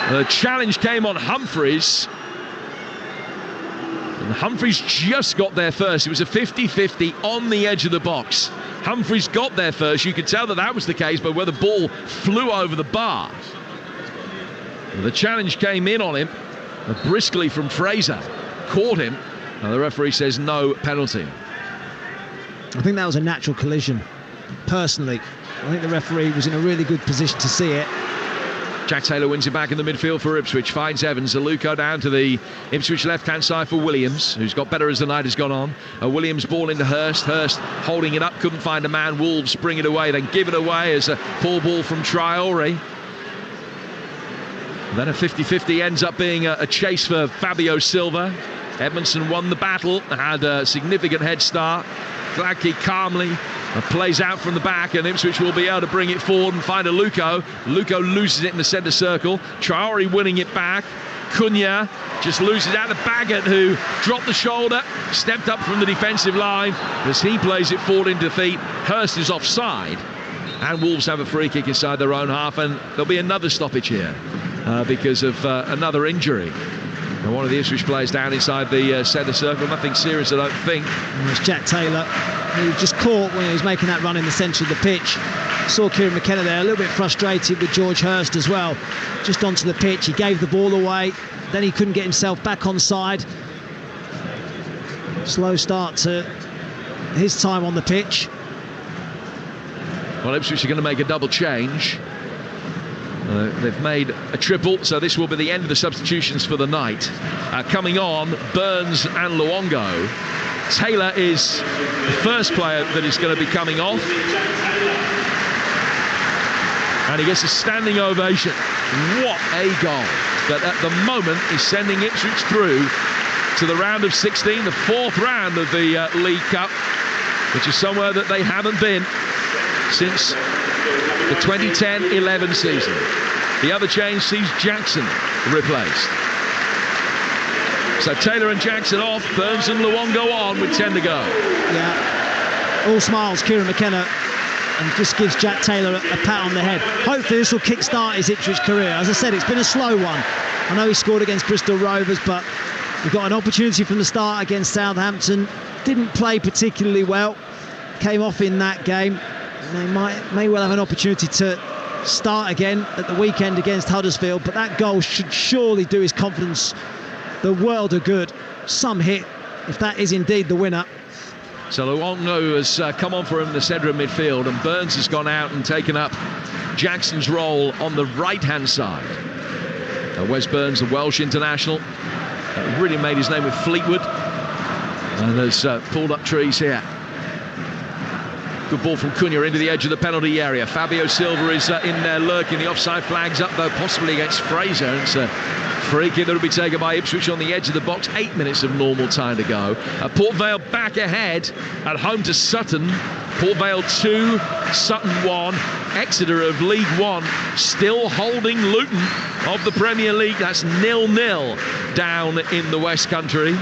The challenge came on Humphreys. And Humphreys just got there first. It was a 50-50 on the edge of the box. Humphreys got there first. You could tell that was the case, but where the ball flew over the bar. The challenge came in on him briskly from Fraser, caught him, and the referee says no penalty. I think that was a natural collision, personally. I think the referee was in a really good position to see it. Jack Taylor wins it back in the midfield for Ipswich, finds Evans. Aluko down to the Ipswich left-hand side for Williams, who's got better as the night has gone on. Williams ball into Hurst. Hurst holding it up, couldn't find a man. Wolves bring it away, then give it away as a poor ball from Traore. Then a 50-50 ends up being a chase for Fabio Silva. Edmondson won the battle, had a significant head start. Gladkey calmly plays out from the back, and Ipswich will be able to bring it forward and find Aluko. Aluko loses it in the centre circle. Traore winning it back. Cunha just loses out to Baggett, who dropped the shoulder, stepped up from the defensive line as he plays it forward in defeat. Hurst is offside, and Wolves have a free kick inside their own half, and there'll be another stoppage here because of another injury. And one of the Ipswich players down inside the centre circle. Nothing serious, I don't think. And it's Jack Taylor. He was just caught when he was making that run in the centre of the pitch. Saw Kieran McKenna there, a little bit frustrated with George Hurst as well. Just onto the pitch, he gave the ball away. Then he couldn't get himself back on side. Slow start to his time on the pitch. Well, Ipswich are going to make a double change. They've made a triple, so this will be the end of the substitutions for the night. Coming on, Burns and Luongo. Taylor is the first player that is going to be coming off. And he gets a standing ovation. What a goal. But at the moment, he's sending Ipswich through to the round of 16, the fourth round of the League Cup, which is somewhere that they haven't been since the 2010-11 season. The other change sees Jackson replaced. So Taylor and Jackson off, Burns and Luongo on with 10 to go. Yeah, all smiles, Kieran McKenna, and just gives Jack Taylor a pat on the head. Hopefully this will kick-start his Ipswich career. As I said, it's been a slow one. I know he scored against Bristol Rovers, but we got an opportunity from the start against Southampton. Didn't play particularly well. Came off in that game. They may well have an opportunity to start again at the weekend against Huddersfield, but that goal should surely do his confidence the world of good. Some hit, if that is indeed the winner. So Luongo has come on for him in the centre of midfield, and Burns has gone out and taken up Jackson's role on the right-hand side. Wes Burns, the Welsh international, really made his name with Fleetwood, and has pulled up trees here. Good ball from Cunha into the edge of the penalty area. Fabio Silva is in there lurking. The offside flag's up, though, possibly against Fraser. It's a free kick that will be taken by Ipswich on the edge of the box. 8 minutes of normal time to go. Port Vale back ahead at home to Sutton. Port Vale 2, Sutton 1. Exeter of League One still holding Luton of the Premier League. That's 0-0 down in the West Country.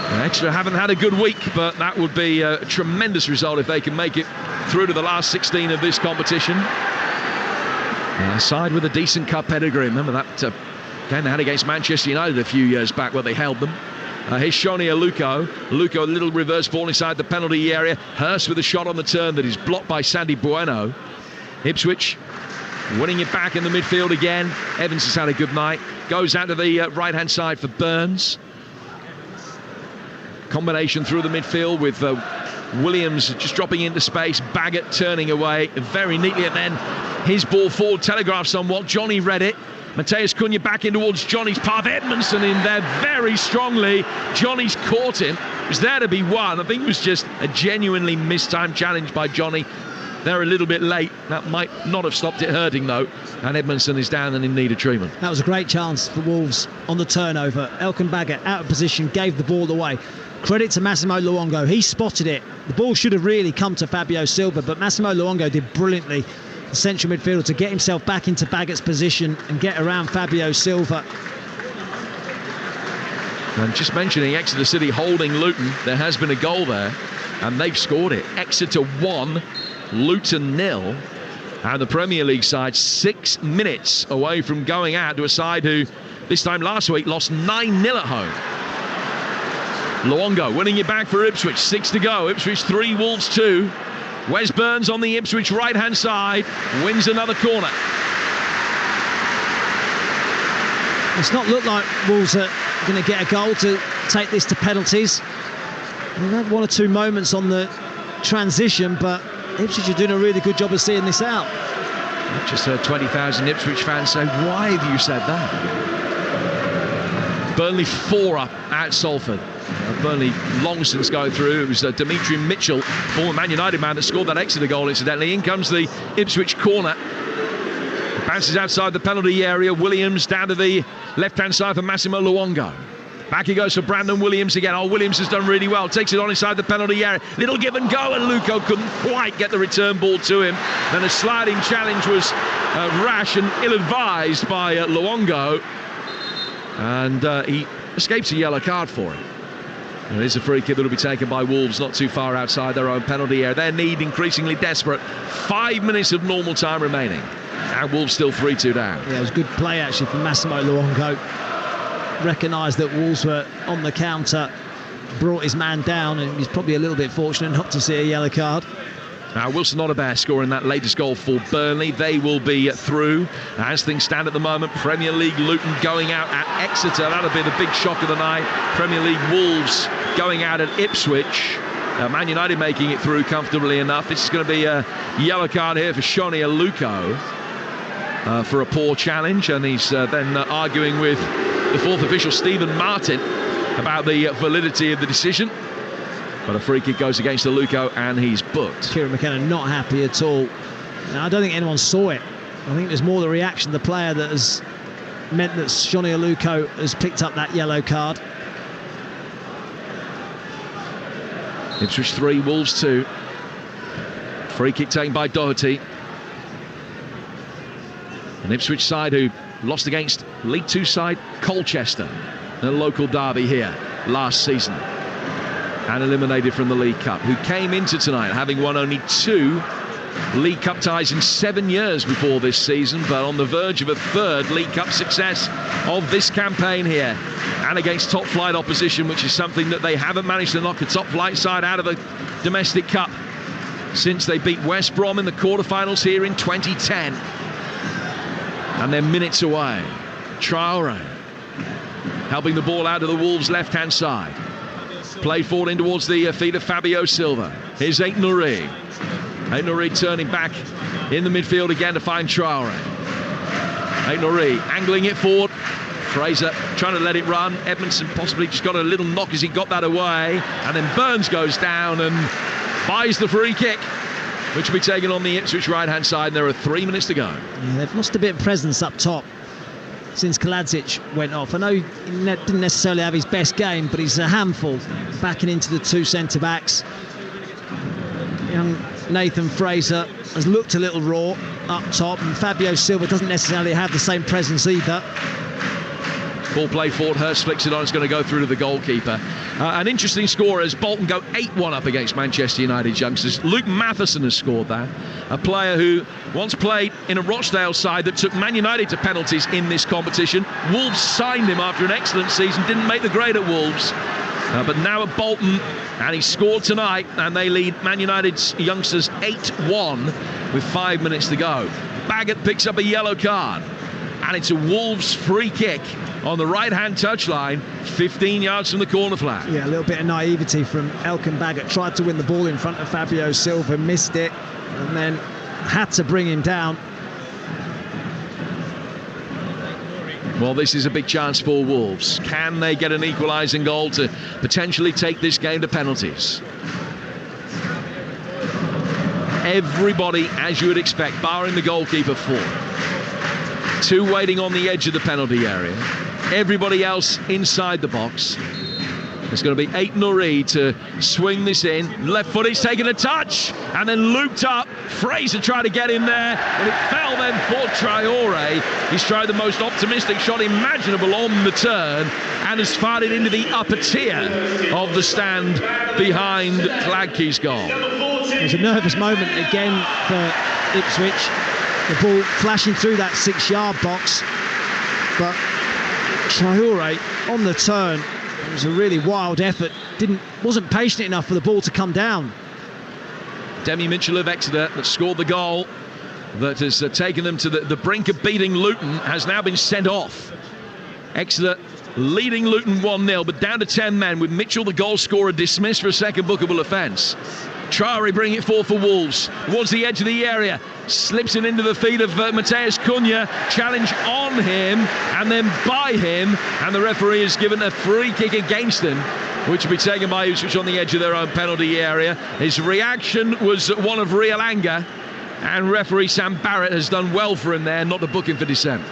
Exeter haven't had a good week, but that would be a tremendous result if they can make it through to the last 16 of this competition. A side with a decent cup pedigree. Remember that game they had against Manchester United a few years back where they held them. Here's Shoni Aluko. Aluko, a little reverse ball inside the penalty area. Hurst with a shot on the turn that is blocked by Sandy Bueno. Ipswich winning it back in the midfield again. Evans has had a good night. Goes out to the right-hand side for Burns. Combination through the midfield with Williams just dropping into space. Baggett turning away very neatly, and then his ball forward telegraphed somewhat. Johnny read it. Mateus Cunha back in towards Johnny's path. Edmondson in there very strongly. Johnny's caught him. It was there to be won. I think it was just a genuinely mistimed challenge by Johnny. They're a little bit late. That might not have stopped it hurting, though. And Edmondson is down and in need of treatment. That was a great chance for Wolves on the turnover. Elkan Baggett out of position, gave the ball away. Credit to Massimo Luongo. He spotted it. The ball should have really come to Fabio Silva, but Massimo Luongo did brilliantly, the central midfielder, to get himself back into Baggett's position and get around Fabio Silva. And just mentioning Exeter City holding Luton, there has been a goal there, and they've scored it. Exeter 1, Luton 0. And the Premier League side 6 minutes away from going out to a side who, this time last week, lost 9-0 at home. Luongo winning it back for Ipswich. 6 to go. Ipswich 3, Wolves 2. Wes Burns on the Ipswich right-hand side wins another corner. It's not looked like Wolves are going to get a goal to take this to penalties. They've had 1 or 2 moments on the transition, but Ipswich are doing a really good job of seeing this out. I've just heard 20,000 Ipswich fans say, why have you said that? Burnley 4 up at Salford. Burnley long since going through. It was Dimitri Mitchell, former Man United man, that scored that Exeter goal, incidentally. In comes the Ipswich corner. Bounces outside the penalty area. Williams down to the left-hand side for Massimo Luongo. Back he goes for Brandon Williams again. Oh, Williams has done really well. Takes it on inside the penalty area. Little give and go, and Luco couldn't quite get the return ball to him. Then a sliding challenge was rash and ill-advised by Luongo. And he escapes a yellow card for him. And it is a free kick that will be taken by Wolves not too far outside their own penalty area. Their need increasingly desperate. 5 minutes of normal time remaining. And Wolves still 3-2 down. Yeah, it was good play actually from Massimo Luongo. Recognised that Wolves were on the counter, brought his man down, and he's probably a little bit fortunate not to see a yellow card. Wilson Ottobert scoring that latest goal for Burnley. They will be through. As things stand at the moment, Premier League Luton going out at Exeter. That'll be the big shock of the night. Premier League Wolves going out at Ipswich. Man United making it through comfortably enough. This is going to be a yellow card here for Shoni Aluko for a poor challenge. And he's then arguing with the fourth official, Stephen Martin, about the validity of the decision. But a free kick goes against Aluko and he's booked. Kieran McKenna not happy at all. Now, I don't think anyone saw it. I think there's more the reaction of the player that has meant that Shoni Aluko has picked up that yellow card. Ipswich 3, Wolves 2. Free kick taken by Doherty. An Ipswich side who lost against League 2 side Colchester in a local derby here last season, and eliminated from the League Cup, who came into tonight having won only 2 League Cup ties in 7 years before this season, but on the verge of a 3rd League Cup success of this campaign here, and against top flight opposition, which is something that they haven't managed to knock a top flight side out of the domestic cup since they beat West Brom in the quarterfinals here in 2010. And they're minutes away. Traore helping the ball out of the Wolves left hand side. Played forward in towards the feet of Fabio Silva. Here's Ait-Nouri. Ait-Nouri turning back in the midfield again to find Traore. Ait-Nouri angling it forward. Fraser trying to let it run. Edmondson possibly just got a little knock as he got that away. And then Burns goes down and buys the free kick, which will be taken on the Ipswich right-hand side. And there are 3 minutes to go. Yeah, they've lost a bit of presence up top since Kaladzic went off. I know he didn't necessarily have his best game, but he's a handful backing into the two centre-backs. Young Nathan Fraser has looked a little raw up top, and Fabio Silva doesn't necessarily have the same presence either. Ball play forward, Hurst flicks it on, it's going to go through to the goalkeeper. An interesting score as Bolton go 8-1 up against Manchester United youngsters. Luke Matheson has scored that, a player who once played in a Rochdale side that took Man United to penalties in this competition. Wolves signed him after an excellent season, didn't make the grade at Wolves, but now at Bolton, and he scored tonight, and they lead Man United's youngsters 8-1 with 5 minutes to go. Baggett picks up a yellow card, and it's a Wolves free kick on the right-hand touchline, 15 yards from the corner flag. Yeah, a little bit of naivety from Elkan Baggett. Tried to win the ball in front of Fabio Silva, missed it, and then had to bring him down. Well, this is a big chance for Wolves. Can they get an equalising goal to potentially take this game to penalties? Everybody, as you would expect, barring the goalkeeper, 4. 2 waiting on the edge of the penalty area. Everybody else inside the box. It's going to be Ait-Nouri to swing this in. Left foot, he's taken a touch and then looped up. Fraser tried to get in there, and it fell then for Traore. He's tried the most optimistic shot imaginable on the turn and has fired it into the upper tier of the stand behind Gladkey's goal. There's a nervous moment again for Ipswich. The ball flashing through that 6-yard box, but Traore on the turn. It was a really wild effort. Wasn't patient enough for the ball to come down. Demi Mitchell of Exeter that scored the goal that has taken them to the brink of beating Luton has now been sent off. Exeter leading Luton 1-0, but down to 10 men with Mitchell, the goal scorer, dismissed for a second bookable offence. Traore bringing it forward for Wolves towards the edge of the area, slips it into the feet of Mateus Cunha. Challenge on him and then by him, and the referee has given a free kick against him, which will be taken by Ipswich on the edge of their own penalty area. His reaction was one of real anger, and referee Sam Barrett has done well for him there not to book him for dissent.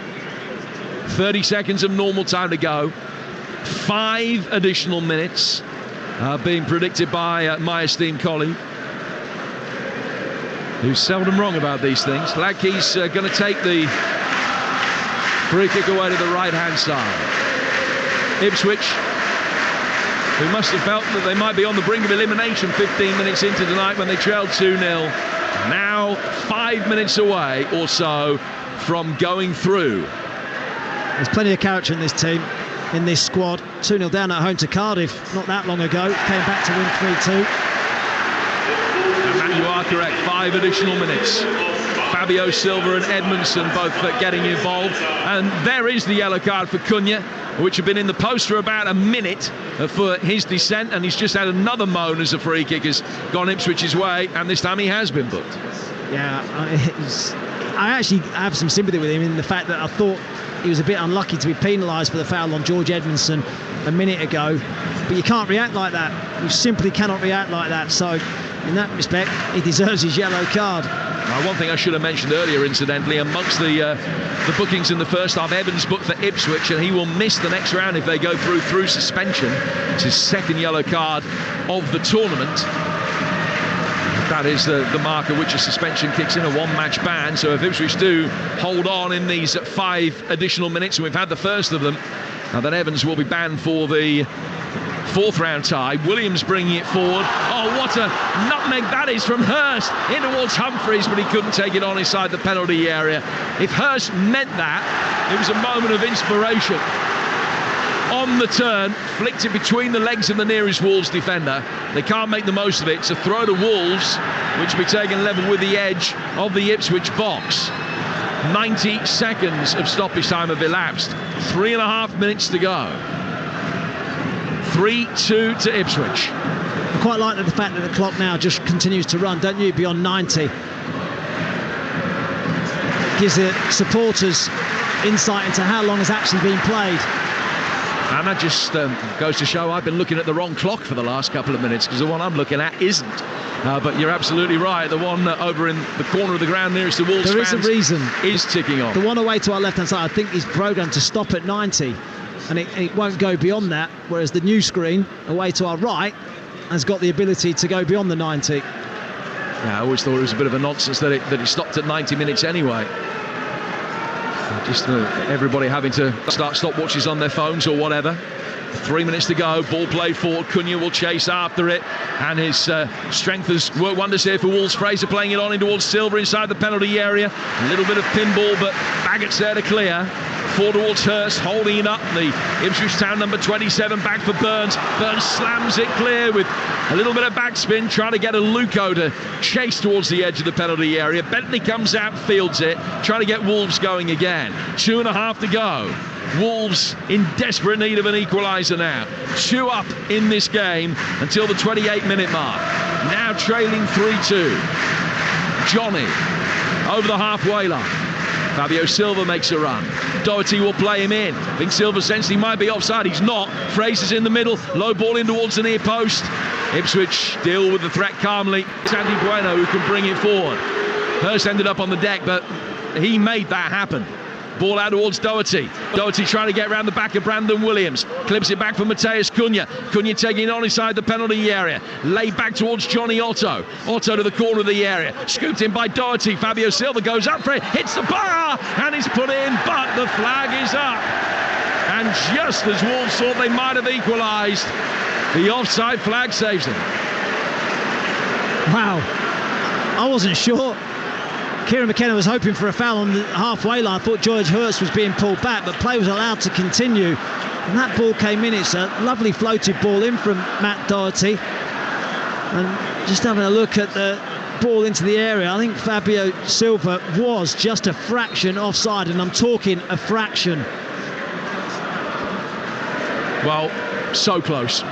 30 seconds of normal time to go. 5 additional minutes being predicted by my esteemed colleague, who's seldom wrong about these things. Gladkey's going to take the free kick away to the right-hand side. Ipswich, who must have felt that they might be on the brink of elimination 15 minutes into tonight when they trailed 2-0, now 5 minutes away or so from going through. There's plenty of character in this team, in this squad. 2-0 down at home to Cardiff not that long ago. Came back to win 3-2. And Matt, you are correct. 5 additional minutes. Fabio Silva and Edmondson both getting involved. And there is the yellow card for Cunha, which had been in the post for about a minute for his descent. And he's just had another moan as a free kick has gone Ipswich's way. And this time he has been booked. Yeah, I actually have some sympathy with him in the fact that I thought he was a bit unlucky to be penalised for the foul on George Edmondson a minute ago, but you can't react like that. You simply cannot react like that. So in that respect, he deserves his yellow card. Now, one thing I should have mentioned earlier, incidentally, amongst the bookings in the first half, Evans booked for Ipswich, and he will miss the next round if they go through suspension. It's his second yellow card of the tournament. That is the mark at which a suspension kicks in, a one-match ban. So if Ipswich do hold on in these 5 additional minutes, and we've had the first of them, then Evans will be banned for the 4th round tie. Williams bringing it forward. Oh, what a nutmeg that is from Hurst in towards Humphreys, but he couldn't take it on inside the penalty area. If Hurst meant that, it was a moment of inspiration. On the turn, flicked it between the legs of the nearest Wolves defender. They can't make the most of it. It's a throw to Wolves, which will be taken level with the edge of the Ipswich box. 90 seconds of stoppage time have elapsed. 3.5 minutes to go. 3-2 to Ipswich. I quite like the fact that the clock now just continues to run, don't you, beyond 90. Gives the supporters insight into how long has actually been played. And that just goes to show I've been looking at the wrong clock for the last couple of minutes, because the one I'm looking at isn't. But you're absolutely right. The one over in the corner of the ground nearest the Wolves there is a reason is ticking on. The one away to our left-hand side, I think, is programmed to stop at 90, and it won't go beyond that, whereas the new screen away to our right has got the ability to go beyond the 90. Yeah, I always thought it was a bit of a nonsense that it stopped at 90 minutes anyway. Just everybody having to start stopwatches on their phones or whatever. 3 minutes to go, ball played forward, Cunha will chase after it, and his strength has worked wonders here for Wolves. Fraser playing it on in towards Silva inside the penalty area. A little bit of pinball, but Baggett's there to clear. Forward towards Hurst, holding it up. The Ipswich Town number 27 back for Burns. Burns slams it clear with a little bit of backspin, trying to get a Luco to chase towards the edge of the penalty area. Bentley comes out, fields it, trying to get Wolves going again. 2.5 to go. Wolves in desperate need of an equaliser now. 2 up in this game until the 28-minute mark. Now trailing 3-2. Johnny over the halfway line. Fabio Silva makes a run. Doherty will play him in. I think Silva sensed he might be offside. He's not. Fraser's in the middle. Low ball in towards the near post. Ipswich deal with the threat calmly. Sandy Bueno who can bring it forward. Hurst ended up on the deck, but he made that happen. Ball out towards Doherty. Doherty trying to get around the back of Brandon Williams. Clips it back for Mateus Cunha. Cunha taking it on inside the penalty area. Laid back towards Johnny Otto. Otto to the corner of the area. Scooped in by Doherty. Fabio Silva goes up for it. Hits the bar and is put in, but the flag is up. And just as Wolves thought they might have equalised, the offside flag saves them. Wow. I wasn't sure. Kieran McKenna was hoping for a foul on the halfway line. I thought George Hurst was being pulled back, but play was allowed to continue. And that ball came in. It's a lovely floated ball in from Matt Doherty. And just having a look at the ball into the area, I think Fabio Silva was just a fraction offside, and I'm talking a fraction. Well, so close.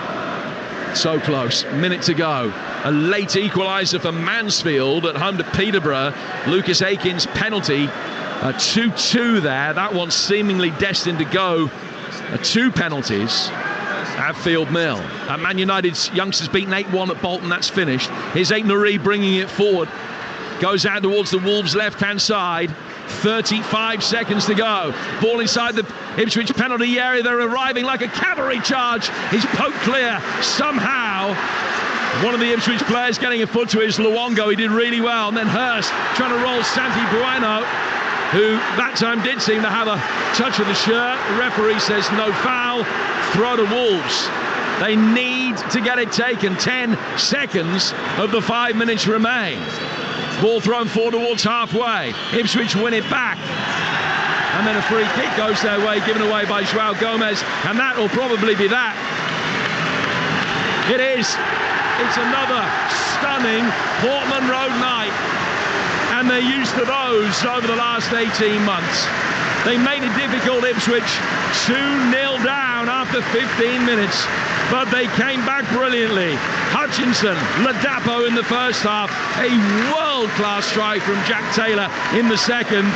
So close. Minute to go. A late equaliser for Mansfield at home to Peterborough. Lucas Aikins penalty. A 2-2 there. That one's seemingly destined to go. 2 penalties at Field Mill. Man United's youngsters beaten 8-1 at Bolton. That's finished. Here's Aït-Nouri bringing it forward. Goes out towards the Wolves' left-hand side. 35 seconds to go. Ball inside the Ipswich penalty area. They're arriving like a cavalry charge. He's poked clear somehow. One of the Ipswich players getting a foot to his Luongo. He did really well. And then Hurst trying to roll Santi Bueno, who that time did seem to have a touch of the shirt. The referee says no foul. Throw to Wolves. They need to get it taken. 10 seconds of the 5 minutes remain. Ball thrown forward towards halfway. Ipswich win it back. And then a free kick goes their way, given away by João Gomes. And that will probably be that. It is. It's another stunning Portman Road night. And they're used to those over the last 18 months. They made it difficult, Ipswich. 2-0 down after 15 minutes. But they came back brilliantly. Hutchinson, Ladapo in the first half. A world-class strike from Jack Taylor in the second.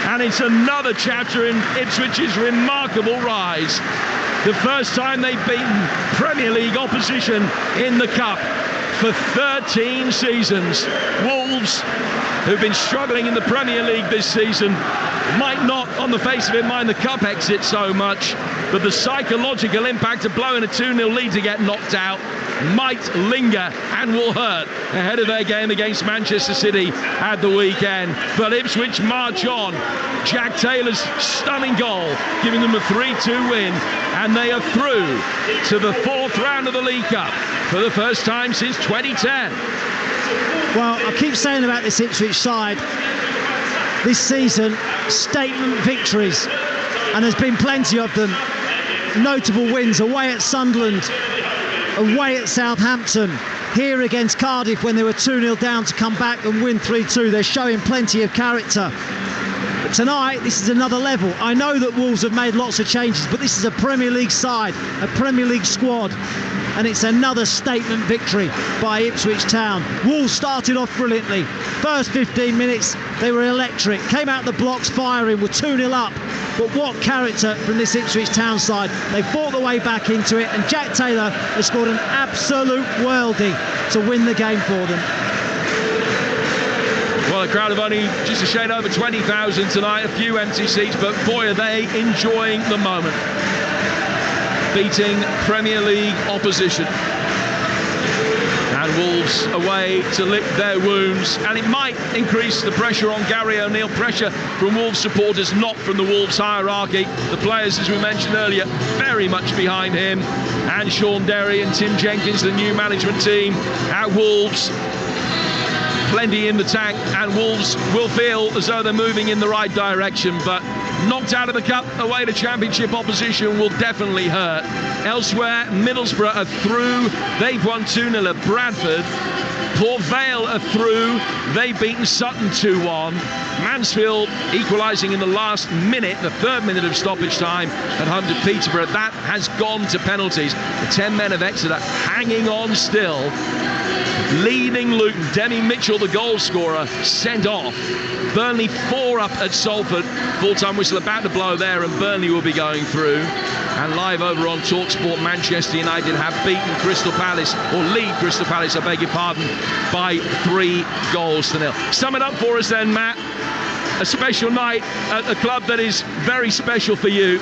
And it's another chapter in Ipswich's remarkable rise. The first time they've beaten Premier League opposition in the Cup for 13 seasons. Wolves, who've been struggling in the Premier League this season, might not, on the face of it, mind the Cup exit so much, but the psychological impact of blowing a 2-0 lead to get knocked out might linger and will hurt ahead of their game against Manchester City at the weekend. But Ipswich march on. Jack Taylor's stunning goal giving them a 3-2 win, and they are through to the 4th round of the League Cup for the first time since 2010. Well, I keep saying about this Ipswich side this season, statement victories, and there's been plenty of them. Notable wins away at Sunderland, away at Southampton, here against Cardiff when they were 2-0 down to come back and win 3-2. They're showing plenty of character. But tonight, this is another level. I know that Wolves have made lots of changes, but this is a Premier League side, a Premier League squad, and it's another statement victory by Ipswich Town. Wolves started off brilliantly. First 15 minutes, they were electric. Came out the blocks firing, were 2-0 up. But what character from this Ipswich Town side. They fought their way back into it, and Jack Taylor has scored an absolute worldie to win the game for them. Well, a crowd of only just a shade over 20,000 tonight, a few empty seats, but boy, are they enjoying the moment. Beating Premier League opposition. And Wolves away to lick their wounds, and it might increase the pressure on Gary O'Neill, pressure from Wolves supporters, not from the Wolves hierarchy. The players, as we mentioned earlier, very much behind him, and Sean Derry and Tim Jenkins, the new management team at Wolves. Plenty in the tank, and Wolves will feel as though they're moving in the right direction, but knocked out of the cup away to championship opposition will definitely hurt. Elsewhere, Middlesbrough are through. They've won 2-0 at Bradford. Port Vale are through. They've beaten Sutton 2-1. Mansfield equalising in the last minute, the third minute of stoppage time at home to Peterborough. That has gone to penalties. The 10 men of Exeter hanging on still. Leading Luton. Demi Mitchell, the goal scorer, sent off. Burnley 4 up at Salford. Full-time whistle about to blow there, and Burnley will be going through. And live over on Talksport, Manchester United have beaten Crystal Palace, or lead Crystal Palace, I beg your pardon, by 3-0. Sum it up for us then, Matt. A special night at a club that is very special for you,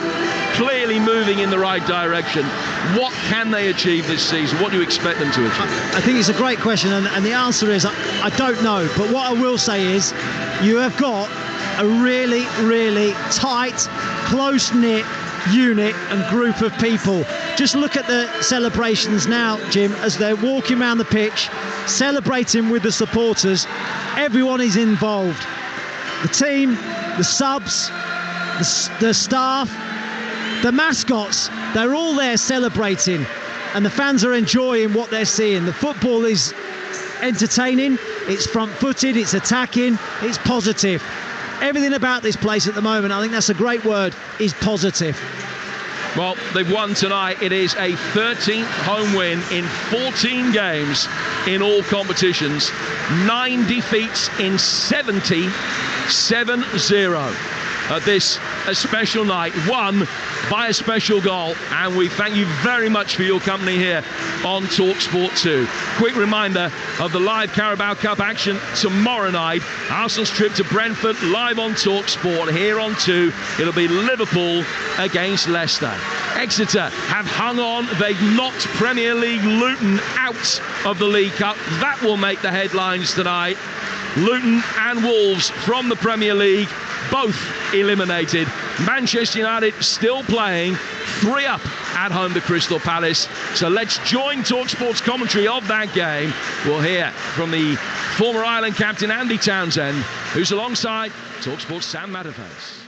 clearly moving in the right direction. What can they achieve this season? What do you expect them to achieve? I think it's a great question, and the answer is I don't know. But what I will say is you have got a really, really tight, close-knit unit and group of people. Just look at the celebrations now, Jim, as they're walking around the pitch, celebrating with the supporters. Everyone is involved. The team, the subs, the staff, the mascots, they're all there celebrating, and the fans are enjoying what they're seeing. The football is entertaining, it's front-footed, it's attacking, it's positive. Everything about this place at the moment, I think that's a great word, is positive. Well, they've won tonight. It is a 13th home win in 14 games in all competitions. 9 defeats in 70, 7-0. This a special night, won by a special goal, and we thank you very much for your company here on Talksport 2. Quick reminder of the live Carabao Cup action tomorrow night. Arsenal's trip to Brentford, live on Talksport here on 2. It'll be Liverpool against Leicester. Exeter have hung on. They've knocked Premier League Luton out of the League Cup. That will make the headlines tonight. Luton and Wolves from the Premier League, both eliminated. Manchester United still playing, 3 up at home to Crystal Palace. So let's join Talksport's commentary of that game. We'll hear from the former Ireland captain Andy Townsend, who's alongside Talksport's Sam Matterface.